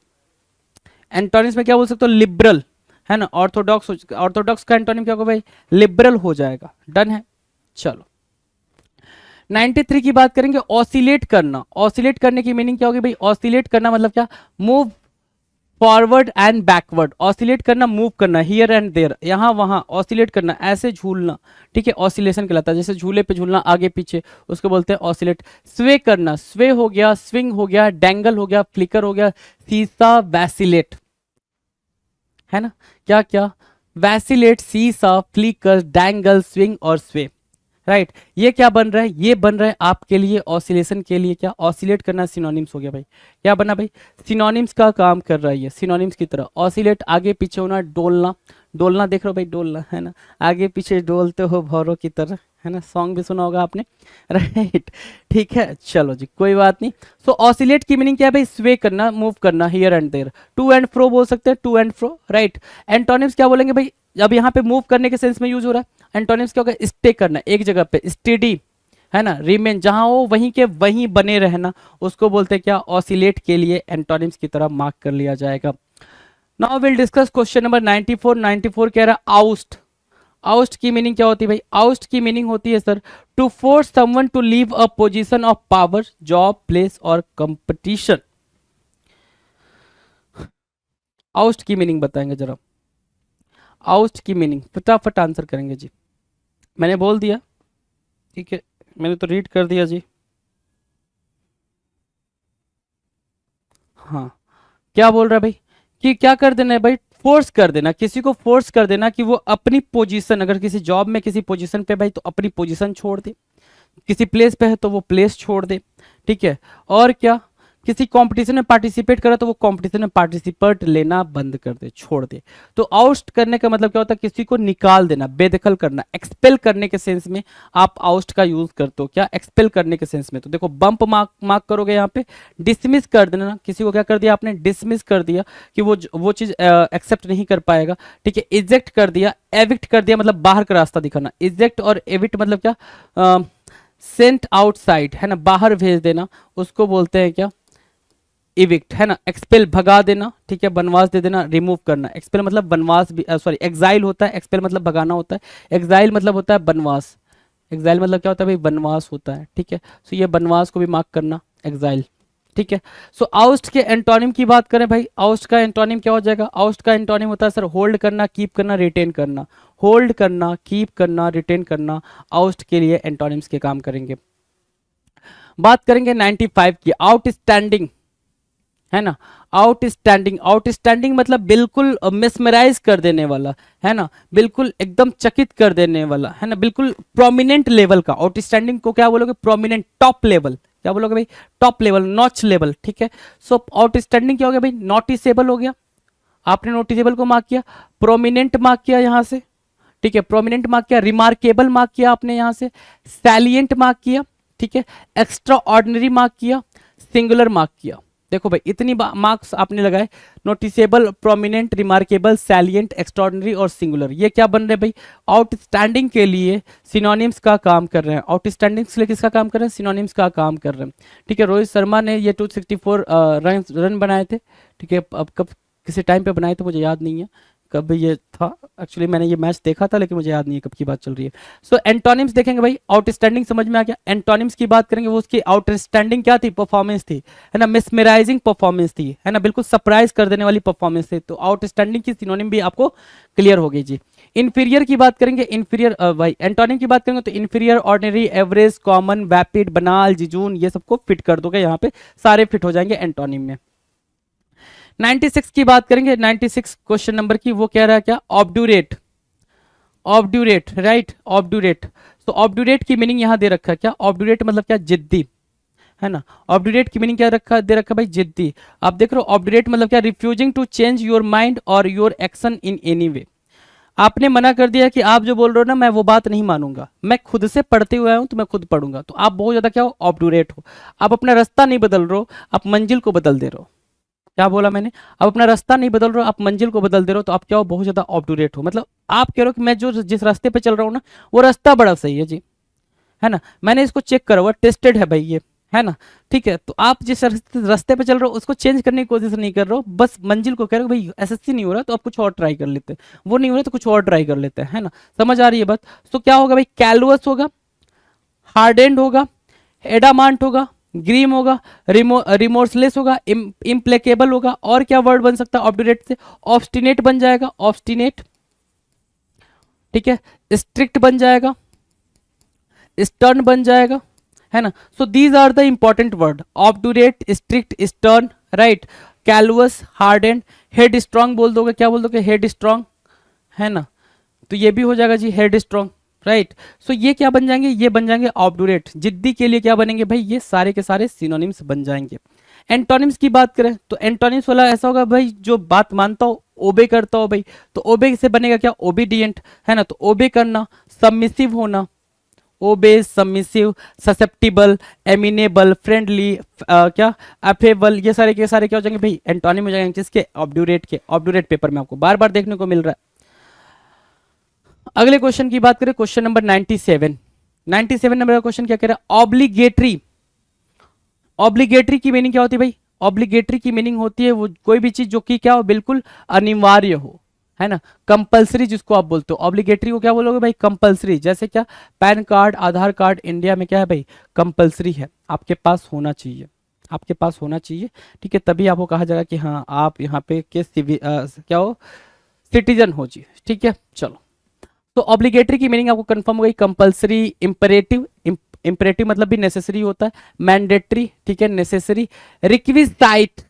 एंटोनिम्स में क्या बोल सकते हो, लिबरल, है ना। ऑर्थोडॉक्स, ऑर्थोडॉक्स का एंटोनिम क्या होगा भाई, लिबरल हो जाएगा, डन है। चलो 93 की बात करेंगे, ऑसिलेट करना। ऑसिलेट करने की मीनिंग क्या होगी भाई, ऑसिलेट करना मतलब क्या, move forward and backward. Oscillate करना, मूव करना, हियर एंड देयर, यहाँ वहाँ, ऑसिलेट करना, ऐसे झूलना, ठीक है, ऑसिलेशन कहलाता है। जैसे झूले पे झूलना आगे पीछे, उसको बोलते हैं ऑसिलेट। स्वे करना, स्वे हो गया, स्विंग हो गया, डैंगल हो गया, फ्लिकर हो गया, सीसा, वैसिलेट, है ना, क्या क्या, वैसिलेट, सीसा, फ्लिकर, डैंगल, स्विंग और स्वे, राइट। ये क्या बन रहा है, ये बन रहा है आपके लिए ऑसिलेशन के लिए क्या, ऑसिलेट करना सिनोनिम्स हो गया भाई, क्या बना भाई, सिनोनिम्स का काम कर रहा है ये, सिनोनिम्स की तरह। ऑसिलेट आगे पीछे होना, डोलना, डोलना देख रहे हो भाई, डोलना, है ना, आगे पीछे डोलते हो भौरों की तरह, है ना, सॉन्ग भी सुना होगा आपने, राइट, ठीक है। चलो जी कोई बात नहीं। सो ऑसिलेट की मीनिंग क्या है भाई, स्वे करना, मूव करना, here and there, to and fro बोल सकते हैं, to and fro, right. Antonyms क्या बोलेंगे भाई, अब यहाँ पे मूव करने के सेंस में यूज हो रहा है, एंटोनिम्स क्या होगा, स्टे करना एक जगह पे, स्टेडी, है ना, रिमेन, जहां हो वहीं के वहीं बने रहना, उसको बोलते हैं क्या, ऑसिलेट के लिए एंटोनिम्स की तरह मार्क कर लिया जाएगा। Now will discuss question number 94। 94 कह रहा है आउस्ट। आउस्ट की मीनिंग क्या होती है भाई, आउस्ट की मीनिंग होती है sir, to force someone to leave a position of power, job, place और कंपटीशन। आउस्ट की मीनिंग बताएंगे जरा, आउस्ट की मीनिंग फटाफट आंसर करेंगे जी। मैंने बोल दिया, ठीक है, मैंने तो रीड कर दिया जी। हाँ, क्या बोल रहा है भाई, कि क्या कर देना है भाई, फोर्स कर देना, किसी को फोर्स कर देना कि वो अपनी पोजीशन, अगर किसी जॉब में किसी पोजीशन पे भाई तो अपनी पोजीशन छोड़ दे, किसी प्लेस पे है तो वो प्लेस छोड़ दे, ठीक है। और क्या, किसी कंपटीशन में पार्टिसिपेट करा तो वो कंपटीशन में पार्टिसिपेट लेना बंद कर दे, छोड़ दे। तो आउस्ट करने का मतलब क्या होता है, किसी को निकाल देना, बेदखल करना, एक्सपेल करने के सेंस में आप आउस्ट का यूज करते हो, क्या, एक्सपेल करने के सेंस में। तो देखो बंप मार्क करोगे यहाँ पे, डिसमिस कर देना, किसी को क्या कर दिया आपने, डिसमिस कर दिया कि वो चीज एक्सेप्ट नहीं कर पाएगा, ठीक है। इजेक्ट कर दिया, एविक्ट कर दिया मतलब बाहर का रास्ता दिखाना, इजेक्ट और एविक्ट मतलब क्या, सेंट आउटसाइड, है ना, बाहर भेज देना, उसको बोलते हैं क्या, इविक्ट, है ना। एक्सपेल भगा देना, ठीक है, बनवास दे देना, रिमूव करना। एक्सपेल मतलब बनवास भी, सॉरी एग्जाइल होता है, एक्सपेल मतलब भगाना होता है, एग्जाइल मतलब होता है बनवास, एग्जाइल मतलब क्या होता है भाई, बनवास होता है, ठीक है। सो ये बनवास को भी मार्क करना, एग्जाइल, ठीक है। सो आउस्ट के एंटोनिम की बात करें भाई, आउस्ट का एंटोनिम क्या हो जाएगा, आउस्ट का एंटोनिम होता है सर होल्ड करना, कीप करना, रिटेन करना। होल्ड करना, कीप करना, रिटेन करना, आउस्ट के लिए एंटोनिम्स के काम करेंगे। बात करेंगे 95 की, आउटस्टैंडिंग, है ना, आउटस्टैंडिंग। आउटस्टैंडिंग मतलब बिल्कुल मिसमराइज कर देने वाला, है ना, बिल्कुल एकदम चकित कर देने वाला, है ना, बिल्कुल प्रोमिनेंट लेवल का। आउटस्टैंडिंग को क्या बोलोगे, प्रोमिनेंट, टॉप लेवल, क्या बोलोगे भाई, टॉप लेवल, नॉच लेवल, ठीक है। सो आउटस्टैंडिंग क्या हो गया भाई, नोटिसेबल हो गया, आपने नोटिसेबल को मार्क किया, प्रोमिनेंट मार्क किया यहां से, ठीक है, प्रोमिनेंट मार्क किया, रिमार्केबल मार्क किया आपने यहां से, सैलिएंट मार्क किया, ठीक है, एक्स्ट्रा ऑर्डिनरी मार्क किया, सिंगुलर मार्क किया। देखो भाई इतनी मार्क्स आपने लगाए, noticeable, prominent, remarkable, salient, extraordinary और सिंगुलर। ये क्या बन रहे हैं भाई, आउटस्टैंडिंग के लिए सिनोनिम्स का काम कर रहे हैं। आउटस्टैंडिंग के लिए किसका काम कर रहे हैं, सिनोनिम्स का काम कर रहे हैं, ठीक है। रोहित शर्मा ने ये 264 रन बनाए थे, ठीक है। अब कब किसी टाइम पे बनाए थे मुझे याद नहीं है कब ये था, एक्चुअली मैंने ये मैच देखा था लेकिन मुझे याद नहीं है कब की बात चल रही है। सो एंटोनिम्स देखेंगे भाई, आउटस्टैंडिंग समझ में आ गया। एंटोनिम्स की बात करेंगे, वो उसकी आउटस्टैंडिंग क्या थी, परफॉर्मेंस थी, है ना, मिसमराइजिंग परफॉर्मेंस थी, है ना, बिल्कुल सरप्राइज कर देने वाली परफॉर्मेंस थी। तो आउटस्टैंडिंग की सिनोनिम भी आपको क्लियर हो गई जी। इंफीरियर की बात करेंगे, इंफीरियर भाई एंटोनिम की बात करेंगे तो इंफीरियर, ऑर्डिनरी, एवरेज, कॉमन, वैपिड, बनाल, जिजून, ये सबको फिट कर दोगे यहाँ पे, सारे फिट हो जाएंगे एंटोनिम में। 96 की बात करेंगे, 96 क्वेश्चन नंबर की, वो कह रहा है क्या, ऑब्ड्यूरेट, ऑब्ड्यूरेट, राइट, ऑब्ड्यूरेट। तो ऑब्ड्यूरेट की मीनिंग यहां दे रखा है क्या, ऑब्ड्यूरेट मतलब क्या, जिद्दी, है ना। ऑब्ड्यूरेट की मीनिंग क्या रखा दे रखा भाई, जिद्दी। आप देख रहे हो ऑब्ड्यूरेट मतलब क्या, refusing to change your mind और your action in any way. आपने मना कर दिया कि आप जो बोल रहे हो ना मैं वो बात नहीं मानूंगा, मैं खुद से पढ़ते हुए आया हूं तो मैं खुद पढ़ूंगा, तो आप बहुत ज्यादा क्या हो, ऑब्डुरेट हो। आप अपना रास्ता नहीं बदल रहे हो, आप मंजिल को बदल दे रहे हो। क्या बोला मैंने? आप अपना रास्ता नहीं बदल रहे हो, आप मंजिल को बदल दे रहे हो, तो आप क्या हो, बहुत ज्यादा ऑब्डुरेट हो। मतलब आप कह रहे हो कि मैं जो जिस रास्ते पे चल रहा हूँ ना वो रास्ता बड़ा सही है जी, है ना, मैंने इसको चेक करा हुआ, टेस्टेड है भाई ये, है ना। ठीक है, तो आप जिस रास्ते पे चल रहे हो उसको चेंज करने की कोशिश नहीं कर रहे हो, बस मंजिल को कह रहे हो भाई एसएससी नहीं हो रहा तो आप कुछ और ट्राई कर लेते हैं, वो नहीं हो रहा तो कुछ और ट्राई कर लेते हैं, है ना। समझ आ रही है बात? तो क्या होगा भाई, कैलुअस होगा, हार्डेंड होगा, एडामांट होगा, ग्रीम होगा, रिमोर्सलेस होगा, इम्प्लेकेबल होगा, और क्या वर्ड बन सकता है ऑब्डुरेट से? ऑब्स्टिनेट बन जाएगा, ऑब्स्टिनेट। ठीक है, स्ट्रिक्ट बन जाएगा, स्टर्न बन जाएगा, है ना। So these are the important word, obdurate, strict, stern, right, callous, hardened, headstrong बोल दोगे, क्या बोल दोगे, हेड स्ट्रांग, है ना। तो ये भी हो जाएगा जी हेड स्ट्रांग, राइट। सो ये क्या बन जाएंगे, ये बन जाएंगे ऑब्डुरेट। जिद्दी के लिए क्या बनेंगे भाई, ये सारे के सारे सिनोनिम्स बन जाएंगे। एंटोनिम्स की बात करें तो एंटोनिम्स वाला ऐसा होगा भाई, जो बात मानता हो, ओबे करता हो भाई, तो ओबे से बनेगा क्या, ओबीडियंट, है ना। तो ओबे करना, सबमिसिव होना, ओबे, सबमिसिव, ससेप्टिबल, एमिनेबल, फ्रेंडली, क्या, अफेबल, ये सारे के सारे क्या हो जाएंगे भाई, एंटोनिम हो जाएंगे किसके, ऑब्डुरेट के। ऑब्डुरेट पेपर में आपको बार बार देखने को मिल रहा है। अगले क्वेश्चन की बात करें, क्वेश्चन नंबर 97। 97 नंबर का क्वेश्चन क्या कह रहा है, ऑब्लिगेटरी। ऑब्लिगेटरी की मीनिंग क्या होती है भाई, ऑब्लिगेटरी की मीनिंग होती है वो कोई भी चीज जो कि क्या हो, बिल्कुल अनिवार्य हो, है ना। कंपलसरी जिसको आप बोलते हो, ऑब्लिगेटरी को क्या बोलोगे भाई, कंपलसरी। जैसे क्या, पैन कार्ड, आधार कार्ड इंडिया में क्या है भाई, कंपलसरी है, आपके पास होना चाहिए, आपके पास होना चाहिए। ठीक है, तभी आपको कहा जाएगा कि हाँ आप यहाँ पे के क्या हो, सिटीजन हो जी। ठीक है, चलो। तो ऑब्लिगेटरी की मीनिंग आपको कंफर्म हो गई, कंपलसरी, इंपरेटिव, इंपरेटिव मतलब भी नेसेसरी होता है, मैंडेटरी, ठीक है, नेसेसरी, रिक्विसाइट,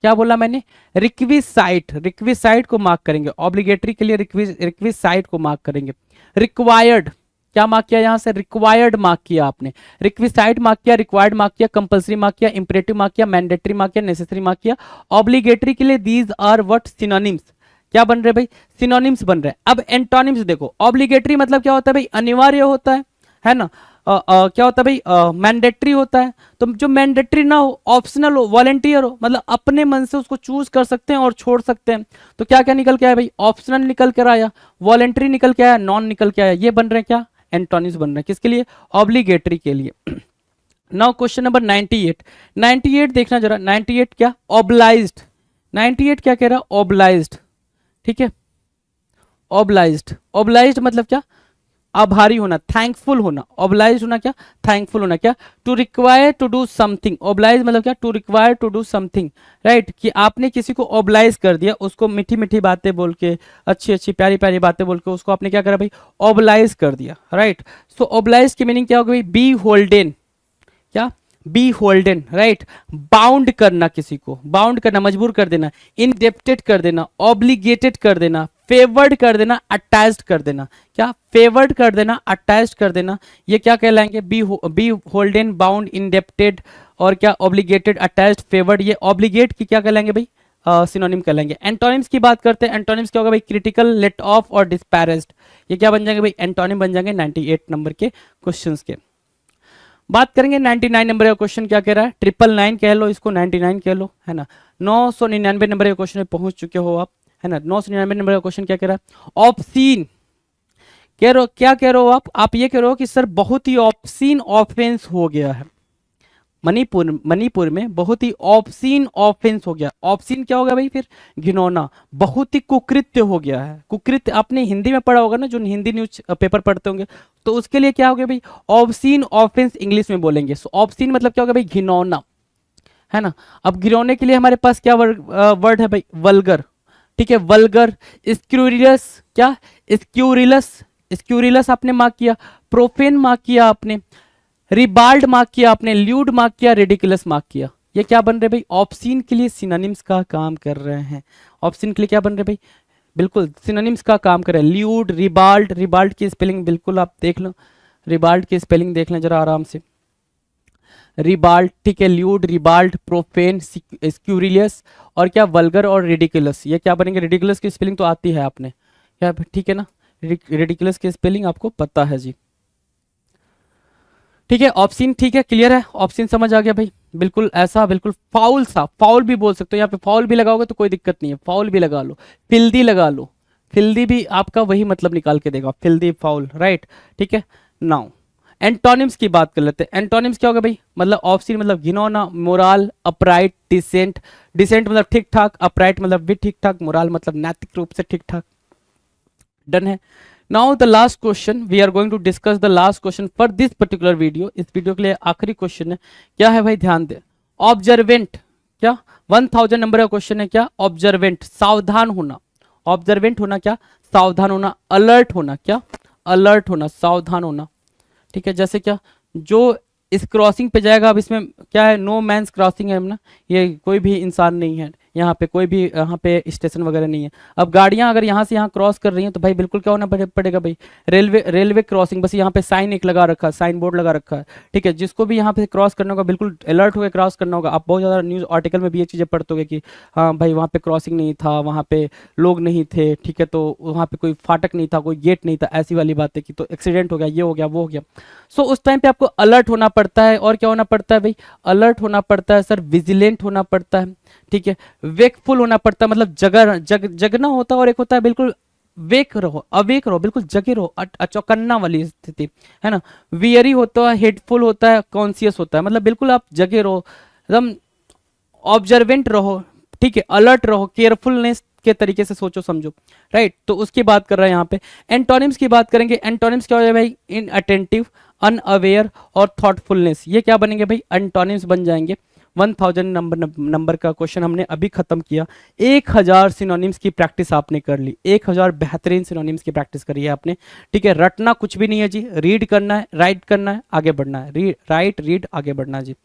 क्या बोला मैंने, रिक्विसाइट, रिक्विसाइट को मार्क करेंगे, ऑब्लिगेटरी के लिए रिक्विसाइट को मार्क करेंगे। रिक्वायर्ड, क्या मार्क किया यहां से, रिक्वायर्ड मार्क किया आपने, रिक्विसाइट मार्क किया, रिक्वायर्ड मार्क किया, कंपलसरी मार्क किया, इंपरेटिव मार्क किया, मैंडेटरी मार्क किया, नेसेसरी मार्क किया। ऑब्लिगेटरी के लिए दीज आर व्हाट, सिनोनिम्स, क्या बन रहे भाई, सिनोनिम्स बन रहे हैं। अब एंटोनिम्स देखो, ऑब्लिगेटरी मतलब क्या होता है भाई, अनिवार्य होता है ना। क्या होता है भाई, मैंडेटरी होता है। तो जो मैंडेटरी ना हो, ऑप्शनल हो, वॉलंटियर हो, मतलब अपने मन से उसको चूज कर सकते हैं और छोड़ सकते हैं। तो क्या क्या निकल के आया भाई, ऑप्शनल निकल कर आया, वॉलंटरी निकल के आया, नॉन निकल के आया, ये बन रहे हैं क्या, एंटोनिम्स बन रहे हैं, किसके लिए, ऑब्लिगेटरी के लिए। Now question number 98। 98 देखना जरा, 98 क्या, ऑब्लाइज्ड। 98 क्या कह रहा है, ऑब्लाइज्ड, ठीक है, ऑब्लाइज्ड। ऑब्लाइज्ड मतलब क्या, आभारी होना, थैंकफुल होना। ऑब्लाइज होना क्या, थैंकफुल होना। क्या, to require to do something. Oblige मतलब क्या, to require to do something, right, कि आपने किसी को ऑब्लाइज कर दिया, उसको मीठी मीठी बातें बोल के, अच्छी अच्छी प्यारी प्यारी बातें बोल के उसको आपने क्या करा भाई, ऑब्लाइज कर दिया, राइट। सो ऑब्लाइज की मीनिंग क्या होगी भाई, बी होल्डन, क्या, बी होल्डन, राइट, बाउंड करना, किसी को बाउंड करना, मजबूर कर देना, इंडेप्टेड कर देना, ऑब्लिगेटेड कर देना, फेवर्ड कर देना, अटैच्ड कर देना। क्या, फेवर्ड कर देना, अटैच्ड कर देना, ये क्या कहलाएंगे, बी होल्डन, बाउंड, इंडेप्टेड, और क्या, ऑब्लिगेटेड, अटैच्ड, फेवर्ड, ये ऑब्लिगेट की क्या कहलाएंगे भाई, सिनोनिम कहलाएंगे। एंटोनिम्स की बात करते हैं, एंटोनिम्स क्या होगा भाई, क्रिटिकल, लेट ऑफ और डिस्पैरेज्ड, ये क्या बन जाएंगे भाई, एंटोनिम बन जाएंगे 98 नंबर के क्वेश्चंस के। बात करेंगे 99 नंबर का क्वेश्चन, क्या कह रहा है, 999 कह लो इसको, 99 कह लो, है ना। 999 नंबर के क्वेश्चन में पहुंच चुके हो आप, है ना। 999 नंबर का क्वेश्चन क्या कह रहा है, ऑब्सीन, कह रहे हो, क्या कह रहे हो आप ये कह रहे हो कि सर बहुत ही ऑब्सीन ऑफेंस हो गया है, मणिपुर में बहुत ही ऑब्सीन ऑफेंस हो गया। ऑब्सीन क्या हो गया भाई, फिर घिनौना, बहुत ही कुकृत्य हो गया है। कुकृत्य आपने हिंदी में पढ़ा होगा ना, जो हिंदी न्यूज पेपर पढ़ते होंगे, तो उसके लिए क्या हो गया भाई, ऑब्सीन ऑफेंस इंग्लिश में बोलेंगे। सो ऑब्सीन मतलब क्या होगा भाई, घिनौना, है ना। अब घिनौने के लिए हमारे पास क्या वर्ड है भाई, वल्गर, ठीक है, वल्गर, स्क्यूरियस, क्या, स्क्यूरिलस, स्क्यूरिलस आपने मार्क किया, प्रोफेन मार्क किया आपने, रिबाल्ड मार्क किया आपने, ल्यूड मार्क किया, रेडिकुलस मार्क किया। ये क्या बन रहे भाई, ऑप्शन के लिए सिनोनिम्स का काम कर रहे हैं। ऑप्शन के लिए क्या बन रहे भाई, बिल्कुल सिनोनिम्स का काम कर रहे हैं। ल्यूड, रिबाल्ड, रिबाल्ड की स्पेलिंग बिल्कुल आप देख लो, रिबाल्ड की स्पेलिंग देख लें जरा आराम से, रिबाल्ड, ठीक है, ल्यूड, रिबाल्ड, प्रोफेन, स्क्यूरिलियस, और क्या, वल्गर और रेडिकुलस। ये क्या बनेंगे, रेडिकुलस की स्पेलिंग तो आती है आपने, क्या ठीक है ना, रेडिकुलस की स्पेलिंग आपको पता है जी। ठीक है, ऑप्शन ठीक है, क्लियर है, ऑप्शन समझ आ गया भाई। बिल्कुल ऐसा, बिल्कुल फाउल सा, फाउल भी बोल सकते हो, यहाँ पे फाउल भी लगाओगे तो कोई दिक्कत नहीं है, फाउल भी लगा लो, फिल्दी लगा लो, फिल्दी भी आपका वही मतलब निकाल के देगा, फिल्दी फाउल, राइट। ठीक है, नाउ एंटोनिम्स की बात कर लेते हैं। एंटोनिम्स क्या होगा भाई, मतलब ऑप्शन मतलब घिनौना, मोराल, अपराइट, डिसेंट। डिसेंट मतलब ठीक ठाक, अपराइट मतलब भी ठीक ठाक, मोराल मतलब नैतिक रूप से ठीक ठाक। डन है। Now the last question, we are going to discuss the last question for this particular video. इस वीडियो के लिए आखिरी क्वेश्चन है, क्या है भाई, ध्यान दे। ऑब्जर्वेंट, क्या 1000 नंबर का क्वेश्चन है, क्या ऑब्जर्वेंट, सावधान होना। ऑब्जर्वेंट होना क्या, सावधान होना, अलर्ट होना, क्या अलर्ट होना, सावधान होना। ठीक है, जैसे क्या, जो इस क्रॉसिंग पे जाएगा, अब इसमें क्या है, नो मैंस क्रॉसिंग है ना, ये कोई भी इंसान नहीं है यहाँ पे, कोई भी यहाँ पे स्टेशन वगैरह नहीं है। अब गाड़ियाँ अगर यहाँ से यहाँ क्रॉस कर रही हैं तो भाई बिल्कुल क्या होना पड़ेगा भाई, रेलवे क्रॉसिंग, बस यहाँ पे साइन एक लगा रखा है, साइन बोर्ड लगा रखा है। ठीक है, जिसको भी यहाँ पे क्रॉस करना होगा बिल्कुल अलर्ट होकर क्रॉस करना होगा। आप बहुत ज़्यादा न्यूज़ आर्टिकल में भी ये चीज़ें पढ़ते होगे कि हाँ भाई वहाँ पे क्रॉसिंग नहीं था, वहाँ पे लोग नहीं थे, ठीक है, तो वहाँ पे कोई फाटक नहीं था, कोई गेट नहीं था, ऐसी वाली बात है कि तो एक्सीडेंट हो गया, ये हो गया, वो हो गया। सो उस टाइम पे आपको अलर्ट होना पड़ता है, और क्या होना पड़ता है भाई, अलर्ट होना पड़ता है सर, विजिलेंट होना पड़ता है। ठीक है, वेकफुल होना पड़ता है, मतलब जगना होता है, और एक होता है बिल्कुल वेक रहो, अवेक रहो, बिल्कुल जगे रहो, अचौकन्ना वाली स्थिति है ना। वियरी होता है, हेडफुल होता है, कॉन्शियस होता है, मतलब बिल्कुल आप जगे रहो, एकदम ऑब्जर्वेंट रहो, ठीक है, अलर्ट रहो, केयरफुलनेस के तरीके से सोचो समझो, राइट। तो उसकी बात कर रहे हैं यहाँ पे। एंटोनिम्स की बात करेंगे। एंटोनिम्स क्या हो जाए भाई, इनअटेंटिव, अनअवेयर और थॉटफुलनेस, ये क्या बनेंगे भाई, एंटोनिम्स बन जाएंगे। 1000 नंबर का क्वेश्चन हमने अभी खत्म किया। 1000 सिनोनिम्स की प्रैक्टिस आपने कर ली, 1000 बेहतरीन सिनोनिम्स की प्रैक्टिस करी है आपने। ठीक है, रटना कुछ भी नहीं है जी, रीड करना है, राइट करना है, आगे बढ़ना है, राइट रीड आगे बढ़ना है जी।